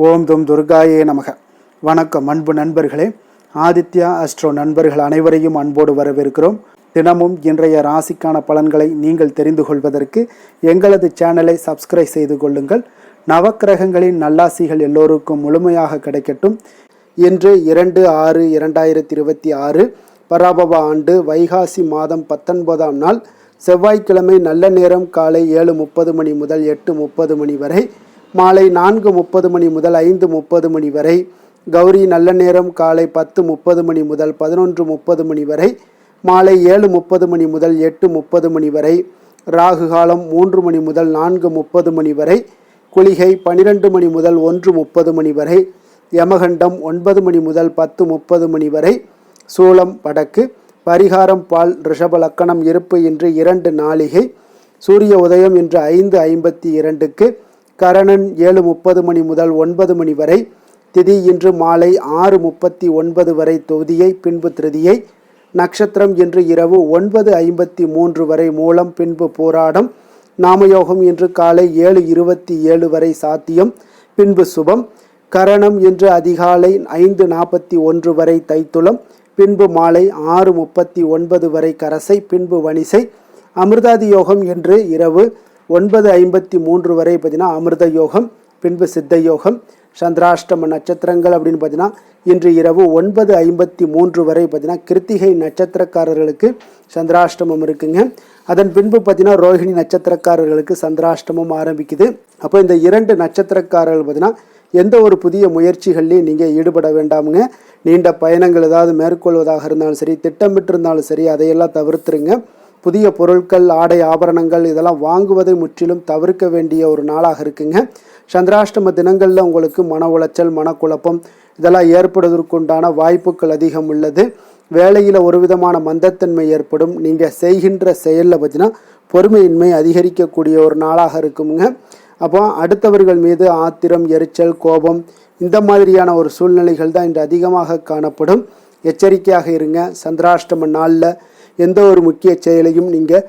ஓம் தும் துர்காயே நமக. வணக்கம் அன்பு நண்பர்களே. ஆதித்யா அஸ்ட்ரோ நண்பர்கள் அனைவரையும் அன்போடு வரவேற்கிறோம். தினமும் இன்றைய ராசிக்கான பலன்களை நீங்கள் தெரிந்து கொள்வதற்கு எங்களது சேனலை சப்ஸ்கிரைப் செய்து கொள்ளுங்கள். நவக்கிரகங்களின் நல்லாசிகள் எல்லோருக்கும் முழுமையாக கிடைக்கட்டும். இன்று 2/6/2026 பராபவ ஆண்டு வைகாசி மாதம் 19ஆம் நாள் செவ்வாய்க்கிழமை. நல்ல நேரம் காலை 7:30 மணி முதல் 8:30 மணி வரை, மாலை 4:30 மணி முதல் 5:30 மணி வரை. கௌரி நல்ல நேரம் காலை 10:30 மணி முதல் 11:30 மணி வரை, மாலை 7:30 மணி முதல் 8:30 மணி வரை. ராகு காலம் 3 மணி முதல் 4:30 மணி வரை. குளிகை 12 மணி முதல் 1:30 மணி வரை. யமகண்டம் 9 மணி முதல் 10:30 மணி வரை. சூலம் வடக்கு. பரிகாரம் பால். ரிஷப லக்கணம். இருப்பு இன்று 2 நாளிகை. சூரிய உதயம் இன்று 5:52க்கு. கரணன் 7:30 மணி முதல் 9 மணி வரை. திதி இன்று மாலை 6:39 வரை தொகுதியை, பின்பு திருதியை. நட்சத்திரம் இன்று இரவு 9:53 வரை மூலம், பின்பு போராடம். நாமயோகம் இன்று காலை 7:27 வரை சாத்தியம், பின்பு சுபம். கரணம் இன்று அதிகாலை 5:41 வரை தைத்துளம், பின்பு மாலை 6:39 வரை கரசை, பின்பு வணிசை. அமிர்தாதி யோகம் என்று இரவு 9:53 வரை பார்த்தீங்கன்னா அமிர்த யோகம், பின்பு சித்த யோகம். சந்திராஷ்டம நட்சத்திரங்கள் அப்படின்னு பார்த்தீங்கன்னா இன்று இரவு 9:53 வரை பார்த்தீங்கன்னா கிருத்திகை நட்சத்திரக்காரர்களுக்கு சந்திராஷ்டமம் இருக்குங்க. அதன் பின்பு பார்த்தீங்கன்னா ரோஹிணி நட்சத்திரக்காரர்களுக்கு சந்திராஷ்டமம் ஆரம்பிக்குது. அப்போ இந்த 2 நட்சத்திரக்காரர்கள் பார்த்தீங்கன்னா எந்த ஒரு புதிய முயற்சிகள்லையும் நீங்கள் ஈடுபட வேண்டாமுங்க. நீண்ட பயணங்கள் ஏதாவது மேற்கொள்வதாக இருந்தாலும் சரி, திட்டமிட்டிருந்தாலும் சரி, அதையெல்லாம் தவிர்த்துருங்க. புதிய பொருட்கள், ஆடை, ஆபரணங்கள் இதெல்லாம் வாங்குவதை முற்றிலும் தவிர்க்க வேண்டிய ஒரு நாளாக இருக்குங்க. சந்திராஷ்டம தினங்களில் உங்களுக்கு மன உளைச்சல், மனக்குழப்பம் இதெல்லாம் ஏற்படுவதற்குண்டான வாய்ப்புகள் அதிகம் உள்ளது. வேலையில் ஒரு விதமான மந்தத்தன்மை ஏற்படும். நீங்கள் செய்கின்ற செயலில் பார்த்தீங்கன்னா பொறுமையின்மை அதிகரிக்கக்கூடிய ஒரு நாளாக இருக்குங்க. அப்போ அடுத்தவர்கள் மீது ஆத்திரம், எரிச்சல், கோபம் இந்த மாதிரியான ஒரு சூழ்நிலைகள் தான் இன்று அதிகமாக காணப்படும். எச்சரிக்கையாக இருங்க. சந்திராஷ்டம நாளில் எந்த ஒரு முக்கிய செயலையும் நீங்கள்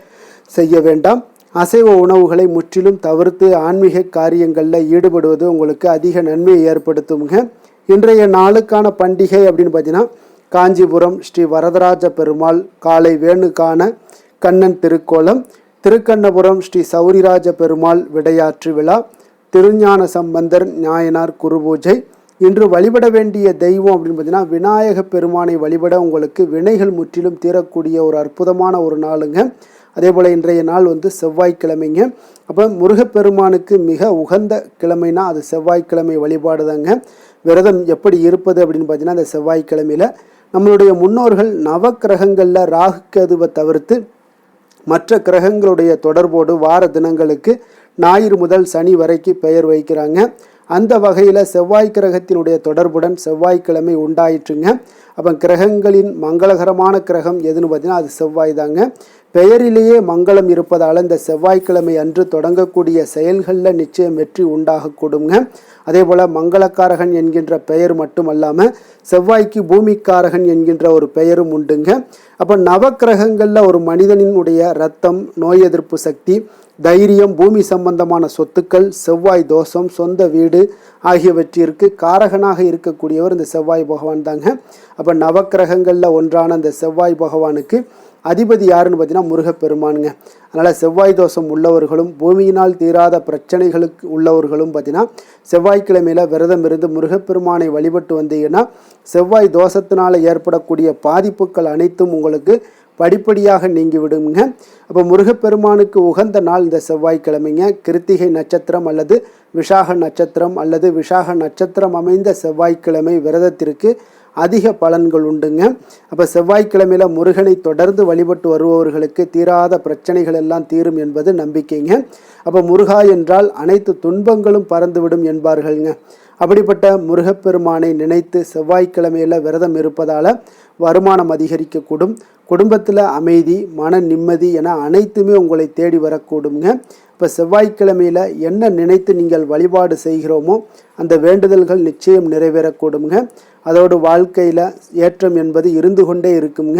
செய்ய வேண்டாம். அசைவ உணவுகளை முற்றிலும் தவிர்த்து ஆன்மீக காரியங்களில் ஈடுபடுவது உங்களுக்கு அதிக நன்மையை ஏற்படுத்துங்க. இன்றைய நாளுக்கான பண்டிகை அப்படின்னு பார்த்தீங்கன்னா காஞ்சிபுரம் ஸ்ரீ வரதராஜ பெருமாள் காலை வேணுகான கண்ணன் திருக்கோலம், திருக்கண்ணபுரம் ஸ்ரீ சௌரிராஜ பெருமாள் விடையாற்று விழா, திருஞான சம்பந்தர் நாயனார் குருபூஜை. இன்று வழிபட வேண்டிய தெய்வம் அப்படின்னு பார்த்தீங்கன்னா விநாயக பெருமானை வழிபட உங்களுக்கு வினைகள் முற்றிலும் தீரக்கூடிய ஒரு அற்புதமான ஒரு நாளுங்க. அதே போல் இன்றைய நாள் செவ்வாய்க்கிழமைங்க. அப்போ முருகப்பெருமானுக்கு மிக உகந்த கிழமைனா அது செவ்வாய்க்கிழமை வழிபாடு தாங்க. விரதம் எப்படி இருப்பது அப்படின்னு பார்த்தீங்கன்னா அந்த செவ்வாய்க்கிழமையில் நம்மளுடைய முன்னோர்கள் நவக்கிரகங்களில் ராகு கேதுவை தவிர்த்து மற்ற கிரகங்களுடைய தொடர்போடு வார தினங்களுக்கு ஞாயிறு முதல் சனி வரைக்கு பெயர் வைக்கிறாங்க. அந்த வகையில் செவ்வாய் கிரகத்தினுடைய தொடர்புடன் செவ்வாய்க்கிழமை உண்டாயிற்றுங்க. அப்போ கிரகங்களின் மங்களகரமான கிரகம் எதுன்னு பார்த்தீங்கன்னா அது செவ்வாய் தாங்க. பெயரிலேயே மங்களம் இருப்பதால் இந்த செவ்வாய்க்கிழமை அன்று தொடங்கக்கூடிய செயல்களில் நிச்சயம் வெற்றி உண்டாகக்கூடுங்க. அதே போல் மங்களக்காரகன் என்கின்ற பெயர் மட்டும் அல்லாமல் செவ்வாய்க்கு பூமிக்காரகன் என்கின்ற ஒரு பெயரும் உண்டுங்க. அப்போ நவக்கிரகங்களில் ஒரு மனிதனினுடைய ரத்தம், நோய் எதிர்ப்பு சக்தி, தைரியம், பூமி சம்பந்தமான சொத்துக்கள், செவ்வாய் தோஷம், சொந்த வீடு ஆகியவற்றிற்கு காரகனாக இருக்கக்கூடியவர் இந்த செவ்வாய் பகவான் தாங்க. அப்போ நவக்கிரகங்களில் ஒன்றான இந்த செவ்வாய் பகவானுக்கு அதிபதி யாருன்னு பார்த்தீங்கன்னா முருகப்பெருமானுங்க. அதனால் செவ்வாய் தோஷம் உள்ளவர்களும் பூமியினால் தீராத பிரச்சனைகளுக்கு உள்ளவர்களும் பார்த்தீங்கன்னா செவ்வாய்க்கிழமையில் விரதம் இருந்து முருகப்பெருமானை வழிபட்டு வந்தீங்கன்னா செவ்வாய் தோஷத்தினால் ஏற்படக்கூடிய பாதிப்புகள் அனைத்தும் உங்களுக்கு படிப்படியாக நீங்கி விடுங்க. அப்போ முருகப்பெருமானுக்கு உகந்த நாள் இந்த செவ்வாய்க்கிழமைங்க. கிருத்திகை நட்சத்திரம் அல்லது விஷாக நட்சத்திரம் அல்லது விஷாக நட்சத்திரம் அமைந்த செவ்வாய்க்கிழமை விரதத்திற்கு அதிக பலன்கள் உண்டுங்க. அப்போ செவ்வாய்க்கிழமையில் முருகனை தொடர்ந்து வழிபட்டு வருபவர்களுக்கு தீராத பிரச்சனைகள் எல்லாம் தீரும் என்பது நம்பிக்கைங்க. அப்போ முருகா என்றால் அனைத்து துன்பங்களும் பறந்துவிடும் என்பார்கள்ங்க. அப்படிப்பட்ட முருகப்பெருமானை நினைத்து செவ்வாய்க்கிழமையில் விரதம் இருப்பதால் வருமானம் அதிகரிக்கக்கூடும். குடும்பத்தில் அமைதி, மன நிம்மதி என அனைத்துமே உங்களை தேடி வரக்கூடுங்க. இப்போ செவ்வாய்க்கிழமையில் என்ன நினைத்து நீங்கள் வழிபாடு செய்கிறோமோ அந்த வேண்டுதல்கள் நிச்சயம் நிறைவேறக்கூடுங்க. அதோடு வாழ்க்கையில் ஏற்றம் என்பது இருந்து கொண்டே இருக்குங்க.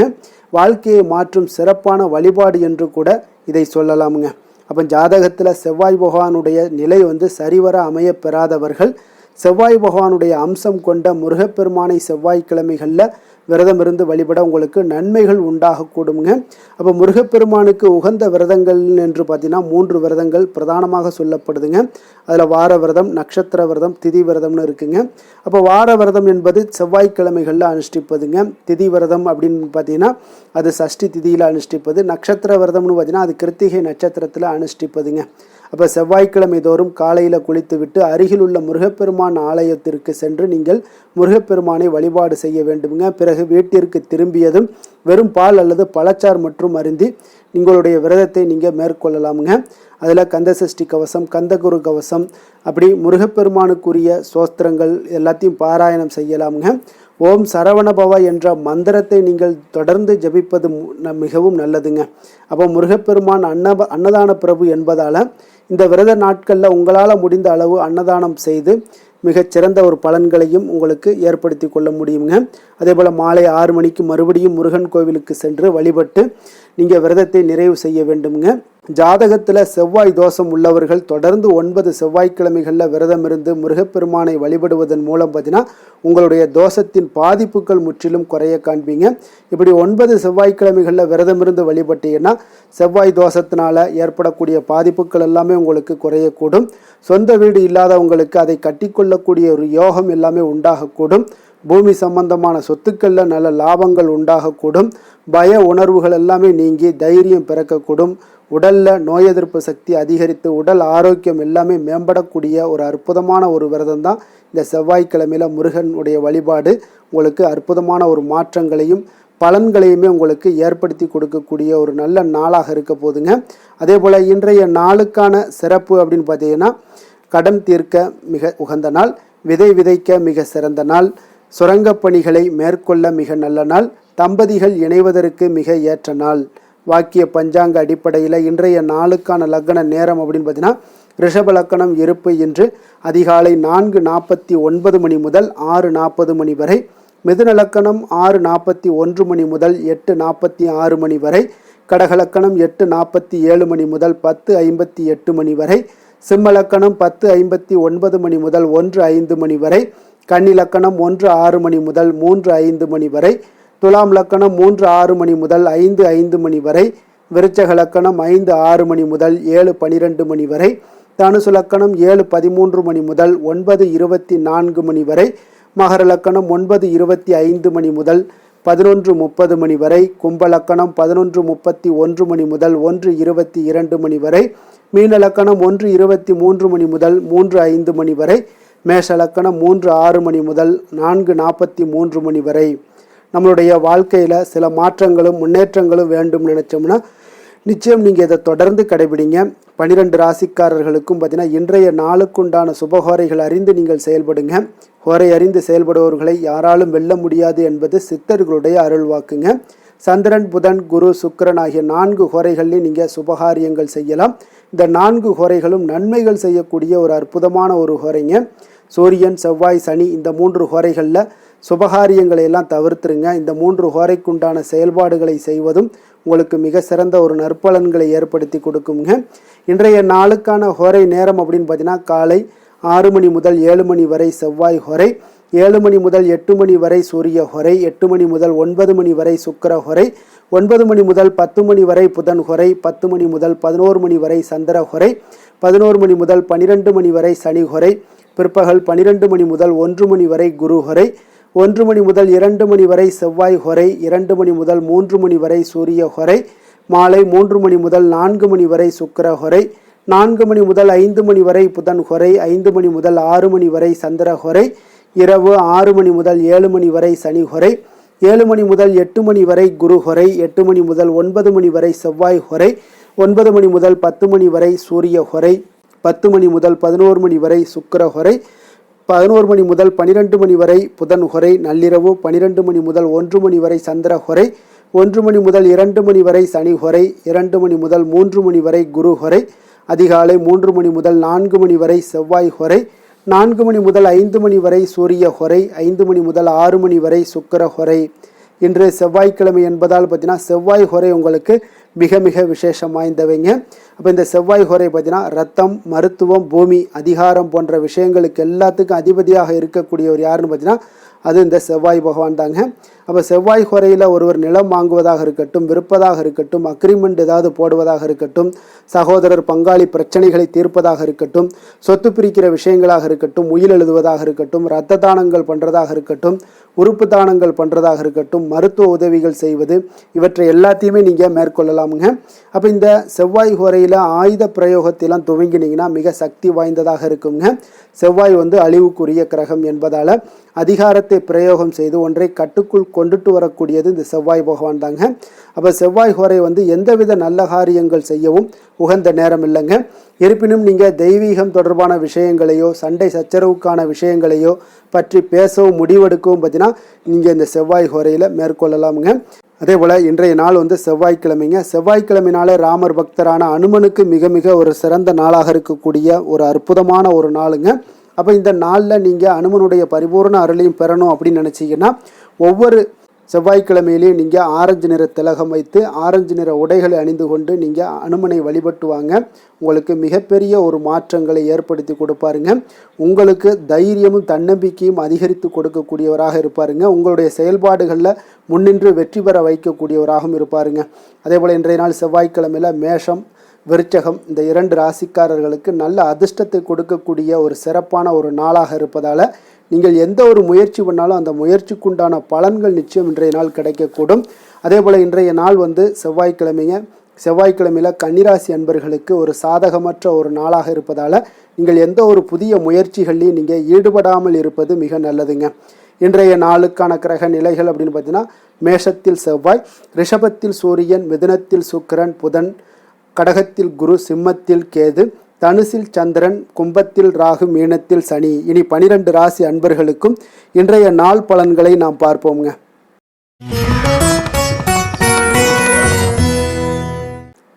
வாழ்க்கையை மாற்றும் சிறப்பான வழிபாடு என்று கூட இதை சொல்லலாமுங்க. அப்போ ஜாதகத்தில் செவ்வாய் பகவானுடைய நிலை சரிவர அமைய பெறாதவர்கள் செவ்வாய் பகவானுடைய அம்சம் கொண்ட முருகப்பெருமானை செவ்வாய்க்கிழமைகளில் விரதம் இருந்து வழிபட உங்களுக்கு நன்மைகள் உண்டாகக்கூடுங்க. அப்போ முருகப்பெருமானுக்கு உகந்த விரதங்கள் என்று பார்த்தீங்கன்னா 3 விரதங்கள் பிரதானமாக சொல்லப்படுதுங்க. அதில் வார விரதம், நட்சத்திர விரதம், திதி விரதம்னு இருக்குங்க. அப்போ வார விரதம் என்பது செவ்வாய்க்கிழமைகளில் அனுஷ்டிப்பதுங்க. திதி விரதம் அப்படின்னு பார்த்தீங்கன்னா அது சஷ்டி திதியில் அனுஷ்டிப்பது. நட்சத்திர விரதம்னு பார்த்தீங்கன்னா அது கிருத்திகை நட்சத்திரத்தில் அனுஷ்டிப்பதுங்க. அப்போ செவ்வாய்க்கிழமை தோறும் காலையில் குளித்துவிட்டு அருகில் உள்ள முருகப்பெருமான் ஆலயத்திற்கு சென்று நீங்கள் முருகப்பெருமானை வழிபாடு செய்ய வேண்டுங்க. பிறகு வீட்டிற்கு திரும்பியதும் வெறும் பால் அல்லது பழச்சாறு மற்றும் அருந்தி உங்களுடைய விரதத்தை நீங்கள் மேற்கொள்ளலாமுங்க. அதில் கந்தசஷ்டி கவசம், கந்தகுரு கவசம், அப்படி முருகப்பெருமானுக்குரிய சோஸ்திரங்கள் எல்லாத்தையும் பாராயணம் செய்யலாமுங்க. ஓம் சரவணபவ என்ற மந்திரத்தை நீங்கள் தொடர்ந்து ஜபிப்பது மிகவும் நல்லதுங்க. அப்போ முருகப்பெருமான் அன்னதான பிரபு என்பதால் இந்த விரத நாட்களில் உங்களால் முடிந்த அளவு அன்னதானம் செய்து மிகச்சிறந்த ஒரு பலன்களையும் உங்களுக்கு ஏற்படுத்தி கொள்ள முடியுங்க. அதே போல் மாலை 6 மணிக்கு மறுபடியும் முருகன் கோவிலுக்கு சென்று வழிபட்டு நீங்கள் விரதத்தை நிறைவு செய்ய வேண்டுங்க. ஜாதகத்தில் செவ்வாய் தோஷம் உள்ளவர்கள் தொடர்ந்து 9 செவ்வாய்க்கிழமைகளில் விரதம் இருந்து முருகப்பெருமானை வழிபடுவதன் மூலம் பார்த்தீங்கன்னா உங்களுடைய தோஷத்தின் பாதிப்புகள் முற்றிலும் குறைய காண்பீங்க. இப்படி 9 செவ்வாய்க்கிழமைகளில் விரதம் இருந்து வழிபட்டீங்கன்னா செவ்வாய் தோஷத்தினால ஏற்படக்கூடிய பாதிப்புகள் எல்லாமே உங்களுக்கு குறையக்கூடும். சொந்த வீடு இல்லாதவங்களுக்கு அதை கட்டிக்கொள்ளக்கூடிய ஒரு யோகம் எல்லாமே உண்டாகக்கூடும். பூமி சம்பந்தமான சொத்துக்களில் நல்ல லாபங்கள் உண்டாகக்கூடும். பய உணர்வுகள் எல்லாமே நீங்கி தைரியம் பிறக்கக்கூடும். உடலில் நோய் எதிர்ப்பு சக்தி அதிகரித்து உடல் ஆரோக்கியம் எல்லாமே மேம்படக்கூடிய ஒரு அற்புதமான ஒரு விரதம் தான் இந்த செவ்வாய்க்கிழமையில் முருகனுடைய வழிபாடு. உங்களுக்கு அற்புதமான ஒரு மாற்றங்களையும் பலன்களையுமே உங்களுக்கு ஏற்படுத்தி கொடுக்கக்கூடிய ஒரு நல்ல நாளாக இருக்க போதுங்க. அதே போல் இன்றைய நாளுக்கான சிறப்பு அப்படின்னு பார்த்தீங்கன்னா கடன் தீர்க்க மிக உகந்த நாள், விதை விதைக்க மிக சிறந்த நாள், சுரங்கப் பணிகளை மேற்கொள்ள மிக நல்ல நாள், தம்பதிகள் இணைவதற்கு மிக ஏற்ற நாள். வாக்கிய பஞ்சாங்க அடிப்படையில் இன்றைய நாளுக்கான லக்ன நேரம் அப்படின்னு பார்த்தீங்கன்னா ரிஷப லக்கணம் இருப்பு இன்று அதிகாலை 4:49 மணி முதல் 6:40 மணி வரை, மிதுன லக்கணம் 6:41 மணி முதல் 8:46 மணி வரை, கடகலக்கணம் 8:47 மணி முதல் 10:58 மணி வரை, சிம்ம லக்கணம் 10:59 மணி முதல் 1:05 மணி வரை, கன்னி லக்கணம் 1:06 மணி முதல் 3:05 மணி வரை, துலாம் லக்கணம் 3:06 மணி முதல் 5:05 மணி வரை, விருச்சக லக்கணம் 5:06 மணி முதல் 7:12 மணி வரை, தனுசு லக்கணம் 7:13 மணி முதல் 9:24 மணி வரை, மகர லக்கணம் 9:25 மணி முதல் 11:30 மணி வரை, கும்ப லக்கணம் 11:31 மணி முதல் 1:22 மணி வரை, மீன லக்கணம் 1:23 மணி முதல் 3:05 மணி வரை, மேஷ லக்கணம் 3:06 மணி முதல் 4:43 மணி வரை. நம்மளுடைய வாழ்க்கையில் சில மாற்றங்களும் முன்னேற்றங்களும் வேண்டும் நினச்சோம்னா நிச்சயம் நீங்கள் இதை தொடர்ந்து கடைபிடிங்க. 12 ராசிக்காரர்களுக்கும் பார்த்தீங்கன்னா இன்றைய நாளுக்குண்டான சுபஹோரைகள் அறிந்து நீங்கள் செயல்படுங்க. ஹோரை அறிந்து செயல்படுபவர்களை யாராலும் வெல்ல முடியாது என்பது சித்தர்களுடைய அருள்வாக்குங்க. சந்திரன், புதன், குரு, சுக்கிரன் ஆகிய 4 ஹோரைகள்லையும் நீங்கள் சுபகாரியங்கள் செய்யலாம். இந்த 4 ஹோரைகளும் நன்மைகள் செய்யக்கூடிய ஒரு அற்புதமான ஒரு ஹோரைங்க. சூரியன், செவ்வாய், சனி இந்த 3 ஹோரைகளில் சுபகாரியங்களை எல்லாம் தவிர்த்துருங்க. இந்த 3 ஹோரைக்குண்டான செயல்பாடுகளை செய்வதும் உங்களுக்கு மிக சிறந்த ஒரு நற்பலன்களை ஏற்படுத்தி கொடுக்குங்க. இன்றைய நாளுக்கான ஹோரை நேரம் அப்படின்னு பார்த்தீங்கன்னா காலை 6 மணி முதல் 7 மணி வரை செவ்வாய் ஹோரை, 7 மணி முதல் 8 மணி வரை சூரிய ஹோரை, 8 மணி முதல் 9 மணி வரை சுக்கிர ஹோரை, 9 மணி முதல் 10 மணி வரை புதன் ஹோரை, 10 மணி முதல் 11 மணி வரை சந்திர ஹோரை, 11 மணி முதல் 12 மணி வரை சனி ஹோரை, பிற்பகல் 12 மணி முதல் 1 மணி வரை குரு ஹோரை, 1 மணி முதல் 2 மணி வரை செவ்வாய் ஹோரை, 2 மணி முதல் 3 மணி வரை சூரிய ஹோரை, மாலை 3 மணி முதல் 4 மணி வரை சுக்கிர ஹோரை, 4 மணி முதல் 5 மணி வரை புதன் ஹோரை, 5 மணி முதல் 6 மணி வரை சந்திர ஹோரை, இரவு 6 மணி முதல் 7 மணி வரை சனி ஹோரை, 7 மணி முதல் 8 மணி வரை குரு ஹோரை, 8 மணி முதல் 9 மணி வரை செவ்வாய் ஹோரை, 9 மணி முதல் 10 மணி வரை சூரிய ஹோரை, 10 மணி முதல் 11 மணி வரை சுக்கிர ஹோரை, 11 மணி முதல் 12 மணி வரை புதன் ஹோரை, நள்ளிரவு 12 மணி முதல் 1 மணி வரை சந்திர ஹோரை, 1 மணி முதல் 2 மணி வரை சனி ஹோரை, 2 மணி முதல் 3 மணி வரை குரு ஹோரை, அதிகாலை 3 மணி முதல் 4 மணி வரை செவ்வாய் ஹோரை, 4 மணி முதல் 5 மணி வரை சூரிய ஹோரை, 5 மணி முதல் 6 மணி வரை சுக்கிர ஹோரை. இன்று செவ்வாய்க்கிழமை என்பதால் பார்த்தீங்கன்னா செவ்வாய் ஹோரை உங்களுக்கு மிக மிக விசேஷம் வாய்ந்தவைங்க. அப்போ இந்த செவ்வாய் ஹோரை பார்த்தீங்கன்னா ரத்தம், மருத்துவம், பூமி, அதிகாரம் போன்ற விஷயங்களுக்கு எல்லாத்துக்கும் அதிபதியாக இருக்கக்கூடியவர் யாருன்னு பார்த்தீங்கன்னா அது இந்த செவ்வாய் பகவான் தாங்க. அப்போ செவ்வாய் ஹோரையில் ஒருவர் நிலம் வாங்குவதாக இருக்கட்டும், விற்பதாக இருக்கட்டும், அக்ரிமெண்ட் ஏதாவது போடுவதாக இருக்கட்டும், சகோதரர் பங்காளி பிரச்சனைகளை தீர்ப்பதாக இருக்கட்டும், சொத்து பிரிக்கிற விஷயங்களாக இருக்கட்டும், உயில் எழுதுவதாக இருக்கட்டும், இரத்த தானங்கள் பண்ணுறதாக இருக்கட்டும், உறுப்பு தானங்கள் பண்ணுறதாக இருக்கட்டும், மருத்துவ உதவிகள் செய்வது, இவற்றை எல்லாத்தையுமே நீங்கள் மேற்கொள்ளலாமுங்க. அப்போ இந்த செவ்வாய் ஹோரையில் ஆயுத பிரயோகத்தையெல்லாம் துவங்கினீங்கன்னா மிக சக்தி வாய்ந்ததாக இருக்குங்க. செவ்வாய் அழிவுக்குரிய கிரகம் என்பதால் அதிகாரத்தை பிரயோகம் செய்து ஒன்றை கட்டுக்குள் கொண்டுட்டு வரக்கூடியது இந்த செவ்வாய் பகவான் தாங்க. அப்போ செவ்வாய் ஹோரை எந்தவித நல்ல காரியங்கள் செய்யவும் உகந்த நேரம் இல்லைங்க. இருப்பினும் நீங்கள் தெய்வீகம் தொடர்பான விஷயங்களையோ சண்டை சச்சரவுக்கான விஷயங்களையோ பற்றி பேசவும் முடிவெடுக்கவும் பார்த்தீங்கன்னா நீங்கள் இந்த செவ்வாய் ஹோரையில் மேற்கொள்ளலாமுங்க. அதே போல் இன்றைய நாள் செவ்வாய்க்கிழமைங்க. செவ்வாய்க்கிழமைனாலே ராமர் பக்தரான அனுமனுக்கு மிக மிக ஒரு சிறந்த நாளாக இருக்கக்கூடிய ஒரு அற்புதமான ஒரு நாளுங்க. அப்போ இந்த நாளில் நீங்கள் அனுமனுடைய பரிபூர்ண அருளையும் பெறணும் அப்படின்னு நினச்சிங்கன்னா ஒவ்வொரு செவ்வாய்க்கிழமையிலையும் நீங்கள் ஆரஞ்சு நிற திலகம் வைத்து ஆரஞ்சு நிற உடைகளை அணிந்து கொண்டு நீங்கள் அனுமனை வழிபட்டு வாங்க. உங்களுக்கு மிகப்பெரிய ஒரு மாற்றங்களை ஏற்படுத்தி கொடுப்பாருங்க. உங்களுக்கு தைரியமும் தன்னம்பிக்கையும் அதிகரித்து கொடுக்கக்கூடியவராக இருப்பாருங்க. உங்களுடைய செயல்பாடுகளில் முன்னின்று வெற்றி பெற வைக்கக்கூடியவராகவும் இருப்பாருங்க. அதே போல் இன்றைய நாள் செவ்வாய்க்கிழமையில் மேஷம், விருச்சகம் இந்த 2 ராசிக்காரர்களுக்கு நல்ல அதிர்ஷ்டத்தை கொடுக்கக்கூடிய ஒரு சிறப்பான ஒரு நாளாக இருப்பதால் நீங்கள் எந்த ஒரு முயற்சி பண்ணாலும் அந்த முயற்சிக்குண்டான பலன்கள் நிச்சயம் இன்றைய நாள் கிடைக்கக்கூடும். அதே போல் இன்றைய நாள் செவ்வாய்க்கிழமைங்க. செவ்வாய்க்கிழமையில் கன்னிராசி அன்பர்களுக்கு ஒரு சாதகமற்ற ஒரு நாளாக இருப்பதால் நீங்கள் எந்த ஒரு புதிய முயற்சிகள்லையும் நீங்கள் ஈடுபடாமல் இருப்பது மிக நல்லதுங்க. இன்றைய நாளுக்கான கிரக நிலைகள் அப்படின்னு பார்த்தீங்கன்னா மேஷத்தில் செவ்வாய், ரிஷபத்தில் சூரியன், மிதுனத்தில் சுக்கிரன், புதன், கடகத்தில் குரு, சிம்மத்தில் கேது, தனுசில் சந்திரன், கும்பத்தில் ராகு, மீனத்தில் சனி. இனி 12 ராசி அன்பர்களுக்கும் இன்றைய நாள் பலன்களை நாம் பார்ப்போம்ங்க.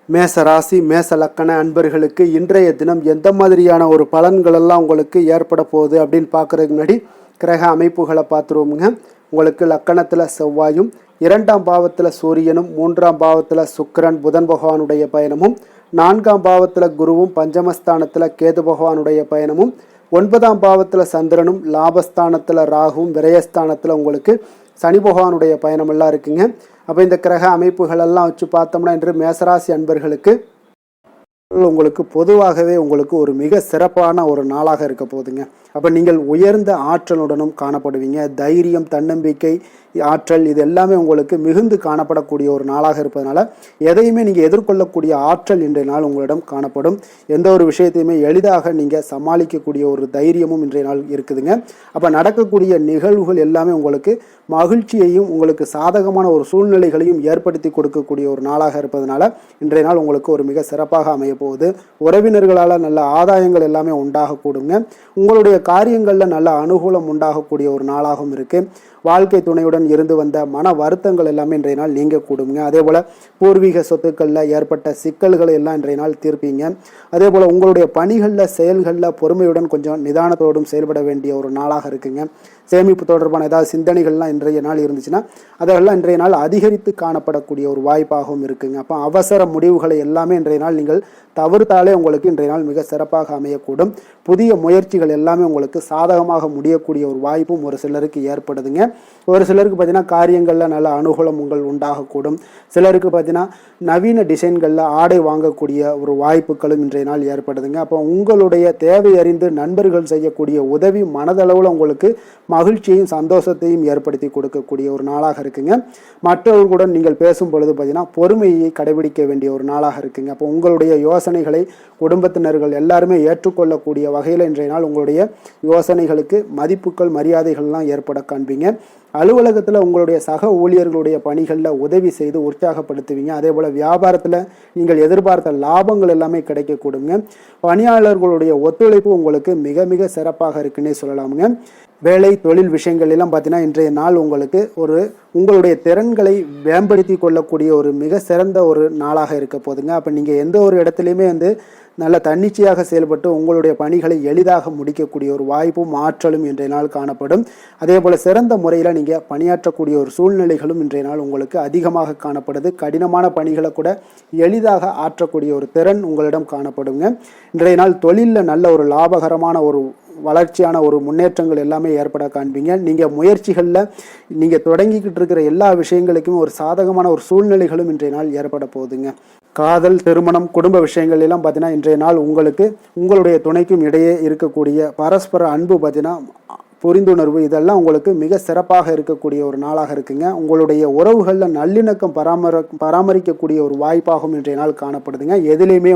மேச ராசி மேச லக்கண அன்பர்களுக்கு இன்றைய தினம் எந்த மாதிரியான ஒரு பலன்களெல்லாம் உங்களுக்கு ஏற்பட போகுது அப்படின்னு பார்க்குறதுக்கு முன்னாடி கிரக அமைப்புகளை பார்த்துருவோமுங்க. உங்களுக்கு லக்கணத்தில் செவ்வாயும், 2ஆம் பாவத்தில் சூரியனும், 3ஆம் பாவத்தில் சுக்கிரன் புதன் பகவானுடைய பயணமும், 4ஆம் பாவத்தில் குருவும், பஞ்சமஸ்தானத்தில் கேது பகவானுடைய பயணமும், 9ஆம் பாவத்தில் சந்திரனும், லாபஸ்தானத்தில் ராகுவும், விரயஸ்தானத்தில் உங்களுக்கு சனி பகவானுடைய பயணமெல்லாம் இருக்குங்க. அப்போ இந்த கிரக அமைப்புகளெல்லாம் வச்சு பார்த்தோம்னா இன்று மேசராசி அன்பர்களுக்கு உங்களுக்கு பொதுவாகவே உங்களுக்கு ஒரு மிக சிறப்பான ஒரு நாளாக இருக்க போகுதுங்க. அப்போ நீங்கள் உயர்ந்த ஆற்றலுடனும் காணப்படுவீங்க. தைரியம், தன்னம்பிக்கை, ஆற்றல் இது எல்லாமே உங்களுக்கு மிகுந்து காணப்படக்கூடிய ஒரு நாளாக இருப்பதனால எதையுமே நீங்கள் எதிர்கொள்ளக்கூடிய ஆற்றல் இன்றைய நாள் உங்களிடம் காணப்படும். எந்த ஒரு விஷயத்தையுமே எளிதாக நீங்கள் சமாளிக்கக்கூடிய ஒரு தைரியமும் இன்றைய நாள் இருக்குதுங்க. அப்போ நடக்கக்கூடிய நிகழ்வுகள் எல்லாமே உங்களுக்கு மகிழ்ச்சியையும் உங்களுக்கு சாதகமான ஒரு சூழ்நிலைகளையும் ஏற்படுத்தி கொடுக்கக்கூடிய ஒரு நாளாக இருப்பதனால இன்றைய நாள் உங்களுக்கு ஒரு மிக சிறப்பாக அமைய போகுது. உறவினர்களால் நல்ல ஆதாயங்கள் எல்லாமே உண்டாகக்கூடுங்க. உங்களுடைய காரியங்களில் நல்ல அனுகூலம் உண்டாகக்கூடிய ஒரு நாளாகவும் இருக்குது. வாழ்க்கை துணையுடன் இருந்து வந்த மன வருத்தங்கள் எல்லாமே இன்றைய நாள் நீங்கக்கூடுங்க. அதே போல் பூர்வீக சொத்துக்களில் ஏற்பட்ட சிக்கல்களை எல்லாம் இன்றைய நாள் தீர்ப்பீங்க. அதே போல் உங்களுடைய பணிகளில் செயல்களில் பொறுமையுடன் கொஞ்சம் நிதானத்தோடும் செயல்பட வேண்டிய ஒரு நாளாக இருக்குங்க. சேமிப்பு தொடர்பான ஏதாவது சிந்தனைகள்லாம் இன்றைய நாள் இருந்துச்சுன்னா அதெல்லாம் இன்றைய நாள் அதிகரித்து காணப்படக்கூடிய ஒரு வாய்ப்பாகவும் இருக்குங்க. அப்போ அவசர முடிவுகளை எல்லாமே இன்றைய நாள் நீங்கள் தவிர்த்தாலே உங்களுக்கு இன்றைய நாள் மிக சிறப்பாக அமையக்கூடும். புதிய முயற்சிகள் எல்லாமே உங்களுக்கு சாதகமாக முடியக்கூடிய ஒரு வாய்ப்பும் ஒரு சிலருக்கு ஏற்படுதுங்க. ஒரு சிலருக்கு பார்த்தீங்கன்னா காரியங்களில் நல்ல அனுகூலம் உங்கள் உண்டாகக்கூடும். சிலருக்கு பார்த்தீங்கன்னா நவீன டிசைன்களில் ஆடை வாங்கக்கூடிய ஒரு வாய்ப்புகளும் இன்றைய நாள் ஏற்படுதுங்க. அப்போ உங்களுடைய தேவை அறிந்து நண்பர்கள் செய்யக்கூடிய உதவி மனதளவில் உங்களுக்கு மகிழ்ச்சியையும் சந்தோஷத்தையும் ஏற்படுத்தி கொடுக்கக்கூடிய ஒரு நாளாக இருக்குங்க. மற்றவர்களுடன் நீங்கள் பேசும் பொழுது பார்த்தீங்கன்னா பொறுமையை கடைபிடிக்க வேண்டிய ஒரு நாளாக இருக்குங்க. அப்போ உங்களுடைய யோசனைகளை குடும்பத்தினர்கள் எல்லாருமே ஏற்றுக்கொள்ளக்கூடிய வகையில் இன்றைய நாள் உங்களுடைய யோசனைகளுக்கு மதிப்புகள் மரியாதைகள்லாம் ஏற்பட காண்பீங்க. அலுவலகத்தில் உங்களுடைய சக ஊழியர்களுடைய பணிகளில் உதவி செய்து உற்சாகப்படுத்துவீங்க. அதே போல் வியாபாரத்தில் நீங்கள் எதிர்பார்த்த லாபங்கள் எல்லாமே கிடைக்கக்கூடுங்க. பணியாளர்களுடைய ஒத்துழைப்பு உங்களுக்கு மிக மிக சிறப்பாக இருக்குன்னே சொல்லலாமுங்க. வேலை தொழில் விஷயங்கள் எல்லாம் பார்த்தீங்கன்னா இன்றைய நாள் உங்களுக்கு உங்களுடைய திறன்களை மேம்படுத்தி கொள்ளக்கூடிய ஒரு மிக சிறந்த ஒரு நாளாக இருக்க போதுங்க. அப்போ நீங்கள் எந்த ஒரு இடத்துலையுமே நல்ல தன்னிச்சையாக செயல்பட்டு உங்களுடைய பணிகளை எளிதாக முடிக்கக்கூடிய ஒரு வாய்ப்பும் ஆற்றலும் இன்றைய நாள் காணப்படும். அதே போல் சிறந்த முறையில் நீங்கள் பணியாற்றக்கூடிய ஒரு சூழ்நிலைகளும் இன்றைய நாள் உங்களுக்கு அதிகமாக காணப்படுது. கடினமான பணிகளை கூட எளிதாக ஆற்றக்கூடிய ஒரு திறன் உங்களிடம் காணப்படுங்க. இன்றைய நாள் தொழிலில் நல்ல ஒரு லாபகரமான ஒரு வளர்ச்சியான ஒரு முன்னேற்றங்கள் எல்லாமே ஏற்பட காண்பீங்க. நீங்கள் முயற்சிகளில் நீங்கள் தொடங்கிக்கிட்டு இருக்கிற எல்லா விஷயங்களுக்கும் ஒரு சாதகமான ஒரு சூழ்நிலைகளும் இன்றைய நாள் ஏற்பட போகுதுங்க. காதல், திருமணம், குடும்ப விஷயங்கள் எல்லாம் பார்த்தீங்கன்னா இன்றைய நாள் உங்களுக்கு உங்களுடைய துணைக்கும் இடையே இருக்கக்கூடிய பரஸ்பர அன்பு பார்த்தீங்கன்னா புரிந்துணர்வு இதெல்லாம் உங்களுக்கு மிக சிறப்பாக இருக்கக்கூடிய ஒரு நாளாக இருக்குங்க. உங்களுடைய உறவுகளில் நல்லிணக்கம் பராமரிக்கக்கூடிய ஒரு வாய்ப்பாகவும் இன்றைய நாள் காணப்படுதுங்க. எதுலேயுமே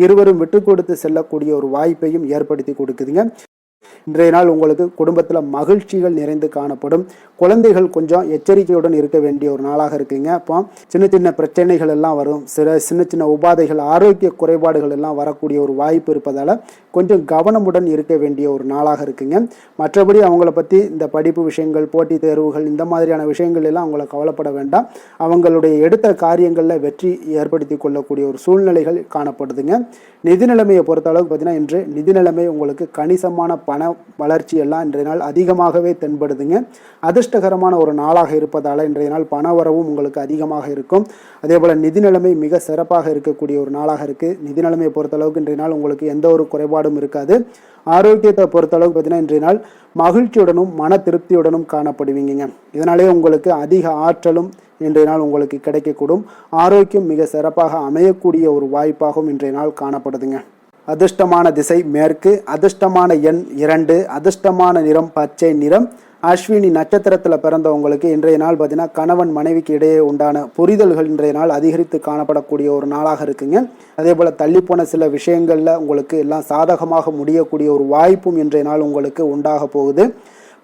இருவரும் விட்டு கொடுத்து செல்லக்கூடிய ஒரு வாய்ப்பையும் ஏற்படுத்தி கொடுக்குதுங்க. இன்றைய நாள் உங்களுக்கு குடும்பத்தில் மகிழ்ச்சிகள் நிறைந்து காணப்படும். குழந்தைகள் கொஞ்சம் எச்சரிக்கையுடன் இருக்க வேண்டிய ஒரு நாளாக இருக்குங்க. அப்போ சின்ன சின்ன பிரச்சனைகள் எல்லாம் வரும், சின்ன சின்ன உபாதைகள், ஆரோக்கிய குறைபாடுகள் எல்லாம் வரக்கூடிய ஒரு வாய்ப்பு இருப்பதால் கொஞ்சம் கவனமுடன் இருக்க வேண்டிய ஒரு நாளாக இருக்குங்க. மற்றபடி அவங்கள பற்றி இந்த படிப்பு விஷயங்கள், போட்டித் தேர்வுகள் இந்த மாதிரியான விஷயங்கள் எல்லாம் அவங்கள கவலைப்பட வேண்டாம். அவங்களுடைய எடுத்த காரியங்களில் வெற்றி ஏற்படுத்தி கொள்ளக்கூடிய ஒரு சூழ்நிலைகள் காணப்படுதுங்க. நிதி நிலைமையை பொறுத்த அளவுக்கு பார்த்தீங்கன்னா இன்று நிதி நிலைமை உங்களுக்கு கணிசமான பண வளர்ச்சி எல்லாம் இன்றைய நாள் அதிகமாகவே தென்படுதுங்க. அதிர்ஷ்டகரமான ஒரு நாளாக இருப்பதால் இன்றைய நாள் பண வரவும் உங்களுக்கு அதிகமாக இருக்கும். அதே போல் நிதி நிலைமை மிக சிறப்பாக இருக்கக்கூடிய ஒரு நாளாக இருக்குது. நிதி நிலைமையை பொறுத்தளவுக்கு இன்றைய நாள் உங்களுக்கு எந்த ஒரு குறைபாடும் இருக்காது. ஆரோக்கியத்தை பொறுத்தளவுக்கு பார்த்தீங்கன்னா இன்றைய நாள் மகிழ்ச்சியுடனும் மன திருப்தியுடனும் காணப்படுவீங்க. இதனாலே உங்களுக்கு அதிக ஆற்றலும் இன்றைய நாள் உங்களுக்கு கிடைக்கக்கூடும். ஆரோக்கியம் மிக சிறப்பாக அமையக்கூடிய ஒரு வாய்ப்பாகவும் இன்றைய நாள் காணப்படுதுங்க. அதிர்ஷ்டமான திசை மேற்கு, அதிர்ஷ்டமான எண் 2, அதிர்ஷ்டமான நிறம் பச்சை நிறம். அஸ்வினி நட்சத்திரத்தில் பிறந்தவங்களுக்கு இன்றைய நாள் பார்த்தீங்கன்னா கணவன் மனைவிக்கு இடையே உண்டான புரிதல்கள் இன்றைய நாள் அதிகரித்து காணப்படக்கூடிய ஒரு நாளாக இருக்குங்க. அதே போல் தள்ளிப்போன சில விஷயங்களில் உங்களுக்கு எல்லாம் சாதகமாக முடியக்கூடிய ஒரு வாய்ப்பும் இன்றைய நாள் உங்களுக்கு உண்டாக போகுது.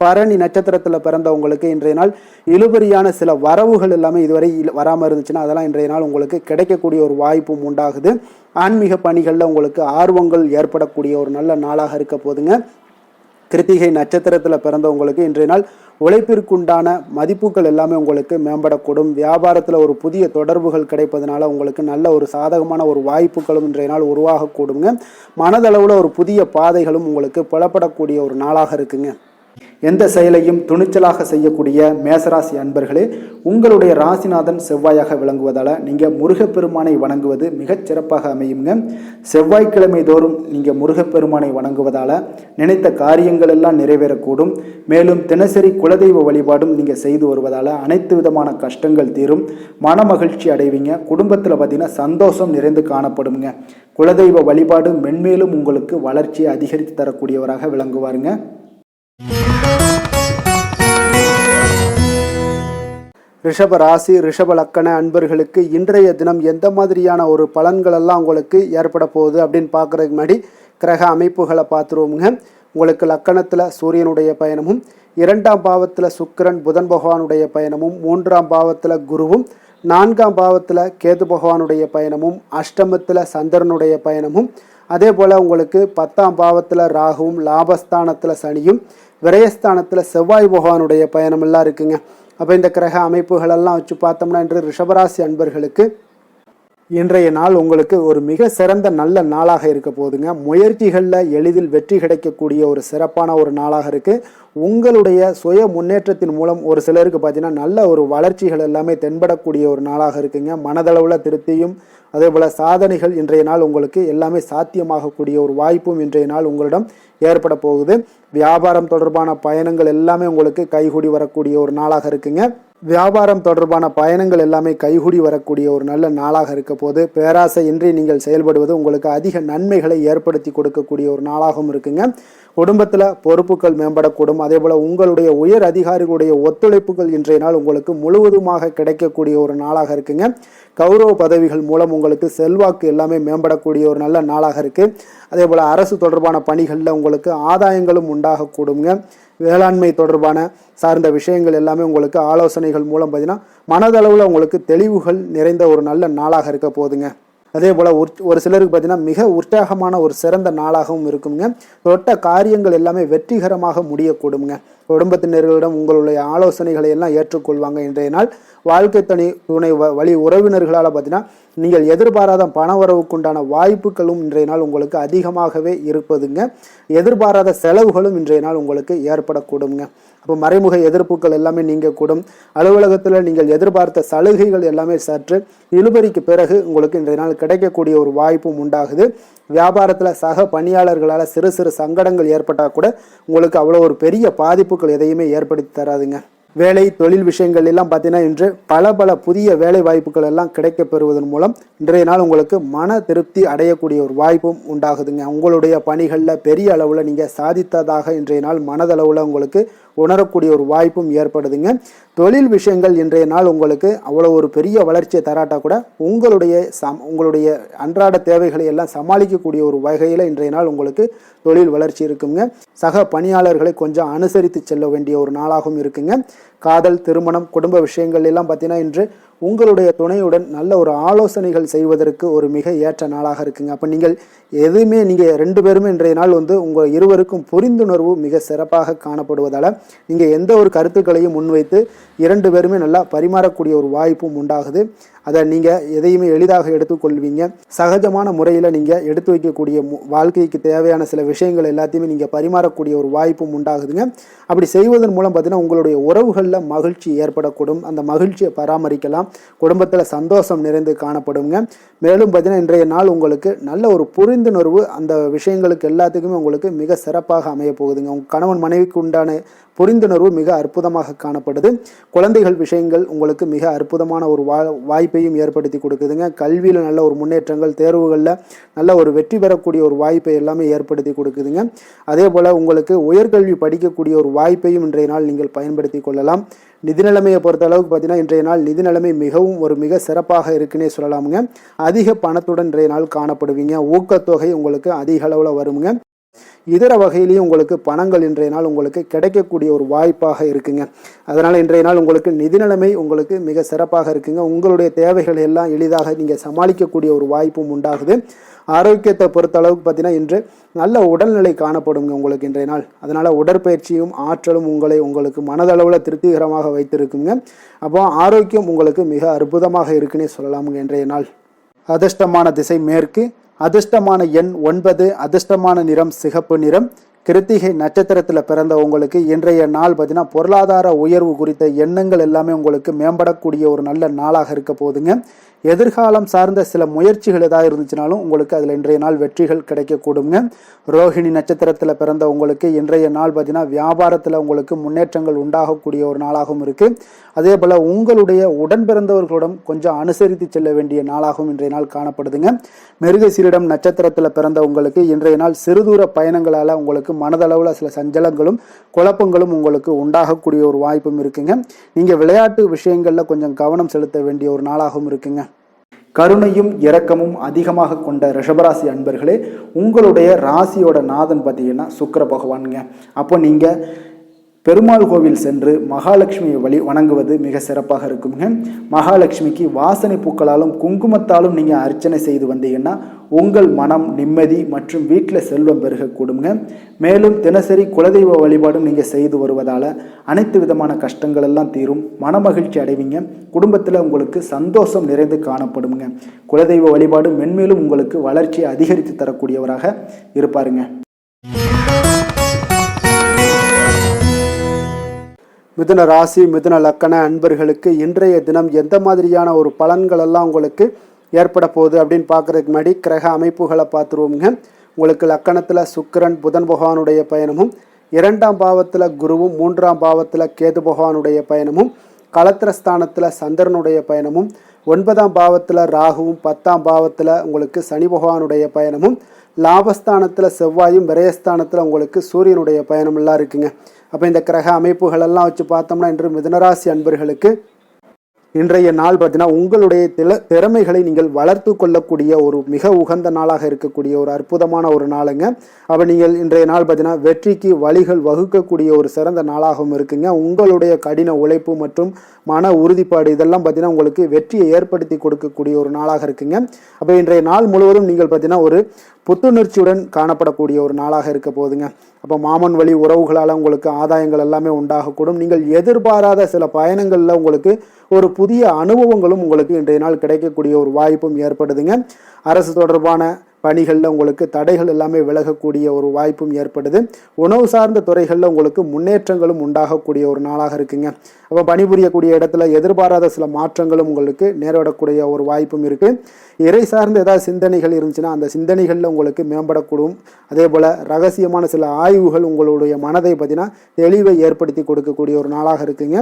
பரணி நட்சத்திரத்தில் பிறந்தவங்களுக்கு இன்றைய நாள் இழுபறியான சில வரவுகள் எல்லாமே இதுவரை வராமல் இருந்துச்சுன்னா அதெல்லாம் இன்றைய நாள் உங்களுக்கு கிடைக்கக்கூடிய ஒரு வாய்ப்பும் உண்டாகுது. ஆன்மீக பணிகளில் உங்களுக்கு ஆர்வங்கள் ஏற்படக்கூடிய ஒரு நல்ல நாளாக இருக்க போதுங்க. கிருத்திகை நட்சத்திரத்தில் பிறந்தவங்களுக்கு இன்றைய நாள் உழைப்பிற்குண்டான மதிப்புகள் எல்லாமே உங்களுக்கு மேம்படக்கூடும். வியாபாரத்தில் ஒரு புதிய தொடர்புகள் கிடைப்பதனால உங்களுக்கு நல்ல ஒரு சாதகமான ஒரு வாய்ப்புகளும் இன்றைய நாள் உருவாகக்கூடுங்க. மனதளவில் ஒரு புதிய பாதைகளும் உங்களுக்கு புலப்படக்கூடிய ஒரு நாளாக இருக்குங்க. எந்த செயலையும் துணிச்சலாக செய்யக்கூடிய மேசராசி அன்பர்களே, உங்களுடைய ராசிநாதன் செவ்வாயாக விளங்குவதால் நீங்கள் முருகப்பெருமானை வணங்குவது மிகச் சிறப்பாக அமையுங்க. செவ்வாய்க்கிழமை தோறும் நீங்கள் முருகப்பெருமானை வணங்குவதால் நினைத்த காரியங்கள் எல்லாம் நிறைவேறக்கூடும். மேலும் தினசரி குலதெய்வ வழிபாடும் நீங்கள் செய்து வருவதால் அனைத்து விதமான கஷ்டங்கள் தீரும், மன மகிழ்ச்சி அடைவீங்க. குடும்பத்தில் பார்த்தீங்கன்னா சந்தோஷம் நிறைந்து காணப்படுங்க. குலதெய்வ வழிபாடு மென்மேலும் உங்களுக்கு வளர்ச்சியை அதிகரித்து தரக்கூடியவராக விளங்குவாருங்க. ரிஷப ராசி, ரிஷப லக்கண அன்பர்களுக்கு இன்றைய தினம் எந்த மாதிரியான ஒரு பலன்கள் எல்லாம் உங்களுக்கு ஏற்பட போகுது அப்படின்னு பார்க்குறதுக்கு முன்னாடி கிரக அமைப்புகளை பார்த்துருவோமுங்க. உங்களுக்கு லக்கணத்தில் சூரியனுடைய பயணமும், 2ஆம் பாவத்தில் சுக்கிரன் புதன் பகவானுடைய பயணமும், 3ஆம் பாவத்தில் குருவும், 4ஆம் பாவத்தில் கேது பகவானுடைய பயணமும், அஷ்டமத்தில் சந்திரனுடைய பயணமும், அதே போல் உங்களுக்கு 10ஆம் பாவத்தில் ராகுவும், லாபஸ்தானத்தில் சனியும், விரயஸ்தானத்தில் செவ்வாய் பகவானுடைய பயணமெல்லாம் இருக்குங்க. அப்போ இந்த கிரக அமைப்புகளெல்லாம் வச்சு பார்த்தோம்னா இன்று ரிஷபராசி அன்பர்களுக்கு இன்றைய நாள் உங்களுக்கு ஒரு மிக சிறந்த நல்ல நாளாக இருக்க போகுதுங்க. முயற்சிகளில் எளிதில் வெற்றி கிடைக்கக்கூடிய ஒரு சிறப்பான ஒரு நாளாக இருக்குது. உங்களுடைய சுய முன்னேற்றத்தின் மூலம் ஒரு சிலருக்கு பார்த்தீங்கன்னா நல்ல ஒரு வளர்ச்சிகள் எல்லாமே தென்படக்கூடிய ஒரு நாளாக இருக்குங்க. மனதளவில் திருப்தியும் அதே போல் சாதனைகள் இன்றைய நாள் உங்களுக்கு எல்லாமே சாத்தியமாகக்கூடிய ஒரு வாய்ப்பும் இன்றைய நாள் உங்களிடம் ஏற்பட போகுது. வியாபாரம் தொடர்பான பயணங்கள் எல்லாமே உங்களுக்கு கைகூடி வரக்கூடிய ஒரு நாளாக இருக்குங்க. வியாபாரம் தொடர்பான பயணங்கள் எல்லாமே கைகூடி வரக்கூடிய ஒரு நல்ல நாளாக இருக்க போது. பேராசை இன்றி நீங்கள் செயல்படுவது உங்களுக்கு அதிக நன்மைகளை ஏற்படுத்தி கொடுக்கக்கூடிய ஒரு நாளாகவும் இருக்குங்க. குடும்பத்தில் பொறுப்புகள் மேம்படக்கூடும். அதே போல் உங்களுடைய உயர் அதிகாரிகளுடைய ஒத்துழைப்புகள் இன்றைய நாள் உங்களுக்கு முழுவதுமாக கிடைக்கக்கூடிய ஒரு நாளாக இருக்குங்க. கௌரவ பதவிகள் மூலம் உங்களுக்கு செல்வாக்கு எல்லாமே மேம்படக்கூடிய ஒரு நல்ல நாளாக இருக்குது. அதே போல் அரசு தொடர்பான பணிகளில் உங்களுக்கு ஆதாயங்களும் உண்டாகக்கூடுங்க. வேளாண்மை தொடர்பான சார்ந்த விஷயங்கள் எல்லாமே உங்களுக்கு ஆலோசனைகள் மூலம் பார்த்தீங்கன்னா மனதளவில் உங்களுக்கு தெளிவுகள் நிறைந்த ஒரு நல்ல நாளாக இருக்க போகுதுங்க. அதே போல் ஒரு சிலருக்கு பார்த்தீங்கன்னா மிக உற்சாகமான ஒரு சிறந்த நாளாகவும் இருக்குங்க. தொட்ட காரியங்கள் எல்லாமே வெற்றிகரமாக முடியக்கூடுங்க. குடும்பத்தினர்களிடம் உங்களுடைய ஆலோசனைகளை எல்லாம் ஏற்றுக்கொள்வாங்க. இன்றைய நாள் வாழ்க்கை துணை வழி உறவினர்களால் பார்த்தீங்கன்னா நீங்கள் எதிர்பாராத பண வரவுக்குண்டான வாய்ப்புகளும் இன்றைய நாள் உங்களுக்கு அதிகமாகவே இருப்பதுங்க. எதிர்பாராத செலவுகளும் இன்றைய நாள் உங்களுக்கு ஏற்படக்கூடுங்க. அப்போ மறைமுக எதிர்ப்புகள் எல்லாமே நீங்கக்கூடும். அலுவலகத்தில் நீங்கள் எதிர்பார்த்த சலுகைகள் எல்லாமே சற்று இழுபறிக்கு பிறகு உங்களுக்கு இன்றைய நாள் கிடைக்கக்கூடிய ஒரு வாய்ப்பும் உண்டாகுது. வியாபாரத்தில் சக பணியாளர்களால் சிறு சிறு சங்கடங்கள் ஏற்பட்டால் கூட உங்களுக்கு அவ்வளோ ஒரு பெரிய பாதிப்புகள் எதையுமே ஏற்படுத்தி தராதுங்க. வேலை தொழில் விஷயங்கள் எல்லாம் பார்த்தீங்கன்னா இன்று பல புதிய வேலை வாய்ப்புகள் எல்லாம் கிடைக்க பெறுவதன் மூலம் இன்றைய நாள் உங்களுக்கு மன திருப்தி அடையக்கூடிய ஒரு வாய்ப்பும் உண்டாகுதுங்க. உங்களுடைய பணிகளில் பெரிய அளவில் நீங்கள் சாதித்ததாக இன்றைய நாள் மனதளவில் உங்களுக்கு உணரக்கூடிய ஒரு வாய்ப்பும் ஏற்படுதுங்க. தொழில் விஷயங்கள் இன்றைய நாள் உங்களுக்கு அவ்வளோ ஒரு பெரிய வளர்ச்சியை தராட்டா கூட உங்களுடைய அன்றாட தேவைகளை எல்லாம் சமாளிக்கக்கூடிய ஒரு வகையில் இன்றைய நாள் உங்களுக்கு தொழில் வளர்ச்சி இருக்குங்க. சக பணியாளர்களை கொஞ்சம் அனுசரித்து செல்ல வேண்டிய ஒரு நாளாகவும் இருக்குங்க. காதல், திருமணம், குடும்ப விஷயங்கள் எல்லாம் பார்த்தீங்கன்னா இன்று உங்களுடைய துணையுடன் நல்ல ஒரு ஆலோசனைகள் செய்வதற்கு ஒரு மிக ஏற்ற நாளாக இருக்குங்க. அப்போ நீங்கள் எதுவுமே நீங்கள் 2 பேருமே இன்றைய நாள் உங்கள் இருவருக்கும் புரிந்துணர்வு மிக சிறப்பாக காணப்படுவதால் நீங்கள் எந்த ஒரு கருத்துக்களையும் முன்வைத்து 2 பேருமே நல்லா பரிமாறக்கூடிய ஒரு வாய்ப்பும் உண்டாகுது. அதை நீங்கள் எதையுமே எளிதாக எடுத்துக்கொள்வீங்க. சகஜமான முறையில் நீங்கள் எடுத்து வைக்கக்கூடிய வாழ்க்கைக்கு தேவையான சில விஷயங்கள் எல்லாத்தையுமே நீங்கள் பரிமாறக்கூடிய ஒரு வாய்ப்பும் உண்டாகுதுங்க. அப்படி செய்வதன் மூலம் பார்த்தீங்கன்னா உங்களுடைய உறவுகளில் மகிழ்ச்சி ஏற்படக்கூடும். அந்த மகிழ்ச்சியை பராமரிக்கலாம். குடும்பத்தில் சந்தோஷம் நிறைந்து காணப்படுங்க. மேலும் பார்த்தீங்கன்னா இன்றைய நாள் உங்களுக்கு நல்ல ஒரு புரிந்துணர்வு அந்த விஷயங்களுக்கு எல்லாத்துக்குமே உங்களுக்கு மிக சிறப்பாக அமைய போகுதுங்க. உங்கள் கணவன் மனைவிக்கு உண்டான புரிந்துணர்வு மிக அற்புதமாக காணப்படுது. குழந்தைகள் விஷயங்கள் உங்களுக்கு மிக அற்புதமான ஒரு வாய்ப்பையும் ஏற்படுத்தி கொடுக்குதுங்க. கல்வியில் நல்ல ஒரு முன்னேற்றங்கள், தேர்வுகளில் நல்ல ஒரு வெற்றி பெறக்கூடிய ஒரு வாய்ப்பை எல்லாமே ஏற்படுத்தி கொடுக்குதுங்க. அதே போல் உங்களுக்கு உயர்கல்வி படிக்கக்கூடிய ஒரு வாய்ப்பையும் இன்றைய நாள் நீங்கள் பயன்படுத்தி கொள்ளலாம். நிதி நிலைமையை பொறுத்த அளவுக்கு பார்த்தீங்கன்னா இன்றைய நாள் நிதி நிலைமை மிக சிறப்பாக இருக்குன்னே சொல்லலாமுங்க. அதிக பணத்துடன் இன்றைய நாள் காணப்படுவீங்க. ஊக்கத்தொகை உங்களுக்கு அதிக அளவில் வருங்க. இதர வகையிலையும் உங்களுக்கு பணங்கள் இன்றைய நாள் உங்களுக்கு கிடைக்கக்கூடிய ஒரு வாய்ப்பாக இருக்குங்க. அதனால் இன்றைய நாள் உங்களுக்கு நிதி நிலைமை உங்களுக்கு மிக சிறப்பாக இருக்குங்க. உங்களுடைய தேவைகள் எல்லாம் எளிதாக நீங்கள் சமாளிக்கக்கூடிய ஒரு வாய்ப்பும் உண்டாகுது. ஆரோக்கியத்தை பொறுத்த அளவுக்கு பார்த்தீங்கன்னா இன்று நல்ல உடல்நிலை காணப்படுங்க உங்களுக்கு இன்றைய நாள். அதனால் உடற்பயிற்சியும் ஆற்றலும் உங்களுக்கு மனதளவில் திருப்திகரமாக வைத்திருக்குங்க. அப்போ ஆரோக்கியம் உங்களுக்கு மிக அற்புதமாக இருக்குன்னே சொல்லலாமுங்க இன்றைய நாள். அதிர்ஷ்டமான திசை மேற்கு, அதிர்ஷ்டமான எண் 9, அதிர்ஷ்டமான நிறம் சிகப்பு நிறம். கிருத்திகை நட்சத்திரத்தில் பிறந்த உங்களுக்கு இன்றைய நாள் பார்த்தீங்கன்னா பொருளாதார உயர்வு குறித்த எண்ணங்கள் எல்லாமே உங்களுக்கு மேம்படக்கூடிய ஒரு நல்ல நாளாக இருக்க போகுதுங்க. எதிர்காலம் சார்ந்த சில முயற்சிகள் ஏதாவது இருந்துச்சுனாலும் உங்களுக்கு அதில் இன்றைய நாள் வெற்றிகள் கிடைக்கக்கூடுங்க. ரோஹிணி நட்சத்திரத்தில் பிறந்த உங்களுக்கு இன்றைய நாள் பார்த்தீங்கன்னா வியாபாரத்தில் உங்களுக்கு முன்னேற்றங்கள் உண்டாகக்கூடிய ஒரு நாளாகவும் இருக்குது. அதே போல் உங்களுடைய உடன் பிறந்தவர்களிடம் கொஞ்சம் அனுசரித்து செல்ல வேண்டிய நாளாகவும் இன்றைய நாள் காணப்படுதுங்க. மிருகசீரிடம் நட்சத்திரத்தில் பிறந்த உங்களுக்கு இன்றைய நாள் சிறுதூர பயணங்களால் உங்களுக்கு மனதளவில் சில சஞ்சலங்களும் குழப்பங்களும் உங்களுக்கு உண்டாகக்கூடிய ஒரு வாய்ப்பும் இருக்குங்க. நீங்கள் விளையாட்டு விஷயங்களில் கொஞ்சம் கவனம் செலுத்த வேண்டிய ஒரு நாளாகவும் இருக்குங்க. கருணையும் இரக்கமும் அதிகமாக கொண்ட ரிஷபராசி அன்பர்களே, உங்களுடைய ராசியோட நாதன் பார்த்தீங்கன்னா சுக்கிர பகவானுங்க. அப்போ நீங்கள் பெருமாள் கோவில் சென்று மகாலட்சுமியை வணங்குவது மிக சிறப்பாக இருக்குங்க. மகாலட்சுமிக்கு வாசனை பூக்களாலும் குங்குமத்தாலும் நீங்கள் அர்ச்சனை செய்து வந்தீங்கன்னா உங்கள் மனம் நிம்மதி மற்றும் வீட்டில் செல்வம் பெருகக்கூடுங்க. மேலும் தினசரி குலதெய்வ வழிபாடும் நீங்கள் செய்து வருவதால் அனைத்து விதமான கஷ்டங்கள் எல்லாம் தீரும், மனமகிழ்ச்சி அடைவீங்க. குடும்பத்தில் உங்களுக்கு சந்தோஷம் நிறைந்து காணப்படுங்க. குலதெய்வ வழிபாடு மென்மேலும் உங்களுக்கு வளர்ச்சியை அதிகரித்து தரக்கூடியவராக இருப்பாருங்க. மிதுன ராசி, மிதுன லக்கண அன்பர்களுக்கு இன்றைய தினம் எந்த மாதிரியான ஒரு பலன்கள் எல்லாம் உங்களுக்கு ஏற்பட போகுது அப்படின்னு பார்க்குறதுக்கு முன்னாடி கிரக அமைப்புகளை பார்த்துருவோங்க. உங்களுக்கு லக்கணத்தில் சுக்கிரன் புதன் பகவானுடைய பயணமும், 2ஆம் பாவத்தில் குருவும், 3ஆம் பாவத்தில் கேது பகவானுடைய பயணமும், களத்திரஸ்தானத்தில் சந்திரனுடைய பயணமும், 9ஆம் பாவத்தில் ராகுவும், 10ஆம் பாவத்தில் உங்களுக்கு சனி பகவானுடைய பயணமும், லாபஸ்தானத்தில் செவ்வாயும், விரயஸ்தானத்தில் உங்களுக்கு சூரியனுடைய பயணமெல்லாம் இருக்குங்க. அப்போ இந்த கிரக அமைப்புகளெல்லாம் வச்சு பார்த்தோம்னா இன்று மிதுனராசி அன்பர்களுக்கு இன்றைய நாள் பார்த்தீங்கன்னா உங்களுடைய திறமைகளை நீங்கள் வளர்த்து கொள்ளக்கூடிய ஒரு மிக உகந்த நாளாக இருக்கக்கூடிய ஒரு அற்புதமான ஒரு நாளுங்க. அப்போ நீங்கள் இன்றைய நாள் பார்த்தீங்கன்னா வெற்றிக்கு வழிகள் வகுக்கக்கூடிய ஒரு சிறந்த நாளாகவும் இருக்குங்க. உங்களுடைய கடின உழைப்பு மற்றும் மன உறுதிப்பாடு இதெல்லாம் பார்த்தீங்கன்னா உங்களுக்கு வெற்றியை ஏற்படுத்தி கொடுக்கக்கூடிய ஒரு நாளாக இருக்குங்க. அப்போ இன்றைய நாள் முழுவதும் நீங்கள் பார்த்தீங்கன்னா ஒரு புத்துணர்ச்சியுடன் காணப்படக்கூடிய ஒரு நாளாக இருக்க போகுதுங்க. அப்போ மாமன் வழி உறவுகளால் உங்களுக்கு ஆதாயங்கள் எல்லாமே உண்டாகக்கூடும். நீங்கள் எதிர்பாராத சில பயணங்களில் உங்களுக்கு ஒரு புதிய அனுபவங்களும் உங்களுக்கு இன்றைய நாள் கிடைக்கக்கூடிய ஒரு வாய்ப்பும் ஏற்படுதுங்க. அரசு தொடர்பான பணிகளில் உங்களுக்கு தடைகள் எல்லாமே விலகக்கூடிய ஒரு வாய்ப்பும் ஏற்படுது. உணவு சார்ந்த துறைகளில் உங்களுக்கு முன்னேற்றங்களும் உண்டாகக்கூடிய ஒரு நாளாக இருக்குங்க. அப்போ பணிபுரியக்கூடிய இடத்துல எதிர்பாராத சில மாற்றங்களும் உங்களுக்கு நேரிடக்கூடிய ஒரு வாய்ப்பும் இருக்குது. இறை சார்ந்த ஏதாவது சிந்தனைகள் இருந்துச்சுன்னா அந்த சிந்தனைகளில் உங்களுக்கு மேம்படக்கூடும். அதே போல் ரகசியமான சில ஆய்வுகள் உங்களுடைய மனதை பார்த்தீங்கன்னா தெளிவை ஏற்படுத்தி கொடுக்கக்கூடிய ஒரு நாளாக இருக்குங்க.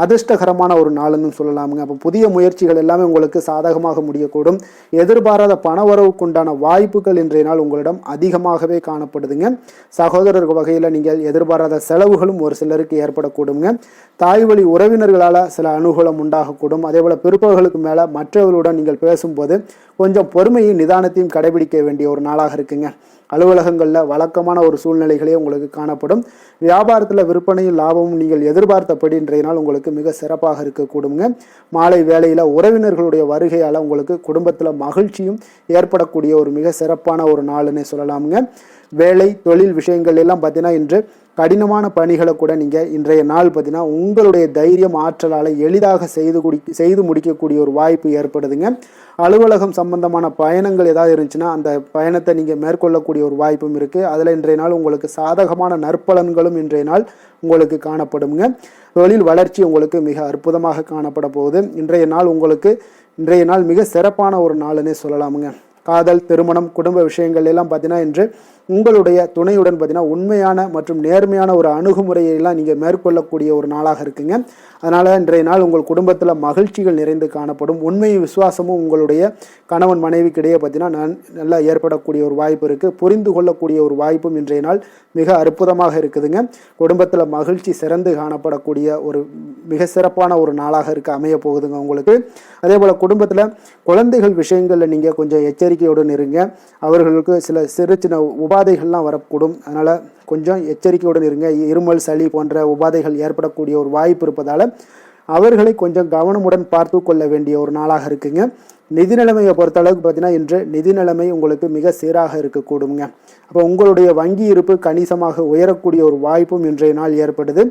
அதிர்ஷ்டகரமான ஒரு நாளுன்னு சொல்லலாமுங்க. அப்போ புதிய முயற்சிகள் எல்லாமே உங்களுக்கு சாதகமாக முடியக்கூடும். எதிர்பாராத பணவரவுக்குண்டான வாய்ப்புகள் இன்றைய நாள் உங்களிடம் அதிகமாகவே காணப்படுதுங்க. சகோதரர் வகையில் நீங்கள் எதிர்பாராத செலவுகளும் ஒரு சிலருக்கு ஏற்படக்கூடுங்க. தாய் வழி உறவினர்களால் சில அனுகூலம் உண்டாகக்கூடும். அதே போல் பிற்பகலுக்கு மேலே மற்றவர்களுடன் நீங்கள் பேசும்போது கொஞ்சம் பொறுமையும் நிதானத்தையும் கடைபிடிக்க வேண்டிய ஒரு நாளாக இருக்குங்க. அலுவலகங்களில் வழக்கமான ஒரு சூழ்நிலைகளே உங்களுக்கு காணப்படும். வியாபாரத்தில் விற்பனையும் லாபமும் நீங்கள் எதிர்பார்த்தபடி இன்றைய நாள் உங்களுக்கு மிக சிறப்பாக இருக்கக்கூடுங்க. மாலை வேளையில் உறவினர்களுடைய வருகையால் உங்களுக்கு குடும்பத்தில் மகிழ்ச்சியும் ஏற்படக்கூடிய ஒரு மிக சிறப்பான ஒரு நாள்னே சொல்லலாமுங்க. வேலை தொழில் விஷயங்கள் எல்லாம் பார்த்தீங்கன்னா இன்று கடினமான பணிகளை கூட நீங்கள் இன்றைய நாள் பார்த்தீங்கன்னா உங்களுடைய தைரியம் ஆற்றலால் எளிதாக செய்து முடிக்கக்கூடிய ஒரு வாய்ப்பு ஏற்படுதுங்க. அலுவலகம் சம்பந்தமான பயணங்கள் ஏதாவது இருந்துச்சுன்னா அந்த பயணத்தை நீங்கள் மேற்கொள்ளக்கூடிய ஒரு வாய்ப்பும் இருக்குது. அதில் இன்றைய நாள் உங்களுக்கு சாதகமான நற்பலன்களும் இன்றைய நாள் உங்களுக்கு காணப்படுங்க. தொழில் வளர்ச்சி உங்களுக்கு மிக அற்புதமாக காணப்பட போகுது. இன்றைய நாள் மிக சிறப்பான ஒரு நாள்னே சொல்லலாமுங்க. காதல், திருமணம், குடும்ப விஷயங்கள் எல்லாம் பார்த்தீங்கன்னா இன்று உங்களுடைய துணையுடன் பார்த்தீங்கன்னா உண்மையான மற்றும் நேர்மையான ஒரு அணுகுமுறையெல்லாம் நீங்கள் மேற்கொள்ளக்கூடிய ஒரு நாளாக இருக்குங்க. அதனால் இன்றைய நாள் உங்கள் குடும்பத்தில் மகிழ்ச்சிகள் நிறைந்து காணப்படும். உண்மையும் விசுவாசமும் உங்களுடைய கணவன் மனைவிக்கிடையே பார்த்தீங்கன்னா நல்லா ஏற்படக்கூடிய ஒரு வாய்ப்பு இருக்குது. புரிந்து கொள்ளக்கூடிய ஒரு வாய்ப்பும் இன்றைய நாள் மிக அற்புதமாக இருக்குதுங்க. குடும்பத்தில் மகிழ்ச்சி சிறந்து காணப்படக்கூடிய ஒரு மிக சிறப்பான ஒரு நாளாக அமைய போகுதுங்க உங்களுக்கு. அதே போல் குடும்பத்தில் குழந்தைகள் விஷயங்களில் நீங்கள் கொஞ்சம் எச்சரிக்கையுடன் இருங்க. அவர்களுக்கு சில சிறு சின்ன உபாதைகள்லாம் வரக்கூடும். அதனால் கொஞ்சம் எச்சரிக்கையுடன் இருங்க. இருமல், சளி போன்ற உபாதைகள் ஏற்படக்கூடிய ஒரு வாய்ப்பு இருப்பதால் அவர்களை கொஞ்சம் கவனமுடன் பார்த்து கொள்ள வேண்டிய ஒரு நாளாக இருக்குங்க. நிதி நிலைமையை பொறுத்த அளவுக்கு பார்த்தீங்கன்னா இன்று நிதி நிலைமை உங்களுக்கு மிக சீராக இருக்கக்கூடுங்க. அப்போ உங்களுடைய வங்கி இருப்பு கணிசமாக உயரக்கூடிய ஒரு வாய்ப்பும் இன்றைய நாள் ஏற்படுது.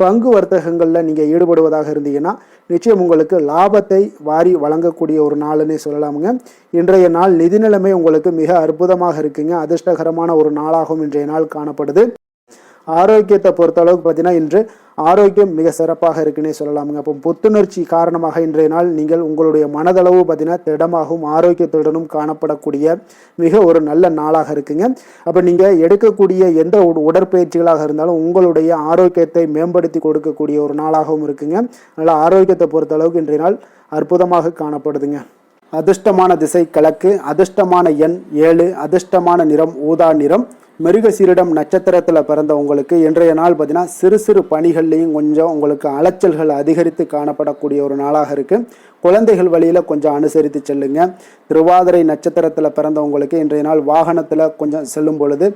பங்கு வர்த்தகங்களில் நீங்கள் ஈடுபடுவதாக இருந்தீங்கன்னா நிச்சயம் உங்களுக்கு லாபத்தை வாரி வழங்கக்கூடிய ஒரு நாள்னே சொல்லலாமுங்க. இன்றைய நாள் நிதி நிலைமை உங்களுக்கு மிக அற்புதமாக இருக்குங்க. அதிர்ஷ்டகரமான ஒரு நாளாகவும் இன்றைய நாள் காணப்படுது. ஆரோக்கியத்தை பொறுத்த அளவுக்கு பார்த்தீங்கன்னா இன்று ஆரோக்கியம் மிக சிறப்பாக இருக்குன்னே சொல்லலாமுங்க. அப்போ புத்துணர்ச்சி காரணமாக இன்றைய நாள் நீங்கள் உங்களுடைய மனதளவு பார்த்தீங்கன்னா திடமாகவும் ஆரோக்கியத்துடனும் காணப்படக்கூடிய மிக ஒரு நல்ல நாளாக இருக்குங்க. அப்போ நீங்கள் எடுக்கக்கூடிய எந்த உடற்பயிற்சிகளாக இருந்தாலும் உங்களுடைய ஆரோக்கியத்தை மேம்படுத்தி கொடுக்கக்கூடிய ஒரு நாளாகவும் இருக்குங்க. அதனால் ஆரோக்கியத்தை பொறுத்த அளவுக்கு இன்றைய நாள் அற்புதமாக காணப்படுதுங்க. அதிர்ஷ்டமான திசை கிழக்கு, அதிர்ஷ்டமான எண் 7, அதிர்ஷ்டமான நிறம் ஊதா நிறம். மிருகசீரிடம் நட்சத்திரத்தில் பிறந்த உங்களுக்கு இன்றைய நாள் பார்த்தீங்கன்னா சிறு சிறு பணிகள்லையும் கொஞ்சம் உங்களுக்கு அலைச்சல்கள் அதிகரித்து காணப்படக்கூடிய ஒரு நாளாக இருக்குது. குழந்தைகள் வழியில் கொஞ்சம் அனுசரித்து செல்லுங்க. திருவாதிரை நட்சத்திரத்தில் பிறந்தவங்களுக்கு இன்றைய நாள் வாகனத்தில் கொஞ்சம் செல்லும் பொழுது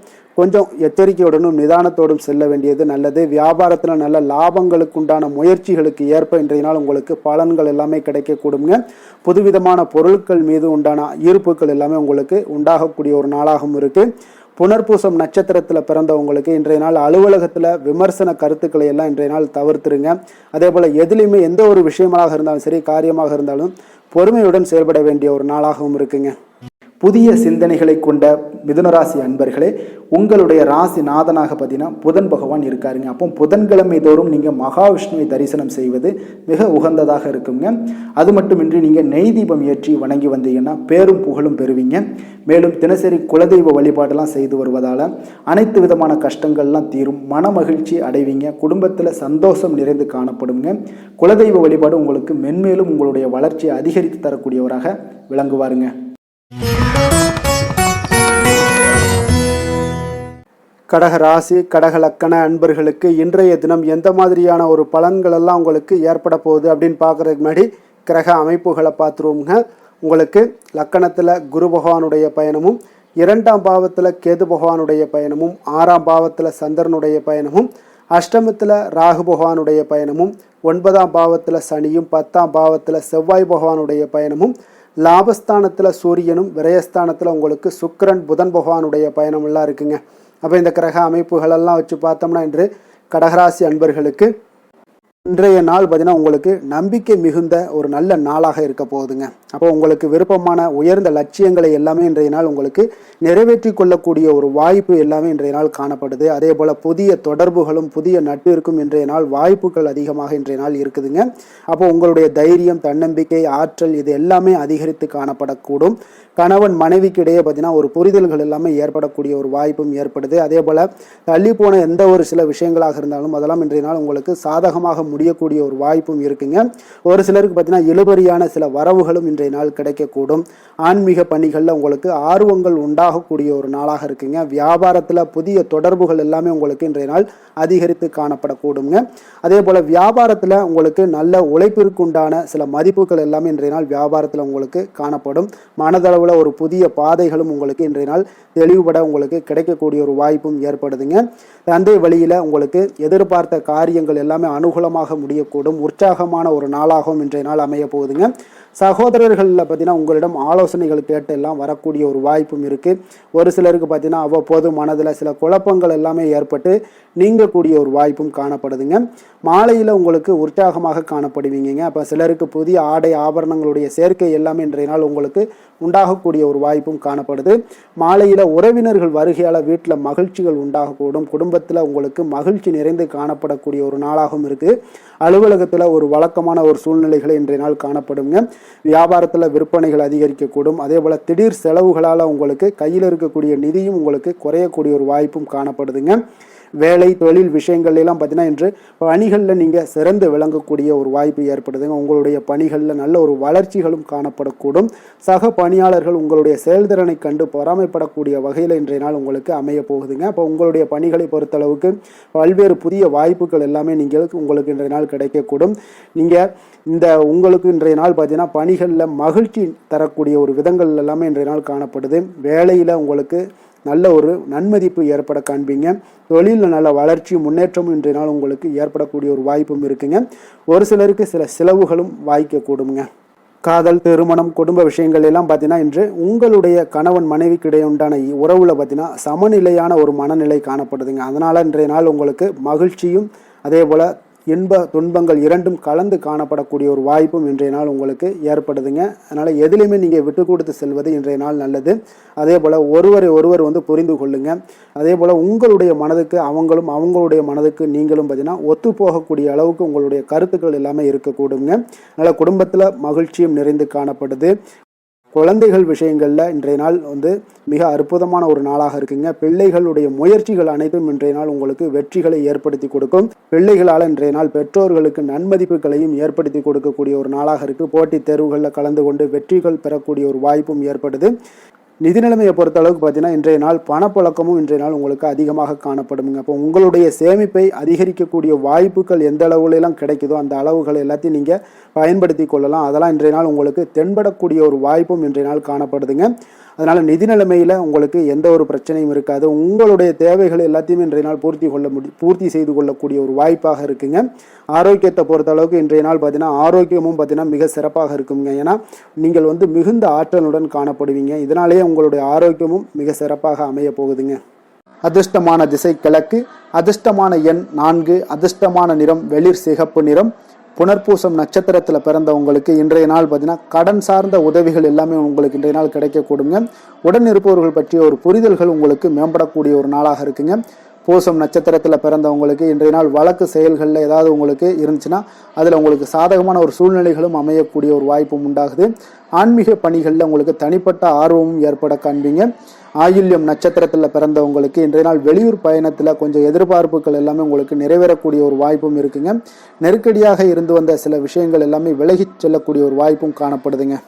கொஞ்சம் எச்சரிக்கையுடனும் நிதானத்தோடும் செல்ல வேண்டியது நல்லது. வியாபாரத்தில் நல்ல லாபங்களுக்கு உண்டான முயற்சிகளுக்கு ஏற்ப இன்றைய நாள் உங்களுக்கு பலன்கள் எல்லாமே கிடைக்கக்கூடுங்க. புதுவிதமான பொருட்கள் மீது உண்டான ஈர்ப்புகள் எல்லாமே உங்களுக்கு உண்டாகக்கூடிய ஒரு நாளாகவும் இருக்குது. புனர்பூசம் நட்சத்திரத்தில் பிறந்தவங்களுக்கு இன்றைய நாள் அலுவலகத்தில் விமர்சன கருத்துக்களை எல்லாம் இன்றைய நாள் தவிர்த்துருங்க. அதே போல் எதுலேயுமே எந்த ஒரு விஷயமாக இருந்தாலும் சரி, காரியமாக இருந்தாலும் பொறுமையுடன் செயல்பட வேண்டிய ஒரு நாளாகவும் இருக்குங்க. புதிய சிந்தனைகளை கொண்ட மிதுனராசி அன்பர்களே, உங்களுடைய ராசி நாதனாக பார்த்தீங்கன்னா புதன் பகவான் இருக்காருங்க. அப்போ புதன்கிழமை தோறும் நீங்கள் மகாவிஷ்ணுவை தரிசனம் செய்வது மிக உகந்ததாக இருக்குங்க. அது மட்டுமின்றி நீங்கள் நெய் தீபம் ஏற்றி வணங்கி வந்தீங்கன்னா பேரும் புகழும் பெறுவீங்க. மேலும் தினசரி குலதெய்வ வழிபாடெல்லாம் செய்து வருவதால் அனைத்து விதமான கஷ்டங்கள்லாம் தீரும், மன மகிழ்ச்சி அடைவீங்க, குடும்பத்தில் சந்தோஷம் நிறைந்து காணப்படுங்க. குலதெய்வ வழிபாடு உங்களுக்கு மென்மேலும் உங்களுடைய வளர்ச்சியை அதிகரித்து தரக்கூடியவராக விளங்குவாருங்க. கடக ராசி கடக லக்கண அன்பர்களுக்கு இன்றைய தினம் எந்த மாதிரியான ஒரு பலன்கள் எல்லாம் உங்களுக்கு ஏற்பட போகுது அப்படின்னு பார்க்குறதுக்கு முன்னாடி கிரக அமைப்புகளை பார்த்துருவோங்க. உங்களுக்கு லக்கணத்தில் குரு பகவானுடைய பயணமும், 2ஆம் பாவத்தில் கேது பகவானுடைய பயணமும், 6ஆம் பாவத்தில் சந்திரனுடைய பயணமும், அஷ்டமத்தில் ராகு பகவானுடைய பயணமும், 9ஆம் பாவத்தில் சனியும், 10ஆம் பாவத்தில் செவ்வாய் பகவானுடைய பயணமும், லாபஸ்தானத்தில் சூரியனும், விரயஸ்தானத்தில் உங்களுக்கு சுக்கிரன் புதன் பகவானுடைய பயணமெல்லாம் இருக்குங்க. அப்போ இந்த கிரக அமைப்புகளெல்லாம் வச்சு பார்த்தோம்னா இன்று கடகராசி அன்பர்களுக்கு இன்றைய நாள் பார்த்தீங்கன்னா உங்களுக்கு நம்பிக்கை மிகுந்த ஒரு நல்ல நாளாக இருக்க போகுதுங்க. அப்போ உங்களுக்கு விருப்பமான உயர்ந்த லட்சியங்களை எல்லாமே இன்றைய நாள் உங்களுக்கு நிறைவேற்றி கொள்ளக்கூடிய ஒரு வாய்ப்பு எல்லாமே இன்றைய நாள் காணப்படுது. அதே போல் புதிய தொடர்புகளும் புதிய நட்பிற்கும் இன்றைய நாள் வாய்ப்புகள் அதிகமாக இன்றைய நாள் இருக்குதுங்க. அப்போ உங்களுடைய தைரியம், தன்னம்பிக்கை, ஆற்றல் இது எல்லாமே அதிகரித்து காணப்படக்கூடும். கணவன் மனைவிக்கு இடையே பார்த்தீங்கன்னா ஒரு புரிதல்கள் எல்லாமே ஏற்படக்கூடிய ஒரு வாய்ப்பும் ஏற்படுது. அதே போல் தள்ளி போன எந்த ஒரு சில விஷயங்களாக இருந்தாலும் அதெல்லாம் இன்றைய நாள் உங்களுக்கு சாதகமாக முடியக்கூடிய ஒரு வாய்ப்பும் இருக்குங்க. ஒரு சிலருக்கு பார்த்தீங்கன்னா இழுபறியான சில வரவுகளும் இன்றைய நாள் கிடைக்கக்கூடும். ஆன்மீக பணிகளில் உங்களுக்கு ஆர்வங்கள் உண்டாகக்கூடிய ஒரு நாளாக இருக்குங்க. வியாபாரத்தில் புதிய தொடர்புகள் எல்லாமே உங்களுக்கு இன்றைய நாள் அதிகரித்து காணப்படக்கூடுங்க. அதே போல் வியாபாரத்தில் உங்களுக்கு நல்ல உழைப்பிற்கு உண்டான சில மதிப்புகள் எல்லாமே இன்றைய நாள் வியாபாரத்தில் உங்களுக்கு காணப்படும். மனதளவு ஒரு புதிய பாதைகளும் உங்களுக்கு இன்றைய நாள் தெளிவுபட உங்களுக்கு கிடைக்கக்கூடிய ஒரு வாய்ப்பும் ஏற்படுதுங்க. தந்தை வழியில உங்களுக்கு எதிர்பார்த்த காரியங்கள் எல்லாமே அனுகூலமாக முடியக்கூடும். உற்சாகமான ஒரு நாளாகவும் இன்றைய நாள் அமைய போகுதுங்க. சகோதரர்களில் பார்த்தீங்கன்னா உங்களிடம் ஆலோசனைகள் கேட்டு எல்லாம் வரக்கூடிய ஒரு வாய்ப்பும் இருக்குது. ஒரு சிலருக்கு பார்த்தீங்கன்னா அவ்வப்போது மனதில் சில குழப்பங்கள் எல்லாமே ஏற்பட்டு நீங்கக்கூடிய ஒரு வாய்ப்பும் காணப்படுதுங்க. மாலையில் உங்களுக்கு உற்சாகமாக காணப்படுவீங்க. அப்போ சிலருக்கு புதிய ஆடை ஆபரணங்களுடைய சேர்க்கை எல்லாமே இன்றைய நாள் உங்களுக்கு உண்டாகக்கூடிய ஒரு வாய்ப்பும் காணப்படுது. மாலையில் உறவினர்கள் வருகையால் வீட்டில் மகிழ்ச்சிகள் உண்டாகக்கூடும். குடும்பத்தில் உங்களுக்கு மகிழ்ச்சி நிறைந்து காணப்படக்கூடிய ஒரு நாளாகவும் இருக்குது. அலுவலகத்தில் ஒரு வழக்கமான ஒரு சூழ்நிலைகளை இன்றைய நாள் காணப்படுங்க. வியாபாரத்தில் விற்பனைகள் அதிகரிக்கக்கூடும். அதே போல் திடீர் செலவுகளால் உங்களுக்கு கையில் இருக்கக்கூடிய நிதியும் உங்களுக்கு குறையக்கூடிய ஒரு வாய்ப்பும் காணப்படுதுங்க. வேலை தொழில் விஷயங்கள் எல்லாம் பார்த்தீங்கன்னா இன்று பணிகளில் நீங்கள் சிறந்து விளங்கக்கூடிய ஒரு வாய்ப்பு ஏற்படுதுங்க. உங்களுடைய பணிகளில் நல்ல ஒரு வளர்ச்சிகளும் காணப்படக்கூடும். சக பணியாளர்கள் உங்களுடைய செயல்திறனை கண்டு பொறாமைப்படக்கூடிய வகையில் இன்றைய நாள் உங்களுக்கு அமைய போகுதுங்க. அப்போ உங்களுடைய பணிகளை பொறுத்தளவுக்கு பல்வேறு புதிய வாய்ப்புகள் எல்லாமே உங்களுக்கு இன்றைய நாள் கிடைக்கக்கூடும். உங்களுக்கு இன்றைய நாள் பார்த்தீங்கன்னா பணிகளில் மகிழ்ச்சி தரக்கூடிய ஒரு விதங்கள் எல்லாமே இன்றைய நாள் காணப்படுது. வேலையில் உங்களுக்கு நல்ல ஒரு நன்மதிப்பு ஏற்பட காண்பீங்க. தொழிலில் நல்ல வளர்ச்சி முன்னேற்றமும் இன்றைய நாள் உங்களுக்கு ஏற்படக்கூடிய ஒரு வாய்ப்பும் இருக்குங்க. ஒரு சிலருக்கு சில செலவுகளும் வாய்க்கக்கூடுங்க. காதல், திருமணம், குடும்ப விஷயங்கள் எல்லாம் பார்த்தீங்கன்னா இன்று உங்களுடைய கணவன் மனைவிக்கு இடையே உண்டான உறவுல பார்த்தீங்கன்னா சமநிலையான ஒரு மனநிலை காணப்படுதுங்க. அதனால் இன்றைய நாள் உங்களுக்கு மகிழ்ச்சியும் அதே போல் இன்ப துன்பங்கள் இரண்டும் கலந்து காணப்படக்கூடிய ஒரு வாய்ப்பும் இன்றைய நாள் உங்களுக்கு ஏற்படுதுங்க. அதனால் எதிலுமே நீங்கள் விட்டு கொடுத்து செல்வது இன்றைய நாள் நல்லது. அதே போல் ஒருவர் புரிந்து கொள்ளுங்க. அதே போல் உங்களுடைய மனதுக்கு அவங்களுடைய மனதுக்கு நீங்களும் பார்த்தீங்கன்னா ஒத்து போகக்கூடிய அளவுக்கு உங்களுடைய கருத்துக்கள் எல்லாமே இருக்கக்கூடுங்க. அதனால் குடும்பத்தில் மகிழ்ச்சியும் நிறைந்து காணப்படுது. குழந்தைகள் விஷயங்களில் இன்றைய நாள் மிக அற்புதமான ஒரு நாளாக இருக்குங்க. பிள்ளைகளுடைய முயற்சிகள் அனைத்தும் இன்றைய நாள் உங்களுக்கு வெற்றிகளை ஏற்படுத்தி கொடுக்கும். பிள்ளைகளால் இன்றைய நாள் பெற்றோர்களுக்கு நன்மதிப்புகளையும் ஏற்படுத்தி கொடுக்கக்கூடிய ஒரு நாளாக இருக்குது. போட்டித் தேர்வுகளில் கலந்து கொண்டு வெற்றிகள் பெறக்கூடிய ஒரு வாய்ப்பும் ஏற்படுது. நிதி நிலைமையை பொறுத்த அளவுக்கு பார்த்தீங்கன்னா இன்றைய நாள் பணப்புழக்கமும் இன்றைய நாள் உங்களுக்கு அதிகமாக காணப்படுங்க. அப்போ உங்களுடைய சேமிப்பை அதிகரிக்கக்கூடிய வாய்ப்புகள் எந்த அளவுலாம் கிடைக்குதோ அந்த அளவுகள் எல்லாத்தையும் நீங்கள் பயன்படுத்தி கொள்ளலாம். அதெல்லாம் இன்றைய நாள் உங்களுக்கு தென்படக்கூடிய ஒரு வாய்ப்பும் இன்றைய நாள் காணப்படுதுங்க. அதனால் நிதி நிலைமையில் உங்களுக்கு எந்த ஒரு பிரச்சனையும் இருக்காது. உங்களுடைய தேவைகள் எல்லாத்தையுமே இன்றைய நாள் பூர்த்தி செய்து கொள்ளக்கூடிய ஒரு வாய்ப்பாக இருக்குங்க. ஆரோக்கியத்தை பொறுத்த அளவுக்கு இன்றைய நாள் பார்த்தீங்கன்னா ஆரோக்கியமும் பார்த்தீங்கன்னா மிக சிறப்பாக இருக்குங்க. ஏன்னா நீங்கள் மிகுந்த ஆற்றலுடன் காணப்படுவீங்க. இதனாலேயே உங்களுடைய ஆரோக்கியமும் மிக சிறப்பாக அமைய போகுதுங்க. அதிர்ஷ்டமான திசை கிழக்கு, அதிர்ஷ்டமான எண் 4, அதிர்ஷ்டமான நிறம் வெளிர் சிகப்பு நிறம். புனர்பூசம் நட்சத்திரத்தில் பிறந்தவங்களுக்கு இன்றைய நாள் பார்த்தீங்கன்னா கடன் சார்ந்த உதவிகள் எல்லாமே உங்களுக்கு இன்றைய நாள் கிடைக்கக்கூடுங்க. உடன் இருப்பவர்கள் பற்றிய ஒரு புரிதல்கள் உங்களுக்கு மேம்படக்கூடிய ஒரு நாளாக இருக்குங்க. பூசம் நட்சத்திரத்தில் பிறந்தவங்களுக்கு இன்றைய நாள் வழக்கு செயல்களில் ஏதாவது உங்களுக்கு இருந்துச்சுன்னா அதில் உங்களுக்கு சாதகமான ஒரு சூழ்நிலைகளும் அமையக்கூடிய ஒரு வாய்ப்பும் உண்டாகுது. ஆன்மீக பணிகளில் உங்களுக்கு தனிப்பட்ட ஆர்வமும் ஏற்பட காண்பீங்க. ஆயில்யம் நட்சத்திரத்தில் பிறந்தவங்களுக்கு இன்றைய நாள் வெளியூர் பயணத்தில் கொஞ்சம் எதிர்பார்ப்புகள் எல்லாமே உங்களுக்கு நிறைவேறக்கூடிய ஒரு வாய்ப்பும் இருக்குங்க. நெருக்கடியாக இருந்து வந்த சில விஷயங்கள் எல்லாமே விலகிச் செல்லக்கூடிய ஒரு வாய்ப்பும் காணப்படுதுங்க.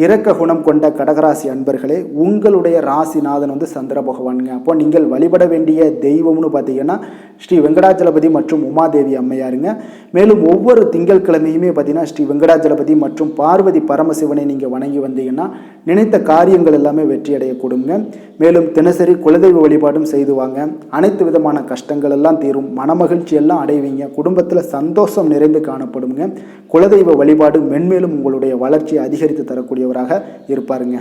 இரக்க குணம் கொண்ட கடகராசி அன்பர்களே, உங்களுடைய ராசிநாதன் சந்திர பகவானுங்க. அப்போ நீங்கள் வழிபட வேண்டிய தெய்வம்னு பார்த்தீங்கன்னா ஸ்ரீ வெங்கடாஜலபதி மற்றும் உமாதேவி அம்மையாருங்க. மேலும் ஒவ்வொரு திங்கட்கிழமையுமே பார்த்தீங்கன்னா ஸ்ரீ வெங்கடாஜலபதி மற்றும் பார்வதி பரமசிவனை நீங்கள் வணங்கி வந்தீங்கன்னா நினைத்த காரியங்கள் எல்லாமே வெற்றி அடையக்கூடுங்க. மேலும் தினசரி குலதெய்வ வழிபாடும் செய்து வாங்க. அனைத்து விதமான கஷ்டங்கள் எல்லாம் தீரும். மனமகிழ்ச்சி எல்லாம் அடைவீங்க. குடும்பத்தில் சந்தோஷம் நிறைந்து காணப்படுங்க. குலதெய்வ வழிபாடு மென்மேலும் உங்களுடைய வளர்ச்சியை அதிகரித்து தரக்கூடியவராக இருப்பாருங்க.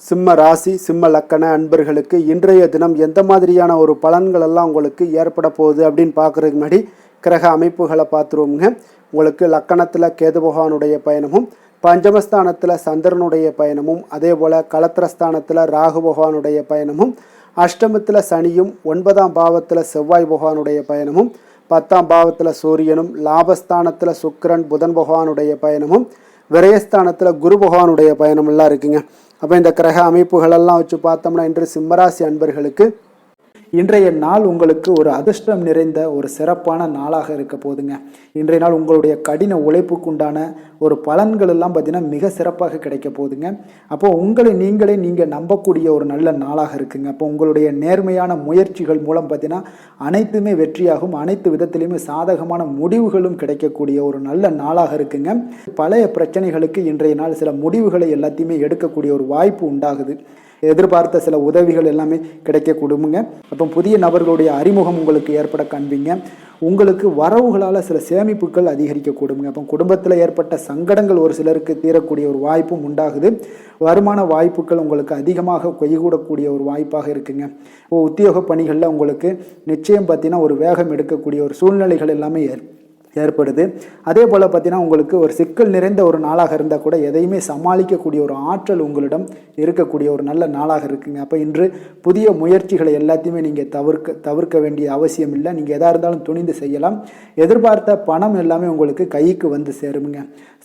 சிம்ம ராசி சிம்ம லக்கண அன்பர்களுக்கு இன்றைய தினம் எந்த மாதிரியான ஒரு பலன்கள் எல்லாம் உங்களுக்கு ஏற்பட போகுது அப்படின்னு பார்க்குறதுக்கு முன்னாடி கிரக அமைப்புகளை பார்த்துருவோங்க. உங்களுக்கு லக்கணத்தில் கேது பகவானுடைய பயணமும், பஞ்சமஸ்தானத்தில் சந்திரனுடைய பயணமும், அதே போல் களத்திரஸ்தானத்தில் ராகு பகவானுடைய பயணமும், அஷ்டமத்தில் சனியும், 9ஆம் பாவத்தில் செவ்வாய் பகவானுடைய பயணமும், 10ஆம் பாவத்தில் சூரியனும், லாபஸ்தானத்தில் சுக்கிரன் புதன் பகவானுடைய பயணமும், விரயஸ்தானத்தில் குரு பகவானுடைய பயணம் எல்லாம் இருக்குங்க. அப்போ இந்த கிரக அமைப்புகளெல்லாம் வச்சு பார்த்தோம்னா இன்று சிம்மராசி அன்பர்களுக்கு இன்றைய நாள் உங்களுக்கு ஒரு அதிர்ஷ்டம் நிறைந்த ஒரு சிறப்பான நாளாக இருக்க போதுங்க. இன்றைய நாள் உங்களுடைய கடின உழைப்புக்குண்டான ஒரு பலன்கள் எல்லாம் பார்த்தீங்கன்னா மிக சிறப்பாக கிடைக்க போகுதுங்க. அப்போ உங்களை நீங்கள் நம்பக்கூடிய ஒரு நல்ல நாளாக இருக்குங்க. அப்போ உங்களுடைய நேர்மையான முயற்சிகள் மூலம் பார்த்தீங்கன்னா அனைத்துமே வெற்றியாகும், அனைத்து விதத்திலையுமே சாதகமான முடிவுகளும் கிடைக்கக்கூடிய ஒரு நல்ல நாளாக இருக்குங்க. பழைய பிரச்சனைகளுக்கு இன்றைய நாள் சில முடிவுகளை எல்லாத்தையுமே எடுக்கக்கூடிய ஒரு வாய்ப்பு உண்டாகுது. எதிர்பார்த்த சில உதவிகள் எல்லாமே கிடைக்க கொடுங்க. அப்போ புதிய நபர்களுடைய அறிமுகம் உங்களுக்கு ஏற்பட காண்பீங்க. உங்களுக்கு வரவுகளால் சில சேமிப்புகள் அதிகரிக்க கொடுங்க. அப்போ குடும்பத்தில் ஏற்பட்ட சங்கடங்கள் ஒரு சிலருக்கு தீரக்கூடிய ஒரு வாய்ப்பும் உண்டாகுது. வருமான வாய்ப்புகள் உங்களுக்கு அதிகமாக கைகூடக்கூடிய ஒரு வாய்ப்பாக இருக்குங்க. உத்தியோக பணிகளில் உங்களுக்கு நிச்சயம் பார்த்தீங்கன்னா ஒரு வேகம் எடுக்கக்கூடிய ஒரு சூழ்நிலைகள் எல்லாமே ஏற்படுது. அதே போல் பார்த்தீங்கன்னா உங்களுக்கு ஒரு சிக்கல் நிறைந்த ஒரு நாளாக இருந்தால் கூட எதையுமே சமாளிக்கக்கூடிய ஒரு ஆற்றல் உங்களிடம் இருக்கக்கூடிய ஒரு நல்ல நாளாக இருக்குங்க. அப்போ இன்று புதிய முயற்சிகளை எல்லாத்தையுமே நீங்கள் தவிர்க்க வேண்டிய அவசியம் இல்லை. நீங்கள் எதாக இருந்தாலும் துணிந்து செய்யலாம். எதிர்பார்த்த பணம் எல்லாமே உங்களுக்கு கைக்கு வந்து சேருங்க.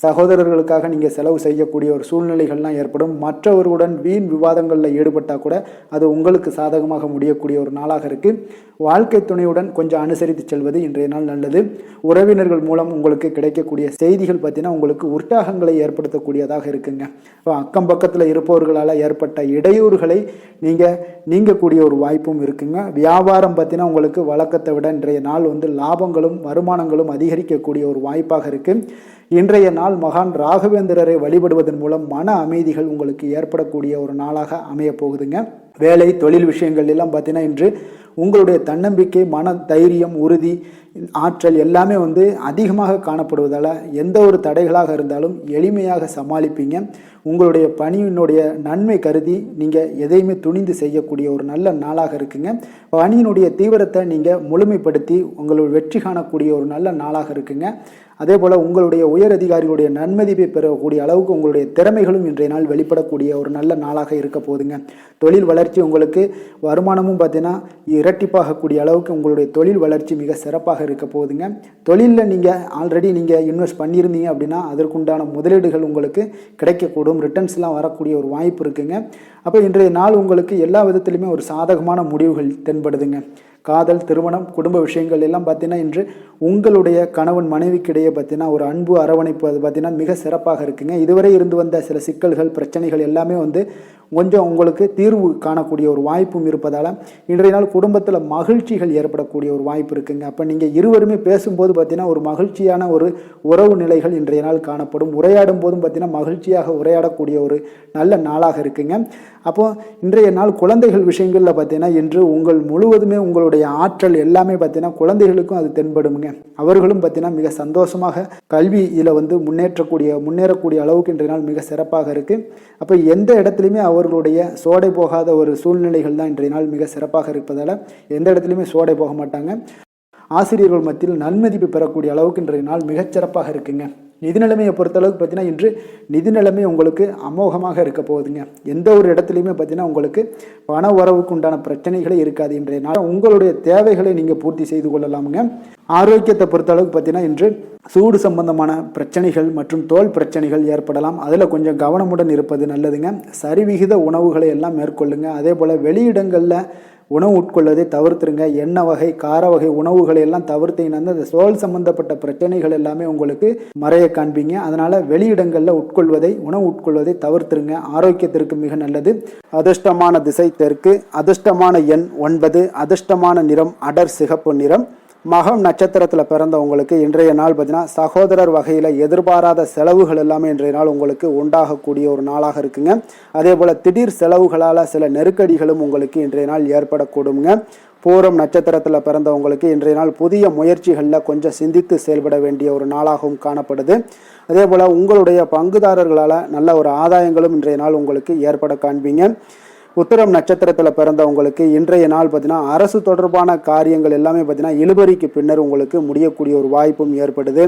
சகோதரர்களுக்காக நீங்கள் செலவு செய்யக்கூடிய ஒரு சூழ்நிலைகள்லாம் ஏற்படும். மற்றவர்களுடன் வீண் விவாதங்களில் ஈடுபட்டால் கூட அது உங்களுக்கு சாதகமாக முடியக்கூடிய ஒரு நாளாக இருக்குது. வாழ்க்கை துணையுடன் கொஞ்சம் அனுசரித்து செல்வது இன்றைய நாள் நல்லது. உறவினர்கள் மூலம் உங்களுக்கு கிடைக்கக்கூடிய செய்திகள் பார்த்தீங்கன்னா உங்களுக்கு உற்சாகங்களை ஏற்படுத்தக்கூடியதாக இருக்குங்க. இப்போ அக்கம் பக்கத்தில் இருப்பவர்களால் ஏற்பட்ட இடையூறுகளை நீங்கக்கூடிய ஒரு வாய்ப்பும் இருக்குங்க. வியாபாரம் பார்த்தீங்கன்னா உங்களுக்கு வழக்கத்தை விட இன்றைய நாள் லாபங்களும் வருமானங்களும் அதிகரிக்கக்கூடிய ஒரு வாய்ப்பாக இருக்குது. இன்றைய நாள் மகான் ராகவேந்திரரை வழிபடுவதன் மூலம் மன அமைதிகள் உங்களுக்கு ஏற்படக்கூடிய ஒரு நாளாக அமைய போகுதுங்க. வேலை தொழில் விஷயங்கள் எல்லாம் பார்த்தீங்கன்னா இன்று உங்களுடைய தன்னம்பிக்கை, மன தைரியம், உறுதி, ஆற்றல் எல்லாமே அதிகமாக காணப்படுவதால் எந்த ஒரு தடைகளாக இருந்தாலும் எளிமையாக சமாளிப்பீங்க. உங்களுடைய பணியினுடைய நன்மை கருதி நீங்கள் எதையுமே துணிந்து செய்யக்கூடிய ஒரு நல்ல நாளாக இருக்குங்க. பணியினுடைய தீவிரத்தை நீங்கள் முழுமைப்படுத்தி உங்களுடைய வெற்றி காணக்கூடிய ஒரு நல்ல நாளாக இருக்குங்க. அதே போல் உங்களுடைய உயர் அதிகாரிகளுடைய நன்மதிப்பை பெறக்கூடிய அளவுக்கு உங்களுடைய திறமைகளும் இன்றைய நாள் வெளிப்படக்கூடிய ஒரு நல்ல நாளாக இருக்க போதுங்க. தொழில் வளர்ச்சி உங்களுக்கு வருமானமும் பார்த்தீங்கன்னா இரட்டிப்பாகக்கூடிய அளவுக்கு உங்களுடைய தொழில் வளர்ச்சி மிக சிறப்பாக இருக்க போகுதுங்க. தொழிலில் நீங்கள் ஆல்ரெடி இன்வெஸ்ட் பண்ணியிருந்தீங்க அப்படின்னா அதற்குண்டான முதலீடுகள் உங்களுக்கு கிடைக்கக்கூடும். ரிட்டர்ன்ஸ்லாம் வரக்கூடிய ஒரு வாய்ப்பு இருக்குங்க. அப்போ இன்றைய நாள் உங்களுக்கு எல்லா விதத்திலுமே ஒரு சாதகமான முடிவுகள் தென்படுதுங்க. காதல், திருமணம், குடும்ப விஷயங்கள் எல்லாம் பார்த்தீங்கன்னா இன்று உங்களுடைய கணவன் மனைவிக்கிடையே பார்த்தீங்கன்னா ஒரு அன்பு அரவணைப்பு அது பார்த்தீங்கன்னா மிக சிறப்பாக இருக்குங்க. இதுவரை இருந்து வந்த சில சிக்கல்கள் பிரச்சனைகள் எல்லாமே கொஞ்சம் உங்களுக்கு தீர்வு காணக்கூடிய ஒரு வாய்ப்பும் இருப்பதால் இன்றைய நாள் குடும்பத்தில் மகிழ்ச்சிகள் ஏற்படக்கூடிய ஒரு வாய்ப்பு இருக்குங்க. அப்போ நீங்கள் இருவருமே பேசும்போது பார்த்தீங்கன்னா ஒரு மகிழ்ச்சியான ஒரு உறவு நிலைகள் இன்றைய நாள் காணப்படும். உரையாடும் போதும் பார்த்தீங்கன்னா மகிழ்ச்சியாக உரையாடக்கூடிய ஒரு நல்ல நாளாக இருக்குங்க. அப்போது இன்றைய நாள் குழந்தைகள் விஷயங்களில் பார்த்தீங்கன்னா இன்று முழுவதுமே உங்களுடைய ஆற்றல் எல்லாமே பார்த்தீங்கன்னா குழந்தைகளுக்கும் அது தென்படுங்க. அவர்களும் பார்த்தீங்கன்னா மிக சந்தோஷமாக கல்வியில் முன்னேறக்கூடிய அளவுக்கு இன்றைய நாள் மிக சிறப்பாக இருக்குது. அப்போ எந்த இடத்துலையுமே அவர்களுடைய சோடை போகாத ஒரு சூழ்நிலைகள் தான் இன்றைய நாள் மிக சிறப்பாக இருப்பதால் எந்த இடத்துலையுமே சோடை போக மாட்டாங்க. ஆசிரியர்கள் மத்தியில் நன்மதிப்பு பெறக்கூடிய அளவுக்கு இன்றைய நாள் மிகச்சிறப்பாக இருக்குங்க. நிதி நிலைமையை பொறுத்தளவுக்கு பார்த்தீங்கன்னா இன்று நிதி நிலைமை உங்களுக்கு அமோகமாக இருக்க போகுதுங்க. எந்த ஒரு இடத்துலையுமே பார்த்தீங்கன்னா உங்களுக்கு பண வரவுக்கு உண்டான பிரச்சனைகளே இருக்காது. இன்றைய நாள் உங்களுடைய தேவைகளை நீங்கள் பூர்த்தி செய்து கொள்ளலாமுங்க. ஆரோக்கியத்தை பொறுத்தளவுக்கு பார்த்தீங்கன்னா இன்று சூடு சம்பந்தமான பிரச்சனைகள் மற்றும் தோல் பிரச்சனைகள் ஏற்படலாம். அதில் கொஞ்சம் கவனமுடன் இருப்பது நல்லதுங்க. சரிவிகித உணவுகளை எல்லாம் மேற்கொள்ளுங்க. அதே போல் வெளியிடங்களில் உணவு உட்கொள்வதை தவிர்த்துருங்க. எண்ணெய் வகை, கார வகை உணவுகளை எல்லாம் தவிர்த்தீங்கன்னா அந்த தோல் சம்பந்தப்பட்ட பிரச்சனைகள் எல்லாமே உங்களுக்கு மறைய காண்பீங்க. அதனால் வெளியிடங்களில் உணவு உட்கொள்வதை தவிர்த்துருங்க. ஆரோக்கியத்திற்கு மிக நல்லது. அதிர்ஷ்டமான திசை தெற்கு, அதிர்ஷ்டமான எண் 9, அதிர்ஷ்டமான நிறம் அடர் சிகப்பு நிறம். மகம் நட்சத்திரத்தில் பிறந்தவங்களுக்கு இன்றைய நாள் பார்த்தீங்கன்னா சகோதரர் வகையில் எதிர்பாராத செலவுகள் எல்லாமே இன்றைய நாள் உங்களுக்கு உண்டாகக்கூடிய ஒரு நாளாக இருக்குங்க. அதே போல் திடீர் செலவுகளால் சில நெருக்கடிகளும் உங்களுக்கு இன்றைய நாள் ஏற்படக்கூடுங்க. பூரம் நட்சத்திரத்தில் பிறந்தவங்களுக்கு இன்றைய நாள் புதிய முயற்சிகளில் கொஞ்சம் சிந்தித்து செயல்பட வேண்டிய ஒரு நாளாகவும் காணப்படுது. அதே போல் உங்களுடைய பங்குதாரர்களால் நல்ல ஒரு ஆதாயங்களும் இன்றைய நாள் உங்களுக்கு ஏற்பட காண்பீங்க. உத்திரம் நட்சத்திரத்தில் பிறந்தவங்களுக்கு இன்றைய நாள் பார்த்தீங்கன்னா அரசு தொடர்பான காரியங்கள் எல்லாமே பார்த்தீங்கன்னா இழுபறிக்கு பின்னர் உங்களுக்கு முடியக்கூடிய ஒரு வாய்ப்பும் ஏற்படுது.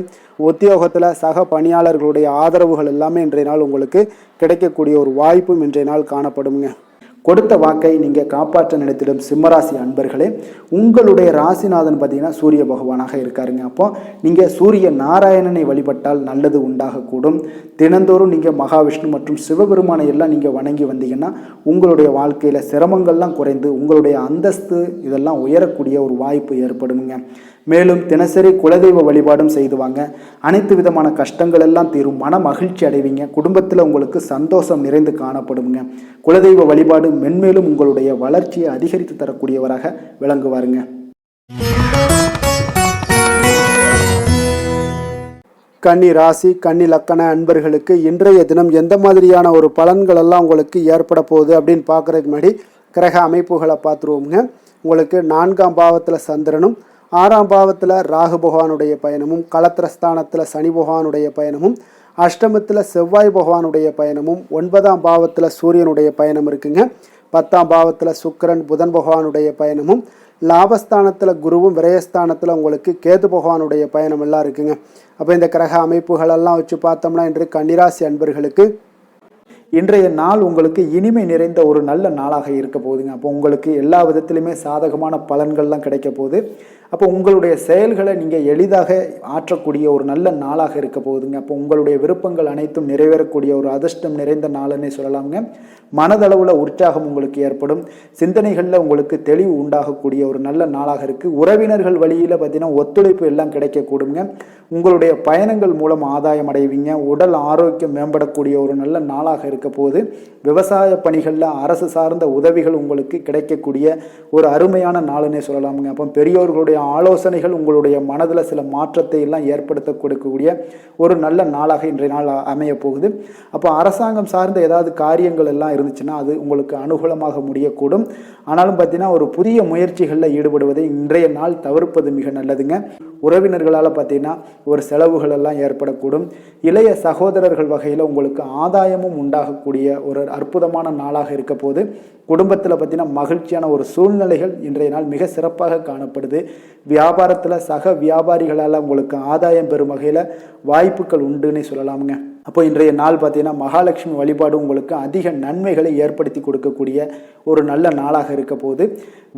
உத்தியோகத்தில் சக பணியாளர்களுடைய ஆதரவுகள் எல்லாமே இன்றைய நாள் உங்களுக்கு கிடைக்கக்கூடிய ஒரு வாய்ப்பும் இன்றைய நாள் காணப்படுங்க. கொடுத்த வாக்கை நீங்கள் காப்பாற்ற நினைத்திடும் சிம்மராசி அன்பர்களே, உங்களுடைய ராசிநாதன் பார்த்தீங்கன்னா சூரிய பகவானாக இருக்காருங்க. அப்போ நீங்கள் சூரிய நாராயணனை வழிபட்டால் நல்லது உண்டாகக்கூடும். தினந்தோறும் நீங்கள் மகாவிஷ்ணு மற்றும் சிவபெருமானை எல்லாம் நீங்கள் வணங்கி வந்தீங்கன்னா உங்களுடைய வாழ்க்கையில் சிரமங்கள்லாம் குறைந்து உங்களுடைய அந்தஸ்து இதெல்லாம் உயரக்கூடிய ஒரு வாய்ப்பு ஏற்படுங்க. மேலும் தினசரி குலதெய்வ வழிபாடும் செய்துவாங்க. அனைத்து விதமான கஷ்டங்கள் எல்லாம் தீரும். மன மகிழ்ச்சி அடைவீங்க. குடும்பத்தில் உங்களுக்கு சந்தோஷம் நிறைந்து காணப்படுங்க. குலதெய்வ வழிபாடு மென்மேலும் உங்களுடைய வளர்ச்சியை அதிகரித்து தரக்கூடியவராக விளங்குவாருங்க. கன்னி ராசி கன்னி லக்கண அன்பர்களுக்கு இன்றைய தினம் எந்த மாதிரியான ஒரு பலன்கள் எல்லாம் உங்களுக்கு ஏற்பட போகுது அப்படின்னு பார்க்குறதுக்கு முன்னாடி கிரக அமைப்புகளை பார்த்துருவோங்க. உங்களுக்கு 4ஆம் பாவத்தில் சந்திரனும் 6ஆம் பாவத்தில் ராகு பகவானுடைய பயணமும் களத்திரஸ்தானத்தில் சனி பகவானுடைய பயணமும் அஷ்டமத்தில் செவ்வாய் பகவானுடைய பயணமும் 9ஆம் பாவத்தில் சூரியனுடைய பயணம் இருக்குங்க. 10ஆம் பாவத்தில் சுக்கிரன் புதன் பகவானுடைய பயணமும் லாபஸ்தானத்தில் குருவும் விரயஸ்தானத்தில் உங்களுக்கு கேது பகவானுடைய பயணம் எல்லாம் இருக்குங்க. அப்போ இந்த கிரக அமைப்புகளெல்லாம் வச்சு பார்த்தோம்னா இன்று கன்னிராசி அன்பர்களுக்கு இன்றைய நாள் உங்களுக்கு இனிமை நிறைந்த ஒரு நல்ல நாளாக இருக்க போகுதுங்க. அப்போ உங்களுக்கு எல்லா விதத்திலுமே சாதகமான பலன்கள்லாம் கிடைக்க போகுது. அப்போ உங்களுடைய செயல்களை நீங்கள் எளிதாக ஆற்றக்கூடிய ஒரு நல்ல நாளாக இருக்க போகுதுங்க. அப்போ உங்களுடைய விருப்பங்கள் அனைத்தும் நிறைவேறக்கூடிய ஒரு அதிர்ஷ்டம் நிறைந்த நாளுன்னே சொல்லலாமுங்க. மனதளவில் உற்சாகம் உங்களுக்கு ஏற்படும். சிந்தனைகளில் உங்களுக்கு தெளிவு உண்டாகக்கூடிய ஒரு நல்ல நாளாக இருக்குது. உறவினர்கள் வழியில் பார்த்தீங்கன்னா ஒத்துழைப்பு எல்லாம் கிடைக்கக்கூடுங்க. உங்களுடைய பயணங்கள் மூலம் ஆதாயம் அடைவீங்க. உடல் ஆரோக்கியம் மேம்படக்கூடிய ஒரு நல்ல நாளாக இருக்க போது. விவசாய பணிகளில் அரசு சார்ந்த உதவிகள் உங்களுக்கு கிடைக்கக்கூடிய ஒரு அருமையான நாளுன்னே சொல்லலாமுங்க. அப்போ பெரியோர்களுடைய ஆலோசனைகள் உங்களுடைய மனதில் சில மாற்றத்தை எல்லாம் ஏற்படுத்த கொடுக்கக்கூடிய ஒரு நல்ல நாளாக இன்றைய நாள் அமைய போகுது. அப்போ அரசாங்கம் சார்ந்த ஏதாவது காரியங்கள் எல்லாம் இருந்துச்சுன்னா அது உங்களுக்கு அனுகூலமாக முடியக்கூடும். ஆனாலும் பார்த்தீங்கன்னா ஒரு புதிய முயற்சிகளில் ஈடுபடுவதை இன்றைய நாள் தவிர்ப்பது மிக நல்லதுங்க. உறவினர்களால் பார்த்தீங்கன்னா ஒரு செலவுகள் எல்லாம் ஏற்படக்கூடும். இளைய சகோதரர்கள் வகையில் உங்களுக்கு ஆதாயமும் உண்டாகக்கூடிய ஒரு அற்புதமான நாளாக இருக்க போது. குடும்பத்தில் பார்த்தீங்கன்னா மகிழ்ச்சியான ஒரு சூழ்நிலைகள் இன்றைய நாள் மிக சிறப்பாக காணப்படுது. வியாபாரத்தில் சக வியாபாரிகளால் உங்களுக்கு ஆதாயம் பெறும் வகையில் வாய்ப்புகள் உண்டுன்னு சொல்லலாமுங்க. அப்போ இன்றைய நாள் பார்த்தீங்கன்னா மகாலட்சுமி வழிபாடு உங்களுக்கு அதிக நன்மைகளை ஏற்படுத்தி கொடுக்கக்கூடிய ஒரு நல்ல நாளாக இருக்க போது.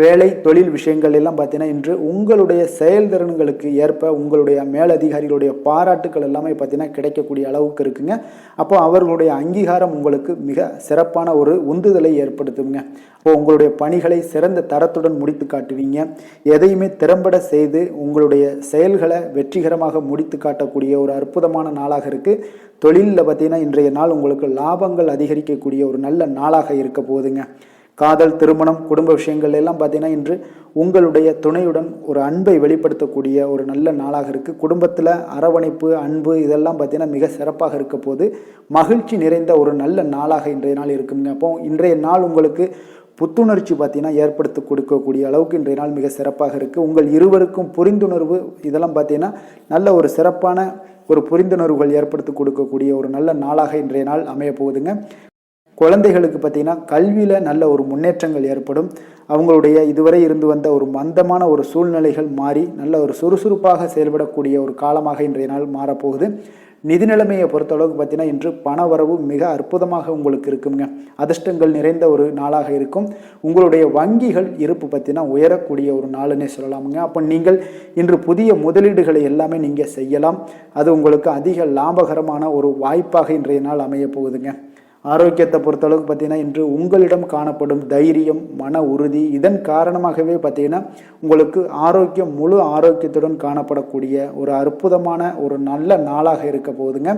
வேலை தொழில் விஷயங்கள் எல்லாம் பார்த்தீங்கன்னா இன்று உங்களுடைய செயல்திறன்களுக்கு ஏற்ப உங்களுடைய மேலதிகாரிகளுடைய பாராட்டுக்கள் எல்லாமே பார்த்தீங்கன்னா கிடைக்கக்கூடிய அளவுக்கு இருக்குங்க. அப்போ அவர்களுடைய அங்கீகாரம் உங்களுக்கு மிக சிறப்பான ஒரு உந்துதலை ஏற்படுத்துங்க. அப்போ உங்களுடைய பணிகளை சிறந்த தரத்துடன் முடித்து காட்டுவீங்க. எதையுமே திறம்பட செய்து உங்களுடைய செயல்களை வெற்றிகரமாக முடித்து காட்டக்கூடிய ஒரு அற்புதமான நாளாக இருக்குது. தொழிலில் பார்த்தீங்கன்னா இன்றைய நாள் உங்களுக்கு லாபங்கள் அதிகரிக்கக்கூடிய ஒரு நல்ல நாளாக இருக்க போகுதுங்க. காதல் திருமணம் குடும்ப விஷயங்கள் எல்லாம் பார்த்தீங்கன்னா இன்று உங்களுடைய துணையுடன் ஒரு அன்பை வெளிப்படுத்தக்கூடிய ஒரு நல்ல நாளாக இருக்குது. குடும்பத்தில் அரவணைப்பு அன்பு இதெல்லாம் பார்த்தீங்கன்னா மிக சிறப்பாக இருக்க போது. மகிழ்ச்சி நிறைந்த ஒரு நல்ல நாளாக இன்றைய நாள் இருக்குங்க. அப்போ இன்றைய நாள் உங்களுக்கு புத்துணர்ச்சி பார்த்தீங்கன்னா ஏற்படுத்தி கொடுக்கக்கூடிய அளவுக்கு இன்றைய நாள் மிக சிறப்பாக இருக்குது. உங்கள் இருவருக்கும் புரிந்துணர்வு இதெல்லாம் பார்த்தீங்கன்னா நல்ல ஒரு சிறப்பான ஒரு புரிந்துணர்வுகள் ஏற்படுத்தி கொடுக்கக்கூடிய ஒரு நல்ல நாளாக இன்றைய நாள் அமைய போகுதுங்க. குழந்தைகளுக்கு பார்த்தீங்கன்னா கல்வியில் நல்ல ஒரு முன்னேற்றங்கள் ஏற்படும். அவங்களுடைய இதுவரை இருந்து வந்த ஒரு மந்தமான ஒரு சூழ்நிலைகள் மாறி நல்ல ஒரு சுறுசுறுப்பாக செயல்படக்கூடிய ஒரு காலமாக இன்றைய நாள் மாறப்போகுது. நிதி நிலைமையை பொறுத்தளவுக்கு பார்த்தீங்கன்னா இன்று பண வரவு மிக அற்புதமாக உங்களுக்கு இருக்குங்க. அதிர்ஷ்டங்கள் நிறைந்த ஒரு நாளாக இருக்கும். உங்களுடைய வங்கிகள் இருப்பு பார்த்தீங்கன்னா உயரக்கூடிய ஒரு நாளுன்னே சொல்லலாமுங்க. அப்போ நீங்கள் இன்று புதிய முதலீடுகளை எல்லாமே நீங்கள் செய்யலாம். அது உங்களுக்கு அதிக லாபகரமான ஒரு வாய்ப்பாக இன்றைய நாள் அமைய போகுதுங்க. ஆரோக்கியத்தை பொறுத்தளவுக்கு பார்த்தீங்கன்னா இன்று உங்களிடம் காணப்படும் தைரியம் மன உறுதி இதன் காரணமாகவே பார்த்தீங்கன்னா உங்களுக்கு ஆரோக்கியம் முழு ஆரோக்கியத்துடன் காணப்படக்கூடிய ஒரு அற்புதமான ஒரு நல்ல நாளாக இருக்க போகுதுங்க.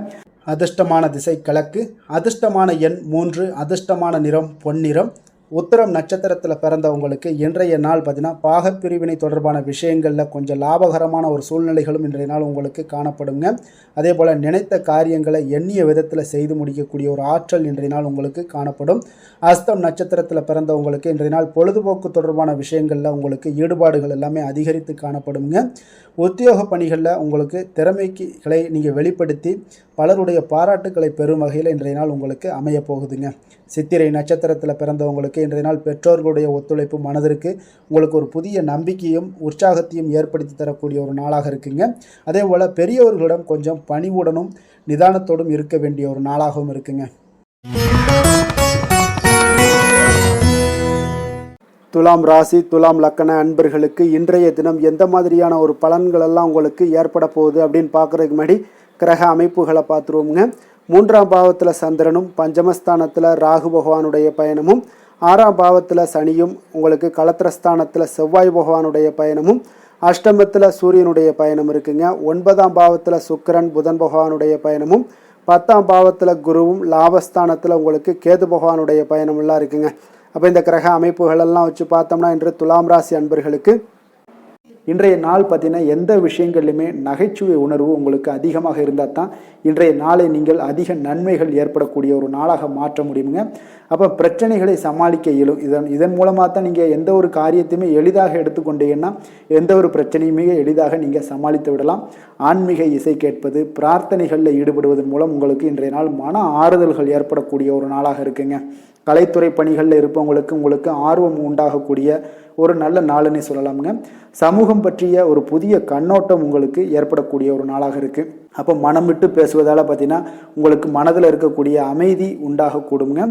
அதிர்ஷ்டமான திசை கிழக்கு, அதிர்ஷ்டமான எண் 3, அதிர்ஷ்டமான நிறம் பொன்னிறம், உத்திரம் நட்சத்திரத்தில் பிறந்தவங்களுக்கு இன்றைய நாள் பார்த்தீங்கன்னா பாகப்பிரிவினை தொடர்பான விஷயங்களில் கொஞ்சம் லாபகரமான ஒரு சூழ்நிலைகளும் இன்றைய நாள் உங்களுக்கு காணப்படுங்க. அதே போல் நினைத்த காரியங்களை எண்ணிய விதத்தில் செய்து முடிக்கக்கூடிய ஒரு ஆற்றல் இன்றைய நாள் உங்களுக்கு காணப்படும். அஸ்தம் நட்சத்திரத்தில் பிறந்தவங்களுக்கு இன்றைய நாள் பொழுதுபோக்கு தொடர்பான விஷயங்களில் உங்களுக்கு ஈடுபாடுகள் எல்லாமே அதிகரித்து காணப்படுங்க. உத்தியோக பணிகளில் உங்களுக்கு திறமைகளை நீங்கள் வெளிப்படுத்தி பலருடைய பாராட்டுக்களை பெறும் வகையில் இன்றைய நாள் உங்களுக்கு அமைய போகுதுங்க. சித்திரை நட்சத்திரத்தில் பிறந்தவங்களுக்கு இன்றைய நாள் பெற்றோர்களுடைய ஒத்துழைப்பு மனதிற்கு உங்களுக்கு ஒரு புதிய நம்பிக்கையும் உற்சாகத்தையும் ஏற்படுத்தி தரக்கூடிய ஒரு நாளாக இருக்குங்க. அதே போல் பெரியவர்களிடம் கொஞ்சம் பணிவுடனும் நிதானத்தோடும் இருக்க வேண்டிய ஒரு நாளாகவும் இருக்குங்க. துலாம் ராசி துலாம் லக்கண அன்பர்களுக்கு இன்றைய தினம் எந்த மாதிரியான ஒரு பலன்கள் எல்லாம் உங்களுக்கு ஏற்பட போகுது அப்படின்னு பார்க்குறதுக்கு முன்னாடி கிரக அமைப்புகளை பார்த்துருவோங்க. 3ஆம் பாவத்தில் சந்திரனும், பஞ்சமஸ்தானத்தில் ராகு பகவானுடைய பயணமும், 6ஆம் பாவத்தில் சனியும், உங்களுக்கு களத்திரஸ்தானத்தில் செவ்வாய் பகவானுடைய பயணமும், அஷ்டமத்தில் சூரியனுடைய பயணம் இருக்குங்க. 9ஆம் பாவத்தில் சுக்கிரன் புதன் பகவானுடைய பயணமும், 10ஆம் பாவத்தில் குருவும், லாபஸ்தானத்தில் உங்களுக்கு கேது பகவானுடைய பயணமெல்லாம் இருக்குங்க. அப்போ இந்த கிரக அமைப்புகளெல்லாம் வச்சு பார்த்தோம்னா இன்று துலாம் ராசி அன்பர்களுக்கு இன்றைய நாள் பார்த்தீங்கன்னா எந்த விஷயங்கள்லையுமே நகைச்சுவை உணர்வு உங்களுக்கு அதிகமாக இருந்தால் தான் இன்றைய நாளை நீங்கள் அதிக நன்மைகள் ஏற்படக்கூடிய ஒரு நாளாக மாற்ற முடியுங்க. அப்போ பிரச்சனைகளை சமாளிக்க இயலும். இதன் மூலமாக தான் நீங்கள் எந்த ஒரு காரியத்தையுமே எளிதாக எடுத்துக்கொண்டீங்கன்னா எந்த ஒரு பிரச்சனையுமே எளிதாக நீங்கள் சமாளித்து விடலாம். ஆன்மீக இசை கேட்பது, பிரார்த்தனைகளில் ஈடுபடுவதன் மூலம் உங்களுக்கு இன்றைய நாள் மன ஆறுதல்கள் ஏற்படக்கூடிய ஒரு நாளாக இருக்குங்க. கலைத்துறை பணிகளில் இருப்பவங்களுக்கு உங்களுக்கு ஆர்வம் உண்டாகக்கூடிய ஒரு நல்ல நாளுன்னே சொல்லலாமுங்க. சமூகம் பற்றிய ஒரு புதிய கண்ணோட்டம் உங்களுக்கு ஏற்படக்கூடிய ஒரு நாளாக இருக்குது. அப்போ மனம் விட்டு பேசுவதால் பார்த்தீங்கன்னா உங்களுக்கு மனதில் இருக்கக்கூடிய அமைதி உண்டாகக்கூடுங்க.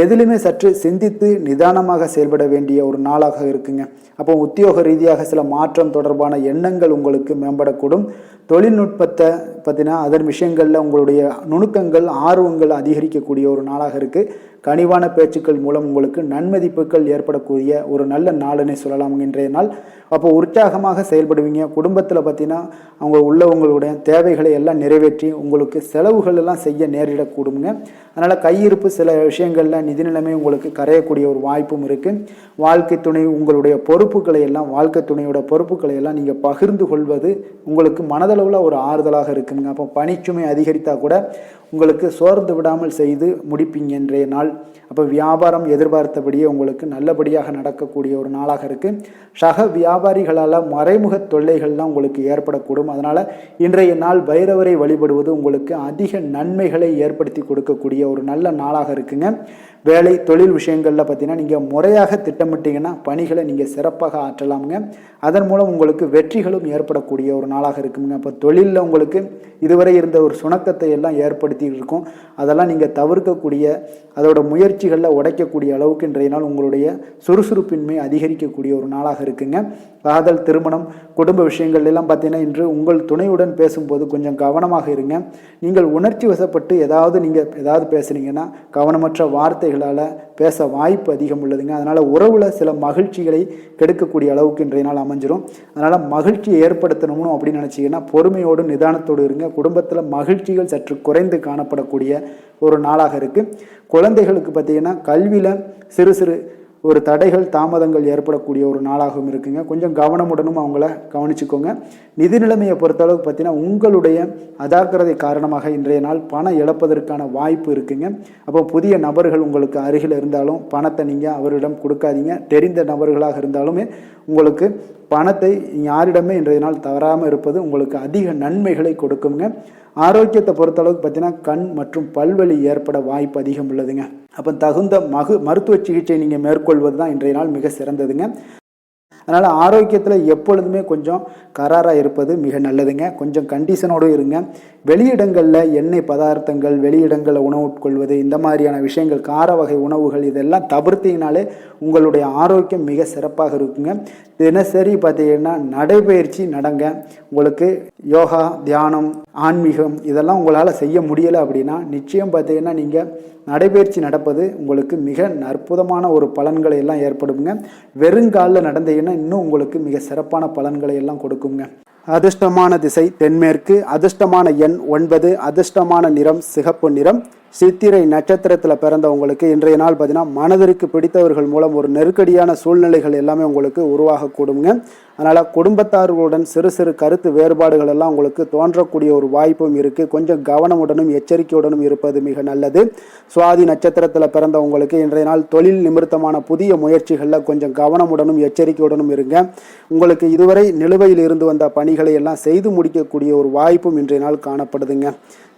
எதிலுமே சற்று சிந்தித்து நிதானமாக செயல்பட வேண்டிய ஒரு நாளாக இருக்குங்க. அப்போ உத்தியோக ரீதியாக சில மாற்றம் தொடர்பான எண்ணங்கள் உங்களுக்கு மேம்படக்கூடும். தொழில்நுட்பத்தை பார்த்தீங்கன்னா அதன் விஷயங்களில் உங்களுடைய நுணுக்கங்கள் ஆர்வங்கள் அதிகரிக்கக்கூடிய ஒரு நாளாக இருக்குது. கனிவான பேச்சுக்கள் மூலம் உங்களுக்கு நன்மதிப்புகள் ஏற்படக்கூடிய ஒரு நல்ல நாளுன்னே சொல்லலாம் இன்றைய நாள். அப்போ உற்சாகமாக செயல்படுவீங்க. குடும்பத்தில் பார்த்தீங்கன்னா அவங்க உள்ளவங்களுடைய தேவைகளை எல்லாம் நிறைவேற்றி உங்களுக்கு செலவுகள் எல்லாம் செய்ய நேரிடக்கூடுங்க. அதனால் கையிருப்பு சில விஷயங்களில் நிதி நிலைமை உங்களுக்கு கரையக்கூடிய ஒரு வாய்ப்பும் இருக்குது. வாழ்க்கை துணை உங்களுடைய பொறுப்புகளை எல்லாம் வாழ்க்கை துணையோட பொறுப்புகளை எல்லாம் நீங்கள் பகிர்ந்து கொள்வது உங்களுக்கு மனதளவில் ஒரு ஆறுதலாக இருக்குங்க. அப்போ பணிச்சுமை அதிகரித்தா கூட உங்களுக்கு சோர்ந்து விடாமல் செய்து முடிப்பீங்க இன்றைய நாள். அப்போ வியாபாரம் எதிர்பார்த்தபடியே உங்களுக்கு நல்லபடியாக நடக்கக்கூடிய ஒரு நாளாக இருக்குது. சக வியாபாரிகளால் மறைமுக தொல்லைகள்லாம் உங்களுக்கு ஏற்படக்கூடும். அதனால் இன்றைய நாள் பைரவரை வழிபடுவது உங்களுக்கு அதிக நன்மைகளை ஏற்படுத்தி கொடுக்கக்கூடிய ஒரு நல்ல நாளாக இருக்குங்க. வேலை தொழில் விஷயங்களில் பார்த்தீங்கன்னா நீங்கள் முறையாக திட்டமிட்டீங்கன்னா பணிகளை நீங்கள் சிறப்பாக ஆற்றலாமுங்க. அதன் மூலம் உங்களுக்கு வெற்றிகளும் ஏற்படக்கூடிய ஒரு நாளாக இருக்குங்க. அப்போ தொழிலில் உங்களுக்கு இதுவரை இருந்த ஒரு சுணக்கத்தை எல்லாம் ஏற்படுத்தி இருக்கும். அதெல்லாம் நீங்கள் தவிர்க்கக்கூடிய அதோட முயற்சிகளில் உடைக்கக்கூடிய அளவுக்கு இன்றைய நாள் உங்களுடைய சுறுசுறுப்பின்மை அதிகரிக்கக்கூடிய ஒரு நாளாக இருக்குங்க. காதல், திருமணம், குடும்ப விஷயங்கள் எல்லாம் பார்த்தீங்கன்னா இன்று உங்கள் துணையுடன் பேசும்போது கொஞ்சம் கவனமாக இருங்க. நீங்கள் உணர்ச்சி வசப்பட்டு ஏதாவது பேசுனீங்கன்னா கவனமற்ற வார்த்தைகளால் பேச வாய்ப்பு அதிகம் உள்ளதுங்க. அதனால் உறவுல சில மகிழ்ச்சிகளை கெடுக்கக்கூடிய அளவுக்கு இன்றைய நாள் அமைஞ்சிரும். அதனால் மகிழ்ச்சியை ஏற்படுத்தணும்னு அப்படின்னு நினச்சிங்கன்னா பொறுமையோடு நிதானத்தோடு இருங்க. குடும்பத்தில் மகிழ்ச்சிகள் சற்று குறைந்து காணப்படக்கூடிய ஒரு நாளாக இருக்குது. குழந்தைகளுக்கு பார்த்தீங்கன்னா கல்வியில் சிறு சிறு ஒரு தடைகள் தாமதங்கள் ஏற்படக்கூடிய ஒரு நாளாகவும் இருக்குங்க. கொஞ்சம் கவனமுடனும் அவங்கள கவனிச்சுக்கோங்க. நிதி நிலைமையை பொறுத்தளவுக்கு பார்த்தீங்கன்னா உங்களுடைய அஜாக்கிரதை காரணமாக இன்றைய நாள் பணம் இழப்பதற்கான வாய்ப்பு இருக்குங்க. அப்போ புதிய நபர்கள் உங்களுக்கு அருகில் இருந்தாலும் பணத்தை நீங்கள் அவரிடம் கொடுக்காதீங்க. தெரிந்த நபர்களாக இருந்தாலுமே உங்களுக்கு பணத்தை யாரிடமே இன்றைய நாள் தவறாமல் இருப்பது உங்களுக்கு அதிக நன்மைகளை கொடுக்குங்க. ஆரோக்கியத்தை பொறுத்தளவுக்கு பார்த்தீங்கன்னா கண் மற்றும் பல்வலி ஏற்பட வாய்ப்பு அதிகம் உள்ளதுங்க. அப்போ தகுந்த மருத்துவ சிகிச்சை நீங்கள் மேற்கொள்வது தான் இன்றைய நாள் மிக சிறந்ததுங்க. அதனால் ஆரோக்கியத்தில் எப்பொழுதுமே கொஞ்சம் கராராக இருப்பது மிக நல்லதுங்க. கொஞ்சம் கண்டிஷனோடு இருங்க. வெளியிடங்களில் எண்ணெய் பதார்த்தங்கள், வெளியிடங்களில் உணவு உட்கொள்வது, இந்த மாதிரியான விஷயங்கள், கார வகை உணவுகள் இதெல்லாம் தவிர்த்தீங்கனாலே உங்களுடைய ஆரோக்கியம் மிக சிறப்பாக இருக்குங்க. தினசரி பார்த்தீங்கன்னா நடைபயிற்சி நடங்க. உங்களுக்கு யோகா, தியானம், ஆன்மீகம் இதெல்லாம் உங்களால் செய்ய முடியலை அப்படின்னா நிச்சயம் பார்த்தீங்கன்னா நீங்கள் நடைபயிற்சி நடப்பது உங்களுக்கு மிக அற்புதமான ஒரு பலன்களை எல்லாம் ஏற்படுங்க. வெறுங்காலில் நடந்தீங்கன்னா இன்னும் உங்களுக்கு மிக சிறப்பான பலன்களை எல்லாம் கொடுக்குங்க. அதிர்ஷ்டமான திசை தென்மேற்கு, அதிர்ஷ்டமான எண் 9, அதிர்ஷ்டமான நிறம் சிகப்பு நிறம், சித்திரை நட்சத்திரத்தில் பிறந்தவங்களுக்கு இன்றைய நாள் பார்த்தீங்கன்னா மனதிற்கு பிடித்தவர்கள் மூலம் ஒரு நெருக்கடியான சூழ்நிலைகள் எல்லாமே உங்களுக்கு உருவாகக்கூடுங்க. அதனால் குடும்பத்தார்களுடன் சிறு சிறு கருத்து வேறுபாடுகள் எல்லாம் உங்களுக்கு தோன்றக்கூடிய ஒரு வாய்ப்பும் இருக்குது. கொஞ்சம் கவனமுடனும் எச்சரிக்கையுடனும் இருப்பது மிக நல்லது. சுவாதி நட்சத்திரத்தில் பிறந்தவங்களுக்கு இன்றைய நாள் தொழில் நிமித்தமான புதிய முயற்சிகளில் கொஞ்சம் கவனமுடனும் எச்சரிக்கையுடனும் இருங்க. உங்களுக்கு இதுவரை நிலுவையில் இருந்து வந்த பணிகளை எல்லாம் செய்து முடிக்கக்கூடிய ஒரு வாய்ப்பும் இன்றைய நாள் காணப்படுதுங்க.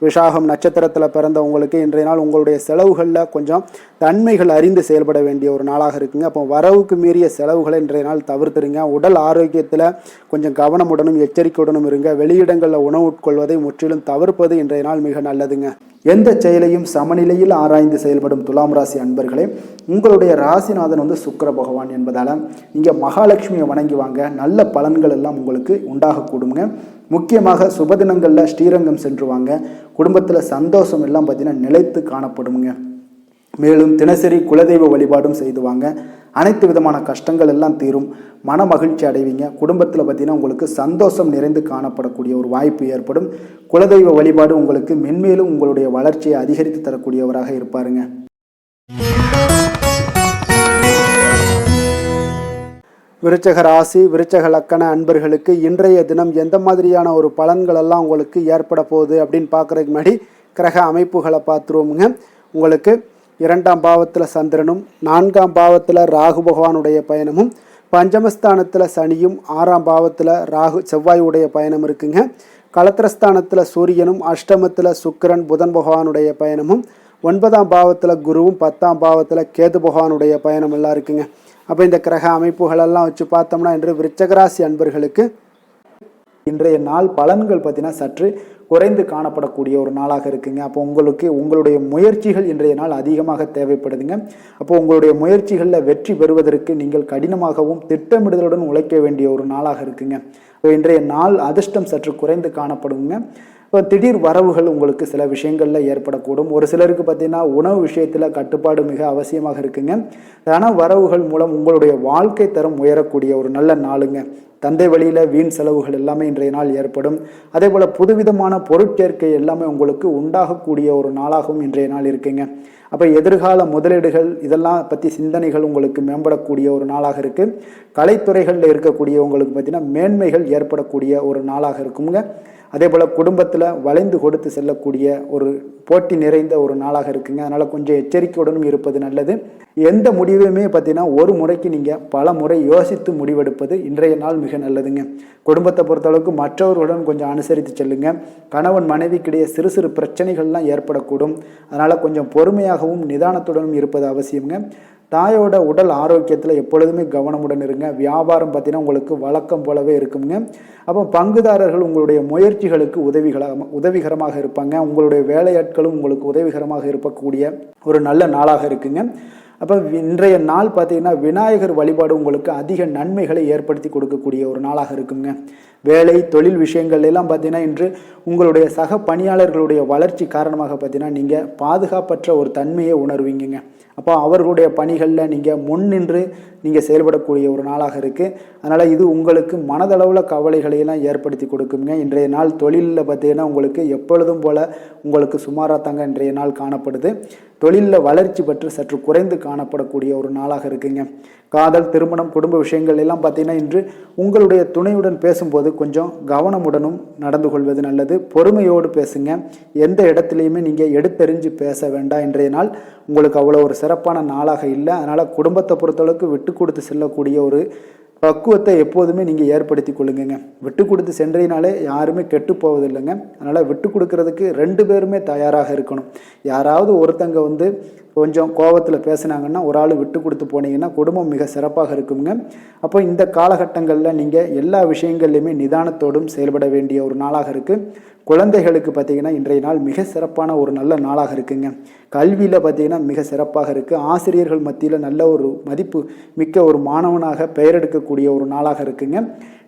விசாகம் நட்சத்திரத்தில் பிறந்தவங்களுக்கு இன்றைய நாள் உங்களுடைய செலவுகளில் கொஞ்சம் தன்மைகள் அறிந்து செயல்பட வேண்டிய ஒரு நாளாக இருக்குங்க. அப்போ வரவுக்கு மீறிய செலவுகளை இன்றைய நாள் தவிர்த்துருங்க. உடல் ஆரோக்கியத்தில் கொஞ்சம் கவனமுடனும் எச்சரிக்கையுடனும் இருங்க. வெளியிடங்களில் உணவு உட்கொள்வதை முற்றிலும் தவிர்ப்பது இன்றைய நாள் மிக நல்லதுங்க. எந்த செயலையும் சமநிலையில் ஆராய்ந்து செயல்படும் துலாம் ராசி அன்பர்களே, உங்களுடைய ராசிநாதன் சுக்கிர பகவான் என்பதால் நீங்கள் மகாலட்சுமியை வணங்கி வாங்க. நல்ல பலன்கள் எல்லாம் உங்களுக்கு உண்டாகக்கூடுங்க. முக்கியமாக சுபதினங்களில் ஸ்ரீரங்கம் சென்று வாங்க. குடும்பத்தில் சந்தோஷம் எல்லாம் பார்த்தீங்கன்னா நிலைத்து காணப்படுங்க. மேலும் தினசரி குலதெய்வ வழிபாடும் செய்துவாங்க. அனைத்து விதமான கஷ்டங்கள் எல்லாம் தீரும். மன மகிழ்ச்சி அடைவீங்க. குடும்பத்தில் பார்த்தீங்கன்னா உங்களுக்கு சந்தோஷம் நிறைந்து காணப்படக்கூடிய ஒரு வாய்ப்பு ஏற்படும். குலதெய்வ வழிபாடு உங்களுக்கு மென்மேலும் உங்களுடைய வளர்ச்சியை அதிகரித்து தரக்கூடியவராக இருப்பாருங்க. விருச்சக ராசி விருச்சக லக்கண அன்பர்களுக்கு இன்றைய தினம் எந்த மாதிரியான ஒரு பலன்கள் எல்லாம் உங்களுக்கு ஏற்பட போகுது அப்படின்னு பார்க்குறதுக்கு முன்னாடி கிரக அமைப்புகளை பார்த்துருவோமுங்க. உங்களுக்கு 2ஆம் பாவத்தில் சந்திரனும் 4ஆம் பாவத்தில் ராகு பகவானுடைய பயணமும் பஞ்சமஸ்தானத்தில் சனியும் 6ஆம் பாவத்தில் செவ்வாயுடைய பயணம் இருக்குங்க. களத்திரஸ்தானத்தில் சூரியனும் அஷ்டமத்தில் சுக்கிரன் புதன் பகவானுடைய பயணமும் 9ஆம் பாவத்தில் குருவும் 10ஆம் பாவத்தில் கேது பகவானுடைய பயணம் எல்லாம் இருக்குங்க. அப்போ இந்த கிரக அமைப்புகளெல்லாம் வச்சு பார்த்தோம்னா இன்று விருச்சகராசி அன்பர்களுக்கு இன்றைய நாள் பலன்கள் பார்த்தீங்கன்னா சற்று குறைந்து காணப்படக்கூடிய ஒரு நாளாக இருக்குங்க. அப்போ உங்களுடைய முயற்சிகள் இன்றைய நாள் அதிகமாக தேவைப்படுதுங்க. அப்போ உங்களுடைய முயற்சிகளில் வெற்றி பெறுவதற்கு நீங்கள் கடினமாகவும் திட்டமிடுதலுடன் உழைக்க வேண்டிய ஒரு நாளாக இருக்குங்க. இன்றைய நாள் அதிர்ஷ்டம் சற்று குறைந்து காணப்படுங்க. இப்போ திடீர் வரவுகள் உங்களுக்கு சில விஷயங்களில் ஏற்படக்கூடும். ஒரு சிலருக்கு பார்த்தீங்கன்னா உணவு விஷயத்தில் கட்டுப்பாடு மிக அவசியமாக இருக்குங்க. தன வரவுகள் மூலம் உங்களுடைய வாழ்க்கை தரம் உயரக்கூடிய ஒரு நல்ல நாளுங்க. தந்தை வழியில் வீண் செலவுகள் எல்லாமே இன்றைய நாள் ஏற்படும். அதே போல் புதுவிதமான பொருட்சேர்க்கை எல்லாமே உங்களுக்கு உண்டாகக்கூடிய ஒரு நாளாகவும் இன்றைய நாள் இருக்குங்க. அப்போ எதிர்கால முதலீடுகள் இதெல்லாம் பற்றி சிந்தனைகள் உங்களுக்கு மேம்படக்கூடிய ஒரு நாளாக இருக்குது. கலைத்துறைகளில் இருக்கக்கூடிய உங்களுக்கு பார்த்தீங்கன்னா மேன்மைகள் ஏற்படக்கூடிய ஒரு நாளாக இருக்குங்க. அதே போல் குடும்பத்தில் வளைந்து கொடுத்து செல்லக்கூடிய ஒரு போட்டி நிறைந்த ஒரு நாளாக இருக்குங்க. அதனால் கொஞ்சம் எச்சரிக்கையுடனும் இருப்பது நல்லது. எந்த முடிவுமே பார்த்தீங்கன்னா ஒரு முறைக்கு நீங்கள் பல முறை யோசித்து முடிவெடுப்பது இன்றைய நாள் மிக நல்லதுங்க. குடும்பத்தை பொறுத்தளவுக்கு மற்றவர்களுடன் கொஞ்சம் அனுசரித்து செல்லுங்க. கணவன் மனைவிக்கிடையே சிறு சிறு பிரச்சனைகள்லாம் ஏற்படக்கூடும். அதனால் கொஞ்சம் பொறுமையாகவும் நிதானத்துடனும் இருப்பது அவசியங்க. தாயோட உடல் ஆரோக்கியத்தில் எப்பொழுதுமே கவனமுடன் இருங்க. வியாபாரம் பார்த்தீங்கன்னா உங்களுக்கு வழக்கம் போலவே இருக்குங்க. அப்போ பங்குதாரர்கள் உங்களுடைய முயற்சிகளுக்கு உதவிகரமாக இருப்பாங்க. உங்களுடைய வேலையாட்களும் உங்களுக்கு உதவிகரமாக இருக்கக்கூடிய ஒரு நல்ல நாளாக இருக்குங்க. அப்போ இன்றைய நாள் பார்த்தீங்கன்னா விநாயகர் வழிபாடு உங்களுக்கு அதிக நன்மைகளை ஏற்படுத்தி கொடுக்கக்கூடிய ஒரு நாளாக இருக்குங்க. வேலை தொழில் விஷயங்கள் எல்லாம் பார்த்தீங்கன்னா இன்று உங்களுடைய சக பணியாளர்களுடைய வளர்ச்சி காரணமாக பார்த்தீங்கன்னா நீங்கள் பாதுகாப்பற்ற ஒரு தன்மையை உணர்வீங்க. அப்போ அவர்களுடைய பணிகளில் நீங்கள் முன்னின்று நீங்கள் செயல்படக்கூடிய ஒரு நாளாக இருக்குது. அதனால் இது உங்களுக்கு மனதளவில் கவலைகளையெல்லாம் ஏற்படுத்தி கொடுக்குங்க. இன்றைய நாள் தொழிலில் பார்த்தீங்கன்னா உங்களுக்கு எப்பொழுதும் போல் உங்களுக்கு சுமாராக தாங்க இன்றைய நாள் காணப்படுது. தொழிலில் வளர்ச்சி பற்றி சற்று குறைந்து காணப்படக்கூடிய ஒரு நாளாக இருக்குங்க. காதல் திருமணம் குடும்ப விஷயங்கள் எல்லாம் பார்த்தீங்கன்னா இன்று உங்களுடைய துணையுடன் பேசும்போது கொஞ்சம் கவனமுடனும் நடந்து கொள்வது நல்லது. பொறுமையோடு பேசுங்க. எந்த இடத்துலையுமே நீங்கள் எடுத்தெறிஞ்சு பேச வேண்டாம். இன்றைய நாள் உங்களுக்கு அவ்வளோ ஒரு சிறப்பான நாளாக இல்லை. அதனால் குடும்பத்தை பொறுத்தளவுக்கு விட்டு கொடுத்து செல்லக்கூடிய ஒரு பக்குவத்தை எப்போதுமே நீங்கள் ஏற்படுத்தி கொள்ளுங்க. விட்டு கொடுத்து சென்றீனாலே யாருமே கெட்டு போவதில்லைங்க. அதனால் விட்டு கொடுக்கறதுக்கு 2 பேருமே தயாராக இருக்கணும். யாராவது ஒருத்தங்க கொஞ்சம் கோபத்தில் பேசுனாங்கன்னா ஒரு ஆள் விட்டு கொடுத்து போனீங்கன்னா குடும்பம் மிக சிறப்பாக இருக்குங்க. அப்போ இந்த காலகட்டங்களில் நீங்கள் எல்லா விஷயங்கள்லையுமே நிதானத்தோடும் செயல்பட வேண்டிய ஒரு நாளாக இருக்குது. குழந்தைகளுக்கு பார்த்தீங்கன்னா இன்றைய நாள் மிக சிறப்பான ஒரு நல்ல நாளாக இருக்குங்க. கல்வியில் பார்த்தீங்கன்னா மிக சிறப்பாக இருக்குது. ஆசிரியர்கள் மத்தியில் நல்ல ஒரு மதிப்பு மிக்க ஒரு மாணவனாக பெயர் எடுக்கக்கூடிய ஒரு நாளாக இருக்குங்க.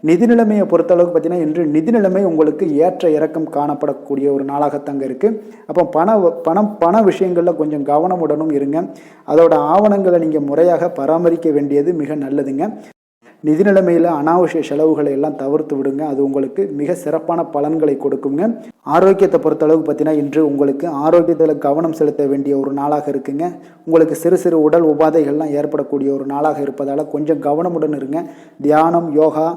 நிதி நிலைமையை பொறுத்தளவுக்கு பார்த்தீங்கன்னா இன்று நிதி நிலைமை உங்களுக்கு ஏற்ற இறக்கம் காணப்படக்கூடிய ஒரு நாளாகத்தாங்க இருக்குது. அப்போ பண விஷயங்களில் கொஞ்சம் கவனமுடனும் இருங்க. அதோட ஆவணங்களை நீங்கள் முறையாக பராமரிக்க வேண்டியது மிக நல்லதுங்க. நிதி நிலைமையில் அனாவசிய செலவுகளை எல்லாம் தவிர்த்து விடுங்க. அது உங்களுக்கு மிக சிறப்பான பலன்களை கொடுக்குங்க. ஆரோக்கியத்தை பொறுத்தளவுக்கு பார்த்தீங்கன்னா இன்று உங்களுக்கு ஆரோக்கியத்தில் கவனம் செலுத்த வேண்டிய ஒரு நாளாக இருக்குங்க. உங்களுக்கு சிறு சிறு உடல் உபாதைகள்லாம் ஏற்படக்கூடிய ஒரு நாளாக இருப்பதால் கொஞ்சம் கவனமுடன் இருங்க. தியானம், யோகா,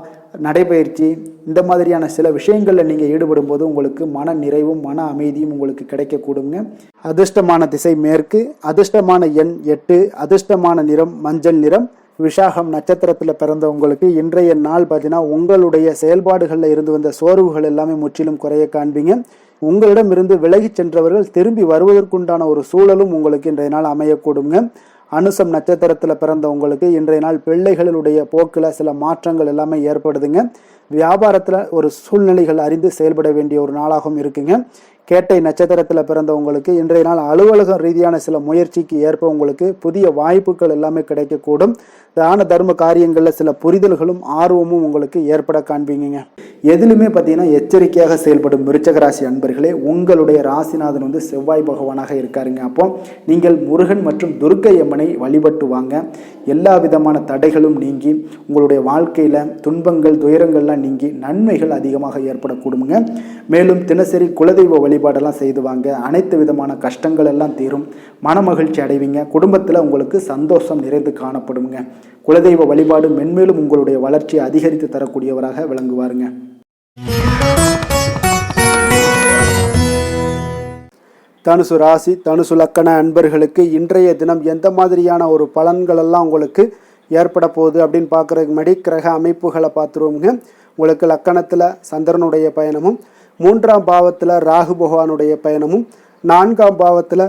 நடைபயிற்சி இந்த மாதிரியான சில விஷயங்களில் நீங்கள் ஈடுபடும் போது உங்களுக்கு மன நிறைவும் மன அமைதியும் உங்களுக்கு கிடைக்கக்கூடுங்க. அதிர்ஷ்டமான திசை மேற்கு, அதிர்ஷ்டமான எண் 8, அதிர்ஷ்டமான நிறம் மஞ்சள் நிறம். விசாகம் நட்சத்திரத்தில் பிறந்தவங்களுக்கு இன்றைய நாள் பார்த்தீங்கன்னா உங்களுடைய செயல்பாடுகளில் இருந்து வந்த சோர்வுகள் எல்லாமே முற்றிலும் குறைய காண்பீங்க. உங்களிடம் இருந்து விலகி சென்றவர்கள் திரும்பி வருவதற்குண்டான ஒரு சூழலும் உங்களுக்கு இன்றைய நாள் அமையக்கூடுங்க. அனுசம் நட்சத்திரத்தில் பிறந்தவங்களுக்கு இன்றைய நாள் பிள்ளைகளுடைய போக்கில் சில மாற்றங்கள் எல்லாமே ஏற்படுதுங்க. வியாபாரத்தில் ஒரு சூழ்நிலைகள் அறிந்து செயல்பட வேண்டிய ஒரு நாளாகவும் இருக்குங்க. கேட்டை நட்சத்திரத்தில் பிறந்தவங்களுக்கு இன்றைய நாள் அலுவலக ரீதியான சில முயற்சிக்கு ஏற்ப உங்களுக்கு புதிய வாய்ப்புகள் எல்லாமே கிடைக்கக்கூடும். தான தர்ம காரியங்களில் சில புரிதல்களும் ஆர்வமும் உங்களுக்கு ஏற்பட காண்பீங்க. எதிலுமே பார்த்தீங்கன்னா எச்சரிக்கையாக செயல்படும் விருச்சக ராசி அன்பர்களே, உங்களுடைய ராசிநாதன் வந்து செவ்வாய் பகவானாக இருக்காருங்க. அப்போ நீங்கள் முருகன் மற்றும் துர்க்கை அம்மனை வழிபட்டு வாங்க. எல்லா விதமான தடைகளும் நீங்கி உங்களுடைய வாழ்க்கையில் துன்பங்கள் துயரங்கள்லாம் நீங்கி நன்மைகள் அதிகமாக ஏற்படக்கூடுங்க. மேலும் தினசரி குலதெய்வ வழிபாடெல்லாம் செய்து வாங்க. அனைத்து விதமான கஷ்டங்கள் எல்லாம் தீரும். மனமகிழ்ச்சி அடைவீங்க. குடும்பத்தில் உங்களுக்கு சந்தோஷம் நிறைந்து காணப்படுங்க. குலதெய்வ வழிபாடு மென்மேலும் உங்களுடைய வளர்ச்சியை அதிகரித்து தரக்கூடியவராக விளங்குவாருங்க. தனுசு ராசி, தனுசு லக்கண அன்பர்களுக்கு இன்றைய தினம் எந்த மாதிரியான ஒரு பலன்கள் எல்லாம் உங்களுக்கு ஏற்பட போகுது அப்படின்னு பார்க்குறதுக்கு முன்னாடி கிரக அமைப்புகளை பார்த்துருவோங்க. உங்களுக்கு லக்கணத்தில் சந்திரனுடைய பயணமும், 3ஆம் பாவத்தில் ராகு பகவானுடைய பயணமும், 4ஆம் பாவத்தில்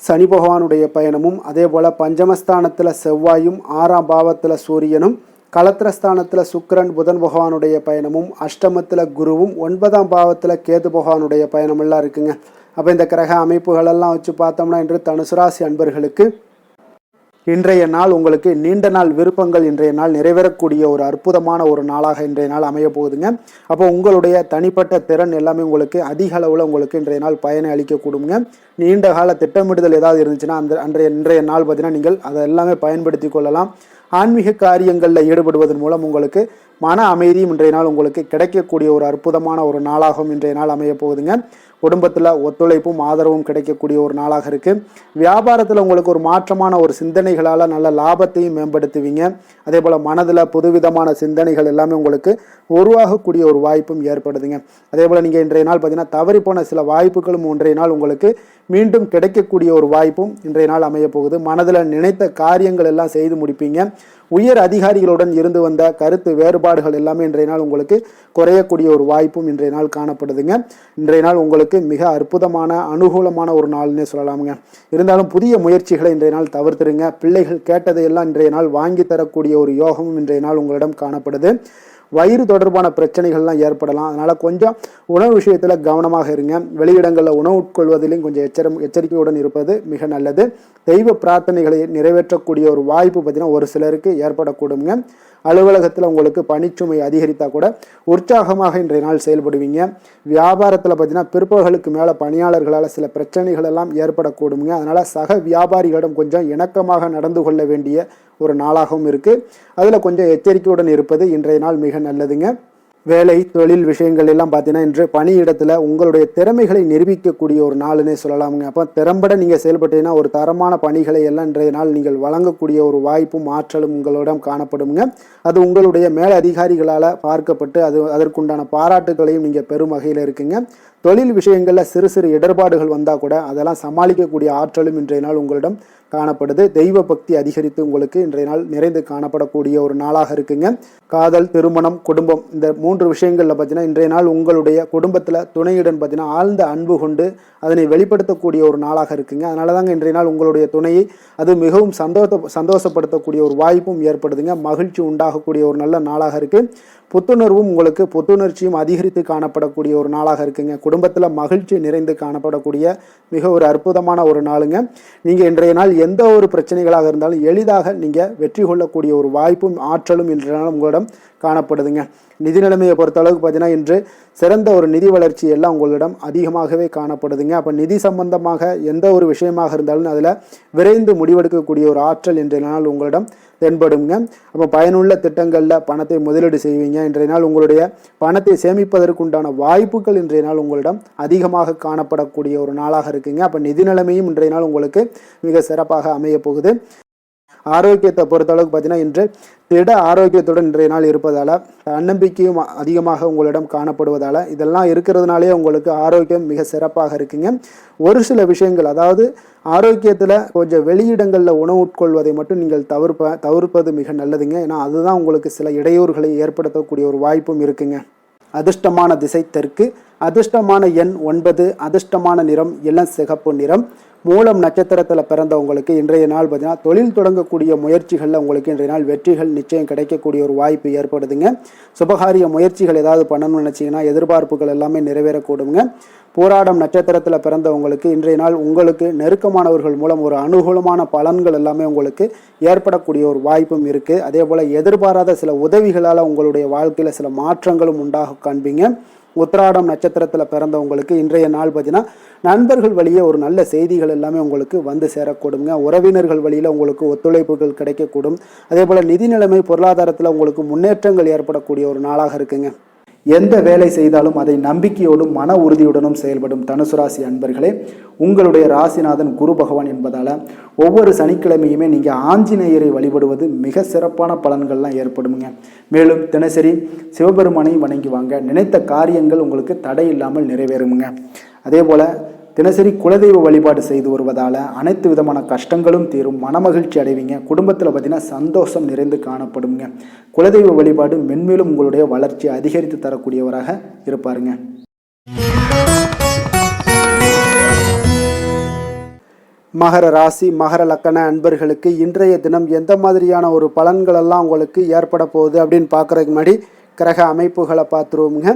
சனி பகவானுடைய பயணமும், அதே போல் பஞ்சமஸ்தானத்தில் செவ்வாயும், 6ஆம் பாவத்தில் சூரியனும், களத்திரஸ்தானத்தில் சுக்கிரன் புதன் பகவானுடைய பயணமும், அஷ்டமத்தில் குருவும், 9ஆம் பாவத்தில் கேது பகவானுடைய பயணமெல்லாம் இருக்குங்க. அப்போ இந்த கிரக அமைப்புகளெல்லாம் வச்சு பார்த்தோம்னா இன்று தனுசு ராசி அன்பர்களுக்கு இன்றைய நாள் உங்களுக்கு நீண்ட நாள் விருப்பங்கள் இன்றைய நாள் நிறைவேறக்கூடிய ஒரு அற்புதமான ஒரு நாளாக இன்றைய நாள் அமைய போகுதுங்க. அப்போ உங்களுடைய தனிப்பட்ட திறன் எல்லாமே உங்களுக்கு அதிக அளவில் உங்களுக்கு இன்றைய நாள் பயனை அளிக்கக்கூடுங்க. நீண்ட கால திட்டமிடுதல் ஏதாவது இருந்துச்சுன்னா இன்றைய நாள் பார்த்தீங்கன்னா நீங்கள் அதை எல்லாமே பயன்படுத்தி கொள்ளலாம். ஆன்மீக காரியங்களில் ஈடுபடுவதன் மூலம் உங்களுக்கு மன அமைதியும் இன்றைய நாள் உங்களுக்கு கிடைக்கக்கூடிய ஒரு அற்புதமான ஒரு நாளாகவும் இன்றைய நாள் அமைய போகுதுங்க. குடும்பத்தில் ஒத்துழைப்பும் ஆதரவும் கிடைக்கக்கூடிய ஒரு நாளாக இருக்குது. வியாபாரத்தில் உங்களுக்கு ஒரு மாற்றமான ஒரு சிந்தனைகளால் நல்ல லாபத்தையும் மேம்படுத்துவீங்க. அதே போல் மனதில் புதுவிதமான சிந்தனைகள் எல்லாமே உங்களுக்கு உருவாகக்கூடிய ஒரு வாய்ப்பும் ஏற்படுதுங்க. அதே போல் நீங்கள் இன்றைய நாள் பார்த்தீங்கன்னா தவறி போன சில வாய்ப்புகளும் இன்றைய நாள் உங்களுக்கு மீண்டும் கிடைக்கக்கூடிய ஒரு வாய்ப்பும் இன்றைய நாள் அமைய போகுது. மனதில் நினைத்த காரியங்கள் எல்லாம் செய்து முடிப்பீங்க. உயர் அதிகாரிகளுடன் இருந்து வந்த கருத்து வேறுபாடுகள் எல்லாமே இன்றைய நாள் உங்களுக்கு குறையக்கூடிய ஒரு வாய்ப்பும் இன்றைய நாள் காணப்படுதுங்க. இன்றைய நாள் உங்களுக்கு மிக அற்புதமான அனுகூலமான ஒரு நாள்னே சொல்லலாமுங்க. இருந்தாலும் புதிய முயற்சிகளை இன்றைய நாள் தவிர்த்துருங்க. பிள்ளைகள் கேட்டதையெல்லாம் இன்றைய நாள் வாங்கி தரக்கூடிய ஒரு யோகமும் இன்றைய நாள் உங்களிடம் காணப்படுது. வயிறு தொடர்பான பிரச்சனைகள்லாம் ஏற்படலாம். அதனால் கொஞ்சம் உணவு விஷயத்தில் கவனமாக இருங்க. வெளியிடங்களில் உணவு உட்கொள்வதிலும் கொஞ்சம் எச்சரிக்கையுடன் இருப்பது மிக நல்லது. தெய்வ பிரார்த்தனைகளை நிறைவேற்றக்கூடிய ஒரு வாய்ப்பு பார்த்தீங்கன்னா ஒரு சிலருக்கு ஏற்படக்கூடுங்க. அலுவலகத்தில் உங்களுக்கு பணிச்சுமை அதிகரித்தால் கூட உற்சாகமாக இன்றைய நாள் செயல்படுவீங்க. வியாபாரத்தில் பார்த்தீங்கன்னா பிற்பகலுக்கு மேலே பணியாளர்களால் சில பிரச்சனைகள் எல்லாம் ஏற்படக்கூடுங்க. அதனால் சக வியாபாரிகளிடம் கொஞ்சம் இணக்கமாக நடந்து கொள்ள வேண்டிய ஒரு நாளாகவும் இருக்குது. அதில் கொஞ்சம் எச்சரிக்கையுடன் இருப்பது இன்றைய நாள் மிக நல்லதுங்க. வேலை தொழில் விஷயங்கள் எல்லாம் பார்த்தீங்கன்னா இன்று பணியிடத்தில் உங்களுடைய திறமைகளை நிரூபிக்கக்கூடிய ஒரு நாளுன்னே சொல்லலாமுங்க. அப்போ திறம்பட நீங்கள் செயல்பட்டீங்கன்னா ஒரு தரமான பணிகளை எல்லாம் இன்றைய நாள் நீங்கள் வழங்கக்கூடிய ஒரு வாய்ப்பும் ஆற்றலும் உங்களிடம் காணப்படுங்க. அது உங்களுடைய மேல் அதிகாரிகளால் பார்க்கப்பட்டு அதற்குண்டான பாராட்டுகளையும் நீங்கள் பெரும் வகையில் இருக்குங்க. தொழில் விஷயங்களில் சிறு சிறு இடர்பாடுகள் வந்தால் கூட அதெல்லாம் சமாளிக்கக்கூடிய ஆற்றலும் இன்றைய நாள் உங்களிடம் காணப்படுது. தெய்வ பக்தி அதிகரித்து உங்களுக்கு இன்றைய நாள் நிறைந்து காணப்படக்கூடிய ஒரு நாளாக இருக்குங்க. காதல், திருமணம், குடும்பம் இந்த 3 விஷயங்களில் பார்த்தீங்கன்னா இன்றைய நாள் உங்களுடைய குடும்பத்தில் துணையுடன் பார்த்தீங்கன்னா ஆழ்ந்த அன்பு கொண்டு அதனை வெளிப்படுத்தக்கூடிய ஒரு நாளாக இருக்குங்க. அதனால தாங்க இன்றைய நாள் உங்களுடைய துணையை அது மிகவும் சந்தோஷப்படுத்தக்கூடிய ஒரு வாய்ப்பும் ஏற்படுதுங்க. மகிழ்ச்சி உண்டாகக்கூடிய ஒரு நல்ல நாளாக இருக்குது. புத்துணர்வும் உங்களுக்கு புத்துணர்ச்சியும் அதிகரித்து காணப்படக்கூடிய ஒரு நாளாக இருக்குங்க. குடும்பத்தில் மகிழ்ச்சி நிறைந்து காணப்படக்கூடிய மிக ஒரு அற்புதமான ஒரு நாளுங்க. நீங்கள் இன்றைய நாள் எந்த ஒரு பிரச்சனைகளாக இருந்தாலும் எளிதாக நீங்கள் வெற்றி கொள்ளக்கூடிய ஒரு வாய்ப்பும் ஆற்றலும் இன்றைய நாள் உங்களிடம் காணப்படுதுங்க. நிதி நிலைமையை பொறுத்த அளவுக்கு பார்த்தீங்கன்னா இன்று சிறந்த ஒரு நிதி வளர்ச்சி எல்லாம் உங்களிடம் அதிகமாகவே காணப்படுதுங்க. அப்போ நிதி சம்பந்தமாக எந்த ஒரு விஷயமாக இருந்தாலும் அதில் விரைந்து முடிவெடுக்கக்கூடிய ஒரு ஆற்றல் இன்றைய நாள் உங்களிடம் தென்படுங்க. அப்போ பயனுள்ள திட்டங்களில் பணத்தை முதலீடு செய்வீங்க. இன்றைய நாள் உங்களுடைய பணத்தை சேமிப்பதற்குண்டான வாய்ப்புகள் இன்றைய நாள் உங்களிடம் அதிகமாக காணப்படக்கூடிய ஒரு நாளாக இருக்குங்க. அப்போ நிதி நிலைமையும் இன்றைய நாள் உங்களுக்கு மிக சிறப்பாக அமைய போகுது. ஆரோக்கியத்தை பொறுத்தளவுக்கு பார்த்தீங்கன்னா இன்று திட ஆரோக்கியத்துடன் இன்றைய நாள் இருப்பதால் தன்னம்பிக்கையும் அதிகமாக உங்களிடம் காணப்படுவதால் இதெல்லாம் இருக்கிறதுனாலே உங்களுக்கு ஆரோக்கியம் மிக சிறப்பாக இருக்குங்க. ஒரு சில விஷயங்கள், அதாவது ஆரோக்கியத்தில் கொஞ்சம் வெளியிடங்களில் உணவு உட்கொள்வதை மட்டும் நீங்கள் தவிர்ப்பது மிக நல்லதுங்க. ஏன்னா அதுதான் உங்களுக்கு சில இடையூறுகளை ஏற்படுத்தக்கூடிய ஒரு வாய்ப்பும் இருக்குங்க. அதிர்ஷ்டமான திசை தெற்கு, அதிர்ஷ்டமான எண் 9, அதிர்ஷ்டமான நிறம் இளம் சிகப்பு நிறம். மூலம் நட்சத்திரத்தில் பிறந்தவங்களுக்கு இன்றைய நாள் பார்த்தீங்கன்னா தொழில் தொடங்கக்கூடிய முயற்சிகளில் உங்களுக்கு இன்றைய நாள் வெற்றிகள் நிச்சயம் கிடைக்கக்கூடிய ஒரு வாய்ப்பு ஏற்படுதுங்க. சுபகாரிய முயற்சிகள் ஏதாவது பண்ணணும்னு நினச்சிங்கன்னா எதிர்பார்ப்புகள் எல்லாமே நிறைவேறக்கூடுங்க. போராடம் நட்சத்திரத்தில் பிறந்தவங்களுக்கு இன்றைய நாள் உங்களுக்கு நெருக்கமானவர்கள் மூலம் ஒரு அனுகூலமான பலன்கள் எல்லாமே உங்களுக்கு ஏற்படக்கூடிய ஒரு வாய்ப்பும் இருக்குது. அதே போல் எதிர்பாராத சில உதவிகளால் உங்களுடைய வாழ்க்கையில் சில மாற்றங்களும் உண்டாக காண்பீங்க. உத்திராடம் நட்சத்திரத்தில் பிறந்தவங்களுக்கு இன்றைய நாள் பார்த்தீங்கன்னா நண்பர்கள் வழியே ஒரு நல்ல செய்திகள் எல்லாமே உங்களுக்கு வந்து சேரக்கூடுங்க. உறவினர்கள் வழியில் உங்களுக்கு ஒத்துழைப்புகள் கிடைக்கக்கூடும். அதே போல் நிதி நிலைமை பொருளாதாரத்தில் உங்களுக்கு முன்னேற்றங்கள் ஏற்படக்கூடிய ஒரு நாளாக இருக்குங்க. எந்த வேலை செய்தாலும் அதை நம்பிக்கையோடும் மன உறுதியுடனும் செயல்படும் தனுசு ராசி அன்பர்களே, உங்களுடைய ராசிநாதன் குரு பகவான் என்பதால் ஒவ்வொரு சனிக்கிழமையுமே நீங்கள் ஆஞ்சநேயரை வழிபடுவது மிக சிறப்பான பலன்கள்லாம் ஏற்படுங்க. மேலும் தினசரி சிவபெருமானை வணங்கி வாங்க, நினைத்த காரியங்கள் உங்களுக்கு தடை இல்லாமல் நிறைவேறுமுங்க. அதே போல் தினசரி குலதெய்வ வழிபாடு செய்து வருவதால் அனைத்து விதமான கஷ்டங்களும் தீரும், மனமகிழ்ச்சி அடைவீங்க. குடும்பத்தில் பார்த்தீங்கன்னா சந்தோஷம் நிறைந்து காணப்படுங்க. குலதெய்வ வழிபாடு மென்மேலும் உங்களுடைய வளர்ச்சி அதிகரித்து தரக்கூடியவராக இருப்பாருங்க. மகர ராசி மகர லக்கண அன்பர்களுக்கு இன்றைய தினம் எந்த மாதிரியான ஒரு பலன்களெல்லாம் உங்களுக்கு ஏற்பட போகுது அப்படின்னு பார்க்குறதுக்கு முன்னாடி கிரக அமைப்புகளை பார்த்துருவோமுங்க.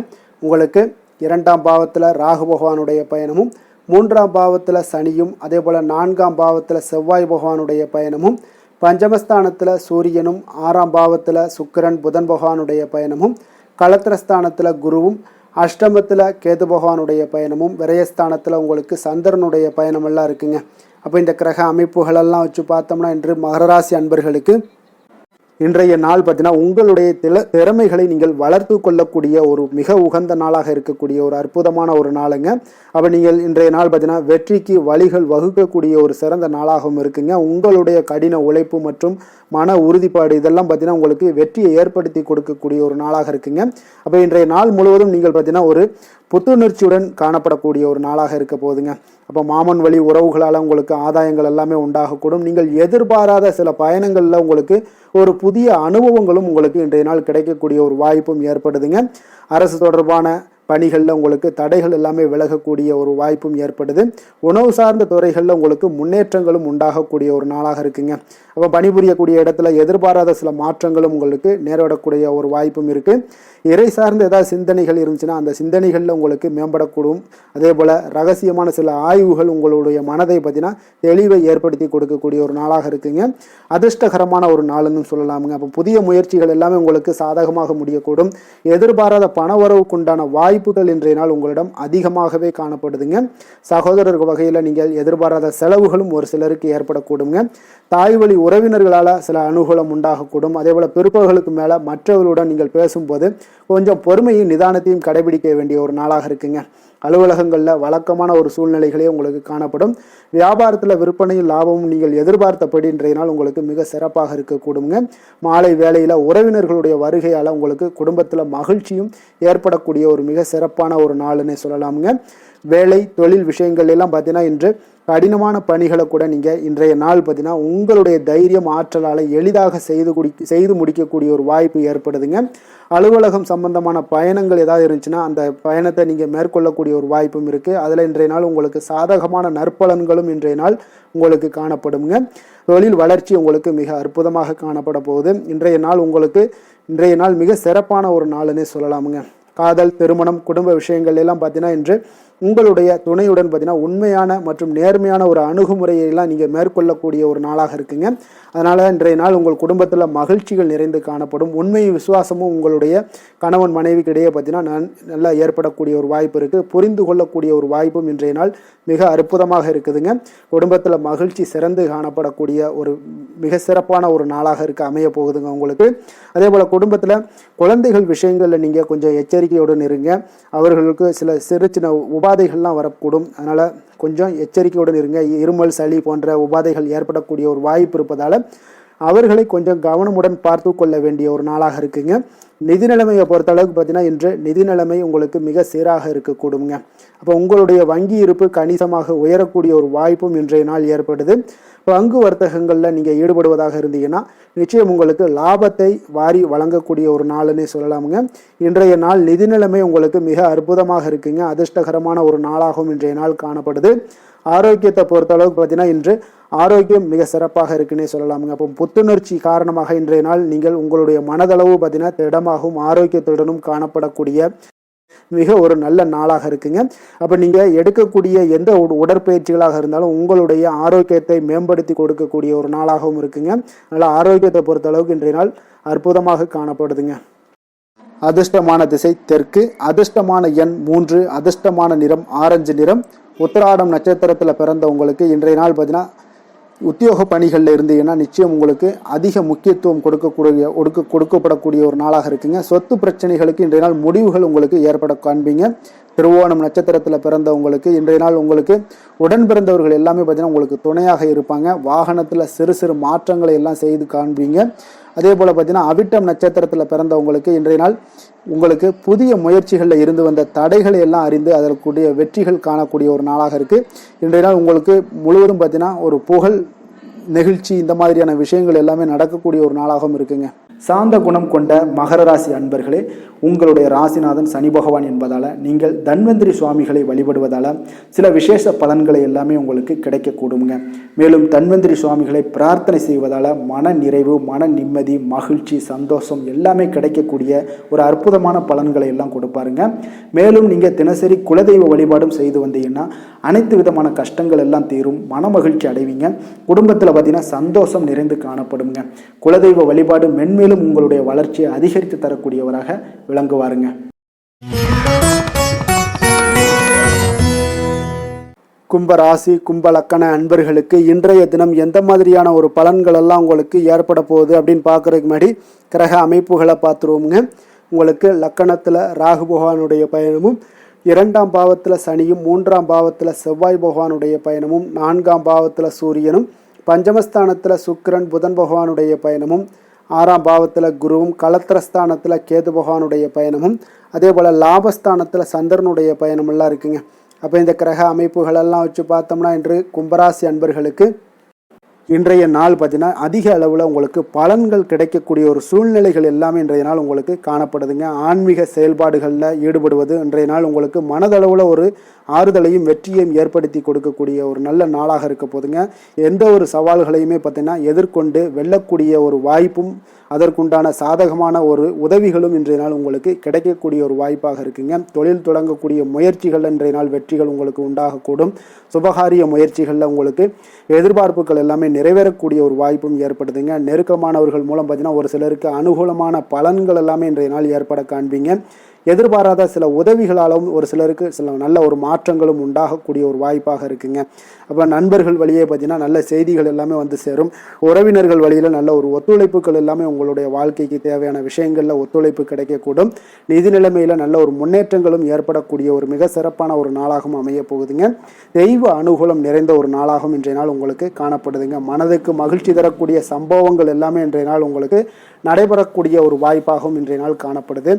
உங்களுக்கு 2ஆம் பாவத்தில் ராகு பகவானுடைய பயணமும், 3ஆம் பாவத்தில் சனியும், அதே போல் 4ஆம் பாவத்தில் செவ்வாய் பகவானுடைய பயணமும், பஞ்சமஸ்தானத்தில் சூரியனும், 6ஆம் பாவத்தில் சுக்கிரன் புதன் பகவானுடைய பயணமும், களத்திரஸ்தானத்தில் குருவும், அஷ்டமத்தில் கேது பகவானுடைய பயணமும், விரயஸ்தானத்தில் உங்களுக்கு சந்திரனுடைய பயணமெல்லாம் இருக்குங்க. அப்போ இந்த கிரக அமைப்புகளெல்லாம் வச்சு பார்த்தோம்னா இன்று மகர ராசி அன்பர்களுக்கு இன்றைய நாள் பார்த்தீங்கன்னா உங்களுடைய திறமைகளை நீங்கள் வளர்த்து கொள்ளக்கூடிய ஒரு மிக உகந்த நாளாக இருக்கக்கூடிய ஒரு அற்புதமான ஒரு நாளுங்க. அப்போ நீங்கள் இன்றைய நாள் பார்த்தீங்கன்னா வெற்றிக்கு வழிகள் வகுக்கக்கூடிய ஒரு சிறந்த நாளாகவும் இருக்குங்க. உங்களுடைய கடின உழைப்பு மற்றும் மன உறுதிப்பாடு இதெல்லாம் பார்த்தீங்கன்னா உங்களுக்கு வெற்றியை ஏற்படுத்தி கொடுக்கக்கூடிய ஒரு நாளாக இருக்குங்க. அப்போ இன்றைய நாள் முழுவதும் நீங்கள் பார்த்தீங்கன்னா ஒரு புத்துணர்ச்சியுடன் காணப்படக்கூடிய ஒரு நாளாக இருக்க போகுதுங்க. அப்போ மாமன் வழி உறவுகளால் உங்களுக்கு ஆதாயங்கள் எல்லாமே உண்டாகக்கூடும். நீங்கள் எதிர்பாராத சில பயணங்களில் உங்களுக்கு ஒரு புதிய அனுபவங்களும் உங்களுக்கு இன்றைய நாள் கிடைக்கக்கூடிய ஒரு வாய்ப்பும் ஏற்படுதுங்க. அரசு தொடர்பான பணிகளில் உங்களுக்கு தடைகள் எல்லாமே விலகக்கூடிய ஒரு வாய்ப்பும் ஏற்படுது. உணவு சார்ந்த துறைகளில் உங்களுக்கு முன்னேற்றங்களும் உண்டாகக்கூடிய ஒரு நாளாக இருக்குங்க. அப்போ பணிபுரியக்கூடிய இடத்துல எதிர்பாராத சில மாற்றங்களும் உங்களுக்கு நேரிடக்கூடிய ஒரு வாய்ப்பும் இருக்குது. இறை சார்ந்த ஏதாவது சிந்தனைகள் இருந்துச்சுன்னா அந்த சிந்தனைகளில் உங்களுக்கு மேம்படக்கூடும். அதே போல் ரகசியமான சில ஆய்வுகள் உங்களுடைய மனதை பார்த்தீங்கன்னா தெளிவை ஏற்படுத்தி கொடுக்கக்கூடிய ஒரு நாளாக இருக்குங்க. அதிர்ஷ்டகரமான ஒரு நாளுன்னு சொல்லலாமுங்க. அப்போ புதிய முயற்சிகள் எல்லாமே உங்களுக்கு சாதகமாக முடியக்கூடும். எதிர்பாராத பணவரவுக்குண்டான வாய்ப்புகள் இன்றைய நாள் உங்களிடம் அதிகமாகவே காணப்படுதுங்க. சகோதரர் வகையில் நீங்கள் எதிர்பாராத செலவுகளும் ஒரு சிலருக்கு ஏற்படக்கூடுங்க. தாய் வழி உறவினர்களால் சில அனுகூலம் உண்டாகக்கூடும். அதே போல் பிற்பகலுக்கு மேலே மற்றவர்களுடன் நீங்கள் பேசும்போது கொஞ்சம் பொறுமையும் நிதானத்தையும் கடைபிடிக்க வேண்டிய ஒரு நாளாக இருக்குங்க. அலுவலகங்களில் வழக்கமான ஒரு சூழ்நிலைகளே உங்களுக்கு காணப்படும். வியாபாரத்தில் விற்பனையும் லாபமும் நீங்கள் எதிர்பார்த்தபடி இன்றைய நாள் உங்களுக்கு மிக சிறப்பாக இருக்கக்கூடுங்க. மாலை வேளையில் உறவினர்களுடைய வருகையால் உங்களுக்கு குடும்பத்தில் மகிழ்ச்சியும் ஏற்படக்கூடிய ஒரு மிக சிறப்பான ஒரு நாளுன்னே சொல்லலாமுங்க. வேலை தொழில் விஷயங்கள் எல்லாம் பார்த்தீங்கன்னா இன்று கடினமான பணிகளை கூட நீங்கள் இன்றைய நாள் பார்த்தீங்கன்னா உங்களுடைய தைரியம் ஆற்றலால் எளிதாக செய்து முடிக்கக்கூடிய ஒரு வாய்ப்பு ஏற்படுதுங்க. அலுவலகம் சம்பந்தமான பயணங்கள் ஏதாவது இருந்துச்சுன்னா அந்த பயணத்தை நீங்கள் மேற்கொள்ளக்கூடிய ஒரு வாய்ப்பும் இருக்குது. அதில் இன்றைய நாள் உங்களுக்கு சாதகமான நற்பலன்களும் இன்றைய நாள் உங்களுக்கு காணப்படுங்க. தொழில் வளர்ச்சி உங்களுக்கு மிக அற்புதமாக காணப்பட போகுது. இன்றைய நாள் மிக சிறப்பான ஒரு நாளுன்னே சொல்லலாமுங்க. காதல் திருமணம் குடும்ப விஷயங்கள் எல்லாம் பார்த்தீங்கன்னா இன்று உங்களுடைய துணையுடன் பார்த்தீங்கன்னா உண்மையான மற்றும் நேர்மையான ஒரு அணுகுமுறையெல்லாம் நீங்கள் மேற்கொள்ளக்கூடிய ஒரு நாளாக இருக்குங்க. அதனால் இன்றைய நாள் உங்கள் குடும்பத்தில் மகிழ்ச்சிகள் நிறைந்து காணப்படும். உண்மை விசுவாசமும் உங்களுடைய கணவன் மனைவிக்கு இடையே பார்த்தீங்கன்னா நல்லா ஏற்படக்கூடிய ஒரு வாய்ப்பு இருக்குது. புரிந்து கொள்ளக்கூடிய ஒரு வாய்ப்பும் இன்றைய நாள் மிக அற்புதமாக இருக்குதுங்க. குடும்பத்தில் மகிழ்ச்சி சிறந்து காணப்படக்கூடிய ஒரு மிக சிறப்பான ஒரு நாளாக அமைய போகுதுங்க உங்களுக்கு. அதே போல் குடும்பத்தில் குழந்தைகள் விஷயங்களில் நீங்கள் கொஞ்சம் எச்சரிக்கையுடன் இருங்க. அவர்களுக்கு சில சிறு சின்ன உபாதைகள்லாம் வரக்கூடும். அதனால் கொஞ்சம் எச்சரிக்கையுடன் இருங்க. இருமல் சளி போன்ற உபாதைகள் ஏற்படக்கூடிய ஒரு வாய்ப்பு இருப்பதால் அவர்களை கொஞ்சம் கவனமுடன் பார்த்து கொள்ள வேண்டிய ஒரு நாளாக இருக்குங்க. நிதி நிலைமையை பொறுத்த அளவுக்கு பார்த்தீங்கன்னா இன்று நிதி நிலைமை உங்களுக்கு மிக சீராக இருக்கக்கூடுங்க. அப்போ உங்களுடைய வங்கி இருப்பு கணிசமாக உயரக்கூடிய ஒரு வாய்ப்பும் இன்றைய நாள் ஏற்படுது. பங்கு வர்த்தகங்களில் நீங்கள் ஈடுபடுவதாக இருந்தீங்கன்னா நிச்சயம் உங்களுக்கு லாபத்தை வாரி வழங்கக்கூடிய ஒரு நாள்னே சொல்லலாமுங்க. இன்றைய நாள் நிதி நிலைமை உங்களுக்கு மிக அற்புதமாக இருக்குங்க. அதிர்ஷ்டகரமான ஒரு நாளாகவும் இன்றைய நாள் காணப்படுது. ஆரோக்கியத்தை பொறுத்த அளவுக்கு பார்த்தீங்கன்னா இன்று ஆரோக்கியம் மிக சிறப்பாக இருக்குன்னே சொல்லலாமுங்க. அப்போ புத்துணர்ச்சி காரணமாக இன்றைய நாள் நீங்கள் உங்களுடைய மனதளவு பார்த்தீங்கன்னா திடமாகவும் ஆரோக்கியத்துடனும் காணப்படக்கூடிய மிக ஒரு நல்ல நாளாக இருக்குங்க. அப்போ நீங்கள் எடுக்கக்கூடிய எந்த உடற்பயிற்சிகளாக இருந்தாலும் உங்களுடைய ஆரோக்கியத்தை மேம்படுத்தி கொடுக்கக்கூடிய ஒரு நாளாகவும் இருக்குங்க. அதனால் ஆரோக்கியத்தை பொறுத்த அளவுக்கு இன்றைய நாள் அற்புதமாக காணப்படுதுங்க. அதிர்ஷ்டமான திசை தெற்கு, அதிர்ஷ்டமான எண் 3, அதிர்ஷ்டமான நிறம் ஆரஞ்சு நிறம். உத்திராடம் நட்சத்திரத்தில் பிறந்த உங்களுக்கு இன்றைய நாள் பார்த்தீங்கன்னா உத்தியோக பணிகளில் இருந்தீங்கன்னா நிச்சயம் உங்களுக்கு அதிக முக்கியத்துவம் கொடுக்கப்படக்கூடிய ஒரு நாளாக இருக்குங்க. சொத்து பிரச்சனைகளுக்கு இன்றைய நாள் முடிவுகள் உங்களுக்கு ஏற்பட காண்பீங்க. திருவோணம் நட்சத்திரத்தில் பிறந்த உங்களுக்கு இன்றைய நாள் உங்களுக்கு உடன் பிறந்தவர்கள் எல்லாமே பார்த்தீங்கன்னா உங்களுக்கு துணையாக இருப்பாங்க. வாகனத்தில் சிறு சிறு மாற்றங்களை எல்லாம் செய்து காண்பீங்க. அதே போல் பார்த்தீங்கன்னா அவிட்டம் நட்சத்திரத்தில் பிறந்தவங்களுக்கு இன்றைய நாள் உங்களுக்கு புதிய முயற்சிகளில் இருந்து வந்த தடைகளை எல்லாம் அறிந்து அதற்குரிய வெற்றிகள் காணக்கூடிய ஒரு நாளாக இருக்குது. இன்றைய நாள் உங்களுக்கு முழுவதும் பார்த்தீங்கன்னா ஒரு புகழ் நெகிழ்ச்சி இந்த மாதிரியான விஷயங்கள் எல்லாமே நடக்கக்கூடிய ஒரு நாளாகவும் இருக்குங்க. சாந்த குணம் கொண்ட மகர ராசி அன்பர்களே, உங்களுடைய ராசிநாதன் சனி பகவான் என்பதால் நீங்கள் தன்வந்திரி சுவாமிகளை வழிபடுவதால் சில விசேஷ பலன்களை எல்லாமே உங்களுக்கு கிடைக்கக்கூடுங்க. மேலும் தன்வந்திரி சுவாமிகளை பிரார்த்தனை செய்வதால் மன நிறைவு, மன நிம்மதி, மகிழ்ச்சி, சந்தோஷம் எல்லாமே கிடைக்கக்கூடிய ஒரு அற்புதமான பலன்களை எல்லாம் கொடுப்பாருங்க. மேலும் நீங்கள் தினசரி குலதெய்வ வழிபாடும் செய்து வந்தீங்கன்னா அனைத்து விதமான கஷ்டங்கள் எல்லாம் தீரும், மன மகிழ்ச்சி அடைவீங்க. குடும்பத்தில் பார்த்தீங்கன்னா சந்தோஷம் நிறைந்து காணப்படுங்க. குலதெய்வ வழிபாடு மென்மேலும் உங்களுடைய வளர்ச்சியை அதிகரித்து தரக்கூடியவராக விளங்குவாருங்க. கும்ப ராசி கும்ப லக்கண அன்பர்களுக்கு இன்றைய தினம் எந்த மாதிரியான ஒரு பலன்கள் எல்லாம் உங்களுக்கு ஏற்பட போகுது அப்படின்னு பார்க்கறதுக்கு முன்னாடி கிரக அமைப்புகளை பார்த்துருவோமுங்க. உங்களுக்கு லக்கணத்தில் ராகு பகவானுடைய பயணமும், 2ஆம் பாவத்தில் சனியும், 3ஆம் பாவத்தில் செவ்வாய் பகவானுடைய பயணமும், 4ஆம் பாவத்தில் சூரியனும், பஞ்சமஸ்தானத்தில் சுக்கிரன் புதன் பகவானுடைய பயணமும், 6ஆம் பாவத்தில் குருவும், களத்திரஸ்தானத்தில் கேது பகவானுடைய பயணமும், அதே போல் லாபஸ்தானத்தில் சந்திரனுடைய பயணமெல்லாம் இருக்குங்க. அப்போ இந்த கிரக அமைப்புகளெல்லாம் வச்சு பார்த்தோம்னா இன்று கும்பராசி அன்பர்களுக்கு இன்றைய நாள் பார்த்தீங்கன்னா அதிக அளவில் உங்களுக்கு பலன்கள் கிடைக்கக்கூடிய ஒரு சூழ்நிலைகள் எல்லாமே இன்றைய நாள் உங்களுக்கு காணப்படுதுங்க. ஆன்மீக செயல்பாடுகளில் ஈடுபடுவது இன்றைய நாள் உங்களுக்கு மனதளவில் ஒரு ஆறுதலையும் வெற்றியையும் ஏற்படுத்தி கொடுக்கக்கூடிய ஒரு நல்ல நாளாக இருக்க போதுங்க. எந்த ஒரு சவால்களையுமே பார்த்தீங்கன்னா எதிர்கொண்டு வெல்லக்கூடிய ஒரு வாய்ப்பும் அதற்குண்டான சாதகமான ஒரு உதவிகளும் இன்றைய நாள் உங்களுக்கு கிடைக்கக்கூடிய ஒரு வாய்ப்பாக இருக்குங்க. தொழில் தொடங்கக்கூடிய முயற்சிகள் இன்றைய நாள் வெற்றிகள் உங்களுக்கு உண்டாகக்கூடும். சுபகாரிய முயற்சிகளில் உங்களுக்கு எதிர்பார்ப்புகள் எல்லாமே நிறைவேறக்கூடிய ஒரு வாய்ப்பும் ஏற்படுதுங்க. நெருக்கமானவர்கள் மூலம் பார்த்தீங்கன்னா ஒரு சிலருக்கு அனுகூலமான பலன்கள் எல்லாமே இன்றைய நாள் ஏற்பட காண்பீங்க. எதிர்பாராத சில உதவிகளாலும் ஒரு சிலருக்கு சில நல்ல ஒரு மாற்றங்களும் உண்டாகக்கூடிய ஒரு வாய்ப்பாக இருக்குங்க. அப்போ நண்பர்கள் வழியே பார்த்தீங்கன்னா நல்ல செய்திகள் எல்லாமே வந்து சேரும். உறவினர்கள் வழியில் நல்ல ஒரு ஒத்துழைப்புகள் எல்லாமே உங்களுடைய வாழ்க்கைக்கு தேவையான விஷயங்களில் ஒத்துழைப்பு கிடைக்கக்கூடும். நிதி நிலைமையில் நல்ல ஒரு முன்னேற்றங்களும் ஏற்படக்கூடிய ஒரு மிக சிறப்பான ஒரு நாளாகவும் அமைய போகுதுங்க. தெய்வ அனுகூலம் நிறைந்த ஒரு நாளாகவும் இன்றைய நாள் உங்களுக்கு காணப்படுதுங்க. மனதுக்கு மகிழ்ச்சி தரக்கூடிய சம்பவங்கள் எல்லாமே இன்றைய நாள் உங்களுக்கு நடைபெறக்கூடிய ஒரு வாய்ப்பாகவும் இன்றைய நாள் காணப்படுது.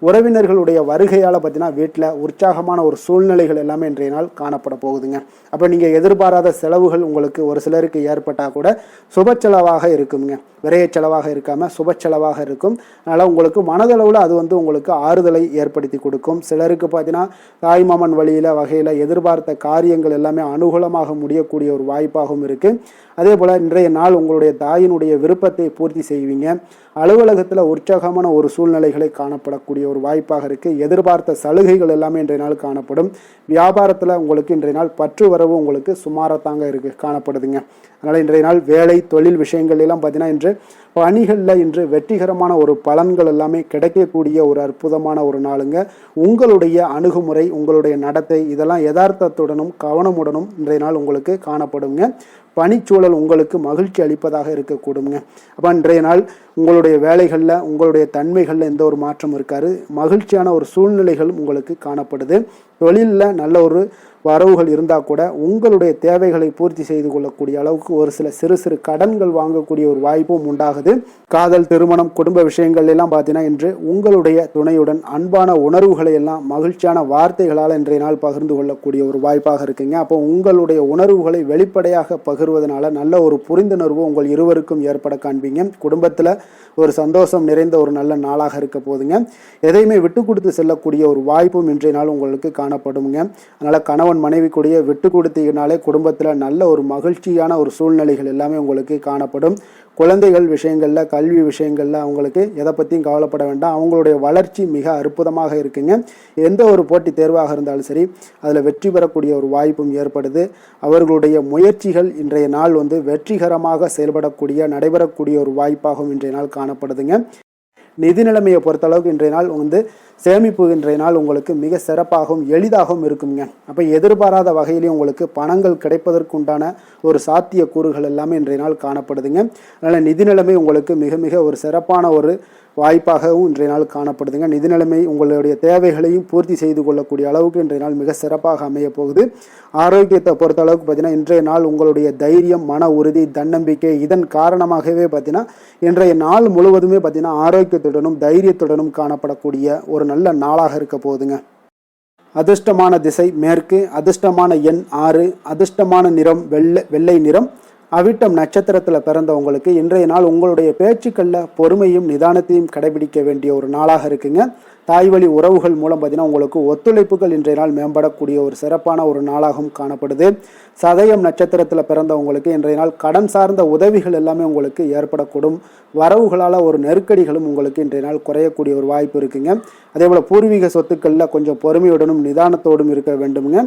உறவினர்களுடைய வருகையால் பார்த்தீங்கன்னா வீட்டில் உற்சாகமான ஒரு சூழ்நிலைகள் எல்லாமே இன்றைய நாள் காணப்பட போகுதுங்க. அப்போ நீங்கள் எதிர்பார்க்க எதிர்பாராத செலவுகள் உங்களுக்கு ஒரு சிலருக்கு ஏற்பட்டால் கூட சுப செலவாக இருக்குங்க, விரைய செலவாக இருக்காமல் சுப செலவாக இருக்கும். அதனால் உங்களுக்கு மனதளவில் அது உங்களுக்கு ஆறுதலை ஏற்படுத்தி கொடுக்கும். சிலருக்கு பார்த்தீங்கன்னா தாய்மாமன் வழியில் வகையில் எதிர்பார்த்த காரியங்கள் எல்லாமே அனுகூலமாக முடியக்கூடிய ஒரு வாய்ப்பாகவும் இருக்குது. அதே போல் இன்றைய நாள் உங்களுடைய தாயினுடைய விருப்பத்தை பூர்த்தி செய்வீங்க. அலுவலகத்தில் உற்சாகமான ஒரு சூழ்நிலைகளை காணப்படக்கூடிய ஒரு வாய்ப்பாக இருக்குது. எதிர்பார்த்த சலுகைகள் எல்லாமே இன்றைய நாள் காணப்படும். வியாபாரத்தில் உங்களுக்கு இன்றைய நாள் பற்று வரவு உங்களுக்கு சுமாரத்தாங்க இருக்குது காணப்படுதுங்க. அதனால் இன்றைய நாள் வேலை தொழில் விஷயங்கள் எல்லாம் பார்த்தீங்கன்னா இன்று பணிகளில் இன்று வெற்றிகரமான ஒரு பலன்கள் எல்லாமே கிடைக்கக்கூடிய ஒரு அற்புதமான ஒரு நாளுங்க. உங்களுடைய அணுகுமுறை உங்களுடைய நடத்தை இதெல்லாம் யதார்த்தத்துடனும் கவனமுடனும் இன்றைய நாள் உங்களுக்கு காணப்படுங்க. பணிச்சூழல் உங்களுக்கு மகிழ்ச்சி அளிப்பதாக இருக்கக்கூடுங்க. அப்போ இன்றைய நாள் உங்களுடைய வேலைகளில் உங்களுடைய தன்மைகளில் எந்த ஒரு மாற்றம் இருக்காது. மகிழ்ச்சியான ஒரு சூழ்நிலைகள் உங்களுக்கு காணப்படுது. தொழிலில் நல்ல ஒரு வரவுகள் இருந்தால் கூட உங்களுடைய தேவைகளை பூர்த்தி செய்து கொள்ளக்கூடிய அளவுக்கு ஒரு சில சிறு சிறு கடன்கள் வாங்கக்கூடிய ஒரு வாய்ப்பும் உண்டாகுது. காதல் திருமணம் குடும்ப விஷயங்கள் எல்லாம் பார்த்தீங்கன்னா இன்று உங்களுடைய துணையுடன் அன்பான உணர்வுகளை எல்லாம் மகிழ்ச்சியான வார்த்தைகளால் இன்றைய நாள் பகிர்ந்து கொள்ளக்கூடிய ஒரு வாய்ப்பாக இருக்குங்க. அப்போ உங்களுடைய உணர்வுகளை வெளிப்படையாக பகிர்வதனால நல்ல ஒரு புரிந்துணர்வு உங்கள் இருவருக்கும் ஏற்பட காண்பீங்க. குடும்பத்தில் ஒரு சந்தோஷம் நிறைந்த ஒரு நல்ல நாளாக இருக்க போதுங்க. எதையுமே விட்டு கொடுத்து செல்லக்கூடிய ஒரு வாய்ப்பும் இன்றைய நாள் உங்களுக்கு காணப்படுங்க. அதனால் கணவன் மனைவி கூடிய விட்டு கொடுத்தீங்கனாலே குடும்பத்தில் நல்ல ஒரு மகிழ்ச்சியான ஒரு சூழ்நிலைகள் எல்லாமே உங்களுக்கு காணப்படும். குழந்தைகள் விஷயங்களில் கல்வி விஷயங்களில் அவங்களுக்கு எதை பற்றியும் கவலைப்பட வேண்டாம். அவங்களுடைய வளர்ச்சி மிக அற்புதமாக இருக்குங்க. எந்த ஒரு போட்டித் தேர்வாக இருந்தாலும் சரி அதில் வெற்றி பெறக்கூடிய ஒரு வாய்ப்பும் ஏற்படுது. அவர்களுடைய முயற்சிகள் இன்றைய நாள் வெற்றிகரமாக செயல்படக்கூடிய நடைபெறக்கூடிய ஒரு வாய்ப்பாகவும் இன்றைய நாள் காணப்படுதுங்க. நிதி நிலைமையை பொறுத்தளவுக்கு இன்றைய நாள் சேமிப்பு இன்றைய நாள் உங்களுக்கு மிக சிறப்பாகவும் எளிதாகவும் இருக்குங்க. அப்போ எதிர்பாராத வகையிலேயே உங்களுக்கு பணங்கள் கிடைப்பதற்குண்டான ஒரு சாத்திய கூறுகள் எல்லாமே இன்றைய நாள் காணப்படுதுங்க. அதனால் நிதி நிலைமை உங்களுக்கு மிக மிக ஒரு சிறப்பான ஒரு வாய்ப்பாகவும் இன்றைய நாள் காணப்படுதுங்க. நிதி நிலைமை உங்களுடைய தேவைகளையும் பூர்த்தி செய்து கொள்ளக்கூடிய அளவுக்கு இன்றைய நாள் மிக சிறப்பாக அமைய போகுது. ஆரோக்கியத்தை பொறுத்த அளவுக்கு பார்த்தீங்கன்னா இன்றைய நாள் உங்களுடைய தைரியம் மன உறுதி தன்னம்பிக்கை இதன் காரணமாகவே பார்த்தீங்கன்னா இன்றைய நாள் முழுவதுமே பார்த்தீங்கன்னா ஆரோக்கியத்துடனும் தைரியத்துடனும் காணப்படக்கூடிய ஒரு நல்ல நாளாக இருக்க போகுதுங்க. அதிர்ஷ்டமான திசை மேற்கு, அதிர்ஷ்டமான எண் 6, அதிர்ஷ்டமான நிறம் வெள்ளை நிறம். அவிட்டம் நட்சத்திரத்தில் பிறந்தவங்களுக்கு இன்றைய நாள் உங்களுடைய பேச்சுக்களில் பொறுமையும் நிதானத்தையும் கடைபிடிக்க வேண்டிய ஒரு நாளாக இருக்குங்க. தாய் வழி உறவுகள் மூலம் பார்த்தீங்கன்னா உங்களுக்கு ஒத்துழைப்புகள் இன்றைய நாள் மேம்படக்கூடிய ஒரு சிறப்பான ஒரு நாளாகவும் காணப்படுது. சதயம் நட்சத்திரத்தில் பிறந்தவங்களுக்கு இன்றைய நாள் கடன் சார்ந்த உதவிகள் எல்லாமே உங்களுக்கு ஏற்படக்கூடும். வரவுகளால் ஒரு நெருக்கடிகளும் உங்களுக்கு இன்றைய நாள் குறையக்கூடிய ஒரு வாய்ப்பு இருக்குங்க. அதே போல் பூர்வீக சொத்துக்களில் கொஞ்சம் பொறுமையுடனும் நிதானத்தோடும் இருக்க வேண்டுமுங்க.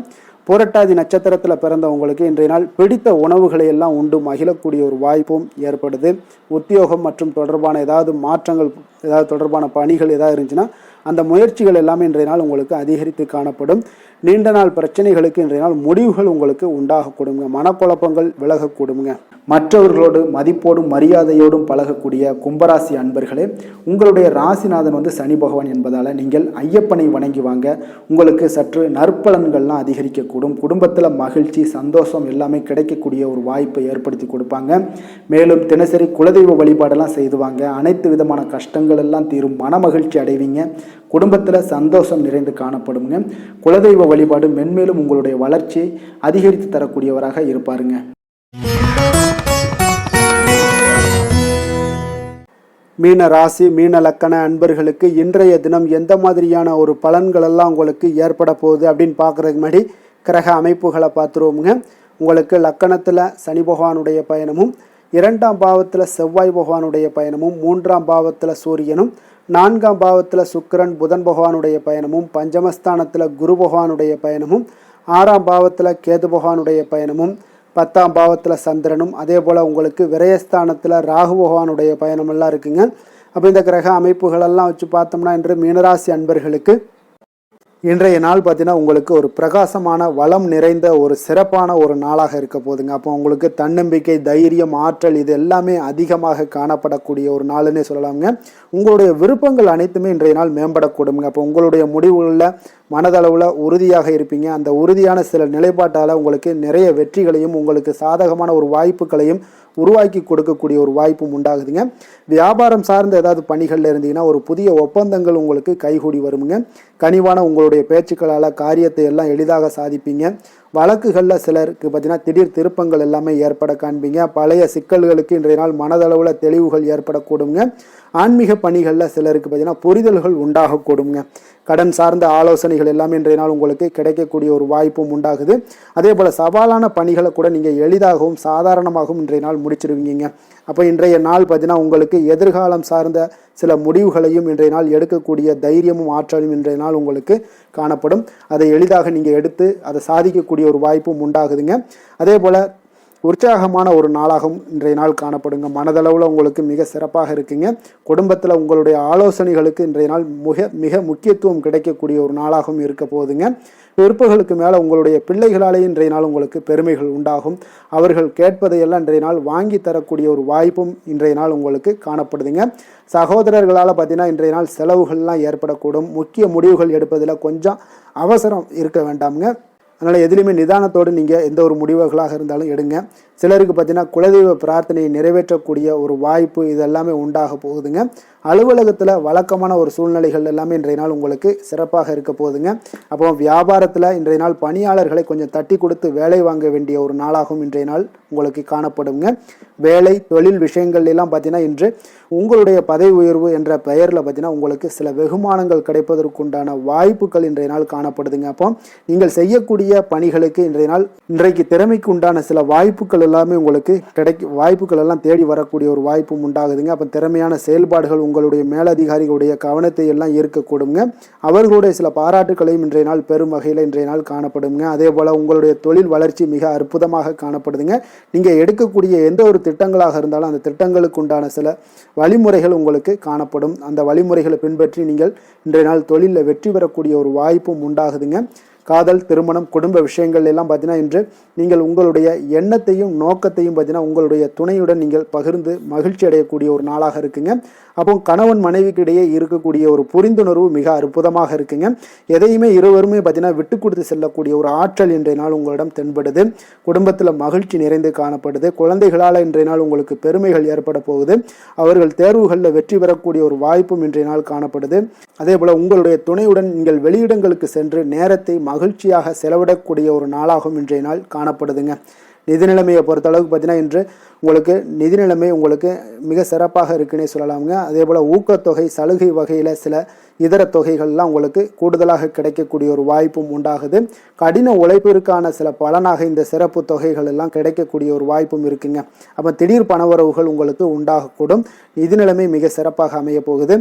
புரட்டாதி நட்சத்திரத்தில் பிறந்தவங்களுக்கு இன்றைய நாள் பிடித்த உணவுகளை எல்லாம் உண்டு மகிழக்கூடிய ஒரு வாய்ப்பும் ஏற்படுது. உத்தியோகம் மற்றும் தொடர்பான ஏதாவது மாற்றங்கள் ஏதாவது தொடர்பான பணிகள் ஏதாவது இருந்துச்சுன்னா அந்த முயற்சிகள் எல்லாமே இன்றைய நாள் உங்களுக்கு அதிகரித்து காணப்படும். நீண்ட நாள் பிரச்சனைகளுக்கு இன்றைய நாள் முடிவுகள் உங்களுக்கு உண்டாகக்கூடுங்க. மனக்குழப்பங்கள் விலகக்கூடுங்க. மற்றவர்களோடு மதிப்போடும் மரியாதையோடும் பழகக்கூடிய கும்பராசி அன்பர்களே, உங்களுடைய ராசிநாதன் சனி பகவான் என்பதால் நீங்கள் ஐயப்பனை வணங்கி வாங்க. உங்களுக்கு சற்று நற்பலன்கள்லாம் அதிகரிக்கக்கூடும். குடும்பத்தில் மகிழ்ச்சி சந்தோஷம் எல்லாமே கிடைக்கக்கூடிய ஒரு வாய்ப்பை ஏற்படுத்தி கொடுப்பாங்க. மேலும் தினசரி குலதெய்வ வழிபாடெல்லாம் செய்துவாங்க. அனைத்து விதமான கஷ்டங்கள் எல்லாம் தீரும். மன மகிழ்ச்சி அடைவீங்க. குடும்பத்தில் சந்தோஷம் நிறைந்து காணப்படுங்க. குலதெய்வ வழிபாடு மென்மேலும் உங்களுடைய வளர்ச்சியை அதிகரித்து தரக்கூடியவராக இருப்பாருங்க. மீன ராசி மீன லக்கண அன்பர்களுக்கு இன்றைய தினம் எந்த மாதிரியான ஒரு பலன்கள் எல்லாம் உங்களுக்கு ஏற்பட போகுது அப்படின்னு பார்க்குறதுக்கு முன்னாடி கிரக அமைப்புகளை பார்த்துருவோமுங்க. உங்களுக்கு லக்கணத்தில் சனி பகவானுடைய பயணமும், 2ஆம் பாவத்தில் செவ்வாய் பகவானுடைய பயணமும், 3ஆம் பாவத்தில் சூரியனும், 4ஆம் பாவத்தில் சுக்கிரன் புதன் பகவானுடைய பயணமும், பஞ்சமஸ்தானத்தில் குரு பகவானுடைய பயணமும், 6ஆம் பாவத்தில் கேது பகவானுடைய பயணமும், 10ஆம் பாவத்தில் சந்திரனும், அதே போல் உங்களுக்கு விரயஸ்தானத்தில் ராகு பகவானுடைய பயணமெல்லாம் இருக்குங்க. அப்போ இந்த கிரக அமைப்புகளெல்லாம் வச்சு பார்த்தோம்னா இன்று மீனராசி அன்பர்களுக்கு இன்றைய நாள் பார்த்தீங்கன்னா உங்களுக்கு ஒரு பிரகாசமான வளம் நிறைந்த ஒரு சிறப்பான ஒரு நாளாக இருக்க போதுங்க. அப்போ உங்களுக்கு தன்னம்பிக்கை தைரியம் ஆற்றல் இது எல்லாமே அதிகமாக காணப்படக்கூடிய ஒரு நாளுன்னே சொல்லலாமுங்க. உங்களுடைய விருப்பங்கள் அனைத்துமே இன்றைய நாள் மேம்படக்கூடுங்க. அப்போ உங்களுடைய முடிவுகளில் மனதளவில் உறுதியாக இருப்பீங்க. அந்த உறுதியான சில நிலைப்பாட்டால் உங்களுக்கு நிறைய வெற்றிகளையும் உங்களுக்கு சாதகமான ஒரு வாய்ப்புகளையும் உருவாக்கி கொடுக்கக்கூடிய ஒரு வாய்ப்பும் உண்டாகுதுங்க. வியாபாரம் சார்ந்த ஏதாவது பணிகளில் இருந்தீங்கன்னா ஒரு புதிய ஒப்பந்தங்கள் உங்களுக்கு கைகூடி வருமுங்க. கனிவான உங்களுடைய பேச்சுக்களால் காரியத்தை எல்லாம் எளிதாக சாதிப்பீங்க. வழக்குகளில் சிலருக்கு பார்த்தீங்கன்னா திடீர் திருப்பங்கள் எல்லாமே ஏற்பட காண்பீங்க. பழைய சிக்கல்களுக்கு இன்றைய நாள் மனதளவில் தெளிவுகள் ஏற்படக்கூடுங்க. ஆன்மீக பணிகளில் சிலருக்கு பார்த்தீங்கன்னா புரிதல்கள் உண்டாகக்கூடுங்க. கடன் சார்ந்த ஆலோசனைகள் எல்லாமே இன்றைய நாள் உங்களுக்கு கிடைக்கக்கூடிய ஒரு வாய்ப்பும் உண்டாகுது. அதே போல் சவாலான பணிகளை கூட நீங்கள் எளிதாகவும் சாதாரணமாகவும் இன்றைய நாள் முடிச்சிருவீங்க. அப்போ இன்றைய நாள் பார்த்தீங்கன்னா உங்களுக்கு எதிர்காலம் சார்ந்த சில முடிவுகளையும் இன்றைய நாள் எடுக்கக்கூடிய தைரியமும் ஆற்றலும் இன்றைய நாள் உங்களுக்கு காணப்படும். அதை எளிதாக நீங்கள் எடுத்து அதை சாதிக்கக்கூடிய ஒரு வாய்ப்பும் உண்டாகுதுங்க. அதே போல் உற்சாகமான ஒரு நாளாகவும் இன்றைய நாள் காணப்படுங்க. மனதளவில் உங்களுக்கு மிக சிறப்பாக இருக்குங்க. குடும்பத்தில் உங்களுடைய ஆலோசனைகளுக்கு இன்றைய நாள் மிக முக்கியத்துவம் கிடைக்கக்கூடிய ஒரு நாளாகவும் இருக்க போகுதுங்க. பிற்பகலுக்கு மேலே உங்களுடைய பிள்ளைகளாலே இன்றைய நாள் உங்களுக்கு பெருமைகள் உண்டாகும். அவர்கள் கேட்பதையெல்லாம் இன்றைய நாள் வாங்கி தரக்கூடிய ஒரு வாய்ப்பும் இன்றைய நாள் உங்களுக்கு காணப்படுதுங்க. சகோதரர்களால் பார்த்தீங்கன்னா இன்றைய நாள் செலவுகள்லாம் ஏற்படக்கூடும். முக்கிய முடிவுகள் எடுப்பதில் கொஞ்சம் அவசரம் இருக்க வேண்டாமுங்க. அதனால் எதுலேயுமே நிதானத்தோடு நீங்கள் எந்த ஒரு முடிவுகளாக இருந்தாலும் எடுங்க. சிலருக்கு பார்த்தீங்கன்னா குலதெய்வ பிரார்த்தனையை நிறைவேற்றக்கூடிய ஒரு வாய்ப்பு இதெல்லாமே உண்டாக போகுதுங்க. அலுவலகத்தில் வழக்கமான ஒரு சூழ்நிலைகள் எல்லாமே இன்றைய நாள் உங்களுக்கு சிறப்பாக இருக்க போகுதுங்க. அப்போ வியாபாரத்தில் இன்றைய நாள் பணியாளர்களை கொஞ்சம் தட்டி கொடுத்து வேலை வாங்க வேண்டிய ஒரு நாளாகவும் இன்றைய நாள் உங்களுக்கு காணப்படுங்க. வேலை தொழில் விஷயங்கள் எல்லாம் பார்த்தீங்கன்னா இன்று உங்களுடைய பதவி உயர்வு என்ற பெயரில் பார்த்தீங்கன்னா உங்களுக்கு சில வெகுமானங்கள் கிடைப்பதற்குண்டான வாய்ப்புகள் இன்றைய நாள் காணப்படுதுங்க. அப்போ நீங்கள் செய்யக்கூடிய பணிகளுக்கு இன்றைக்கு திறமைக்கு உண்டான சில வாய்ப்புகள் எல்லாமே உங்களுக்கு வாய்ப்புகள் எல்லாம் தேடி வரக்கூடிய ஒரு வாய்ப்பும் உண்டாகுதுங்க. அப்போ திறமையான செயல்பாடுகள் உங்களுடைய மேலதிகாரிகளுடைய கவனத்தை எல்லாம் ஈர்க்கக்கூடுங்க. அவர்களுடைய சில பாராட்டுகளையும் இன்றைய நாள் பெரும் வகையில் இன்றைய நாள் காணப்படுங்க. அதே போல் உங்களுடைய தொழில் வளர்ச்சி மிக அற்புதமாக காணப்படுதுங்க. நீங்கள் எடுக்கக்கூடிய எந்த ஒரு திட்டங்களாக இருந்தாலும் அந்த திட்டங்களுக்கு உண்டான சில வழிமுறைகள் உங்களுக்கு காணப்படும். அந்த வழிமுறைகளை பின்பற்றி நீங்கள் இன்றைய நாள் தொழிலில் வெற்றி பெறக்கூடிய ஒரு வாய்ப்பும் உண்டாகுதுங்க. காதல், திருமணம், குடும்ப விஷயங்கள் எல்லாம் பார்த்தீங்கன்னா இன்று நீங்கள் உங்களுடைய எண்ணத்தையும் நோக்கத்தையும் பார்த்தீங்கன்னா உங்களுடைய துணையுடன் நீங்கள் பகிர்ந்து மகிழ்ச்சி அடையக்கூடிய ஒரு நாளாக இருக்குங்க. அப்போ கணவன் மனைவிக்கு இடையே இருக்கக்கூடிய ஒரு புரிந்துணர்வு மிக அற்புதமாக இருக்குங்க. எதையுமே இருவருமே பார்த்தீங்கன்னா விட்டு கொடுத்து செல்லக்கூடிய ஒரு ஆற்றல் இன்றைய நாள் உங்களிடம் தென்படுது. குடும்பத்தில் மகிழ்ச்சி நிறைந்து காணப்படுது. குழந்தைகளால் இன்றைய நாள் உங்களுக்கு பெருமைகள் ஏற்பட போகுது. அவர்கள் தேர்வுகளில் வெற்றி பெறக்கூடிய ஒரு வாய்ப்பும் இன்றைய நாள் காணப்படுது. அதே போல் உங்களுடைய துணையுடன் நீங்கள் வெளியிடங்களுக்கு சென்று நேரத்தை மகிழ்ச்சியாக செலவிடக்கூடிய ஒரு நாளாகவும் இன்றைய நாள் காணப்படுதுங்க. நிதி நிலைமையை பொறுத்தளவுக்கு பார்த்தீங்கன்னா இன்று உங்களுக்கு நிதி நிலைமை உங்களுக்கு மிக சிறப்பாக இருக்குன்னே சொல்லலாமுங்க. அதே போல் ஊக்கத்தொகை, சலுகை வகையில் சில இதர தொகைகள்லாம் உங்களுக்கு கூடுதலாக கிடைக்கக்கூடிய ஒரு வாய்ப்பும் உண்டாகுது. கடின உழைப்பிற்கான சில பலனாக இந்த சிறப்பு தொகைகள் எல்லாம் கிடைக்கக்கூடிய ஒரு வாய்ப்பும் இருக்குங்க. அப்போ திடீர் பணவரவுகள் உங்களுக்கு உண்டாகக்கூடும். நிதி நிலைமை மிக சிறப்பாக அமைய போகுது.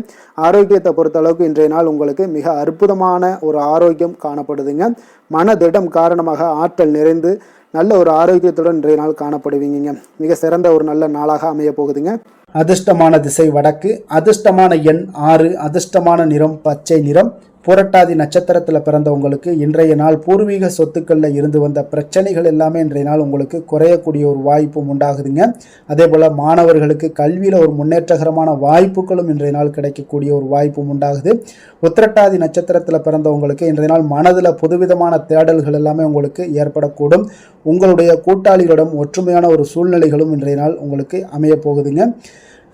ஆரோக்கியத்தை பொறுத்தளவுக்கு இன்றைய நாள் உங்களுக்கு மிக அற்புதமான ஒரு ஆரோக்கியம் காணப்படுதுங்க. மனதிடம் காரணமாக ஆற்றல் நிறைந்து நல்ல ஒரு ஆரோக்கியத்துடன் இன்றைய நாள் காணப்படுவீங்க. மிக சிறந்த ஒரு நல்ல நாளாக அமைய போகுதுங்க. அதிர்ஷ்டமான திசை வடக்கு, அதிர்ஷ்டமான எண் 6, அதிர்ஷ்டமான நிறம் பச்சை நிறம். புரட்டாதி நட்சத்திரத்தில் பிறந்தவங்களுக்கு இன்றைய நாள் பூர்வீக சொத்துக்களில் இருந்து வந்த பிரச்சனைகள் எல்லாமே இன்றைய நாள் உங்களுக்கு குறையக்கூடிய ஒரு வாய்ப்பும் உண்டாகுதுங்க. அதே போல் மாணவர்களுக்கு கல்வியில் ஒரு முன்னேற்றகரமான வாய்ப்புகளும் இன்றைய நாள் கிடைக்கக்கூடிய ஒரு வாய்ப்பும் உண்டாகுது. உத்திரட்டாதி நட்சத்திரத்தில் பிறந்தவங்களுக்கு இன்றைய நாள் மனதில் புதுவிதமான தேடல்கள் எல்லாமே உங்களுக்கு ஏற்படக்கூடும். உங்களுடைய கூட்டாளிகளிடம் ஒற்றுமையான ஒரு சூழ்நிலைகளும் இன்றைய நாள் உங்களுக்கு அமைய போகுதுங்க.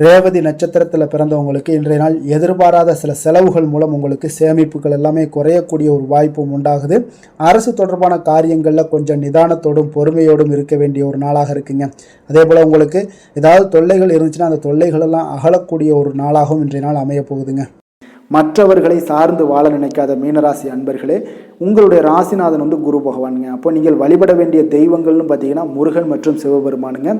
ரேவதி நட்சத்திரத்தில் பிறந்தவங்களுக்கு இன்றைய நாள் எதிர்பாராத சில செலவுகள் மூலம் உங்களுக்கு சேமிப்புகள் எல்லாமே குறையக்கூடிய ஒரு வாய்ப்பும் உண்டாகுது. அரசு தொடர்பான காரியங்களில் கொஞ்சம் நிதானத்தோடும் பொறுமையோடும் இருக்க வேண்டிய ஒரு நாளாக இருக்குங்க. அதே போல் உங்களுக்கு ஏதாவது தொல்லைகள் இருந்துச்சுன்னா அந்த தொல்லைகளெல்லாம் அகலக்கூடிய ஒரு நாளாகவும் இன்றைய நாள் அமைய போகுதுங்க. மற்றவர்களை சார்ந்து வாழ நினைக்காத மீனராசி அன்பர்களே, உங்களுடைய ராசிநாதன் குரு பகவானுங்க. அப்போ நீங்கள் வழிபட வேண்டிய தெய்வங்கள்னு பார்த்தீங்கன்னா முருகன் மற்றும் சிவபெருமானுங்க.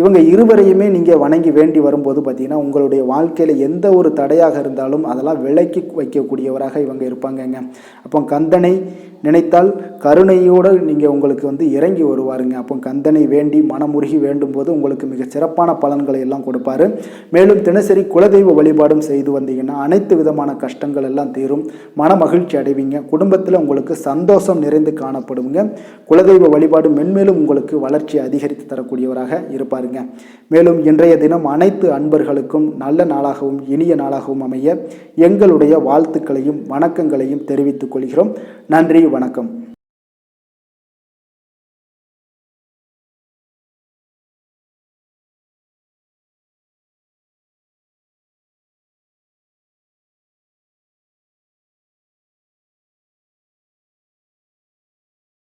இவங்க இருவரையுமே நீங்கள் வணங்கி வேண்டி வரும்போது பார்த்தீங்கன்னா உங்களுடைய வாழ்க்கையில் எந்த ஒரு தடையாக இருந்தாலும் அதெல்லாம் விலக்கி வைக்கக்கூடியவராக இவங்க இருப்பாங்கங்க. அப்போ கந்தனை நினைத்தால் கருணையோடு நீங்கள் உங்களுக்கு இறங்கி வருவாருங்க. அப்போ கந்தனை வேண்டி மனமுருகி வேண்டும் போது உங்களுக்கு மிக சிறப்பான பலன்களை எல்லாம் கொடுப்பாரு. மேலும் தினசரி குலதெய்வ வழிபாடும் செய்து வந்தீங்கன்னா அனைத்து விதமான கஷ்டங்கள் எல்லாம் தீரும், மன மகிழ்ச்சி அடைவீங்க. குடும்பத்தில் உங்களுக்கு சந்தோஷம் நிறைந்து காணப்படுங்க. குலதெய்வ வழிபாடு மென்மேலும் உங்களுக்கு வளர்ச்சி அதிகரித்து தரக்கூடியவராக இருப்பாருங்க. மேலும் இன்றைய தினம் அனைத்து அன்பர்களுக்கும் நல்ல நாளாகவும் இனிய நாளாகவும் அமைய எங்களுடைய வாழ்த்துக்களையும் வணக்கங்களையும் தெரிவித்துக் கொள்கிறோம். நன்றி, வணக்கம்.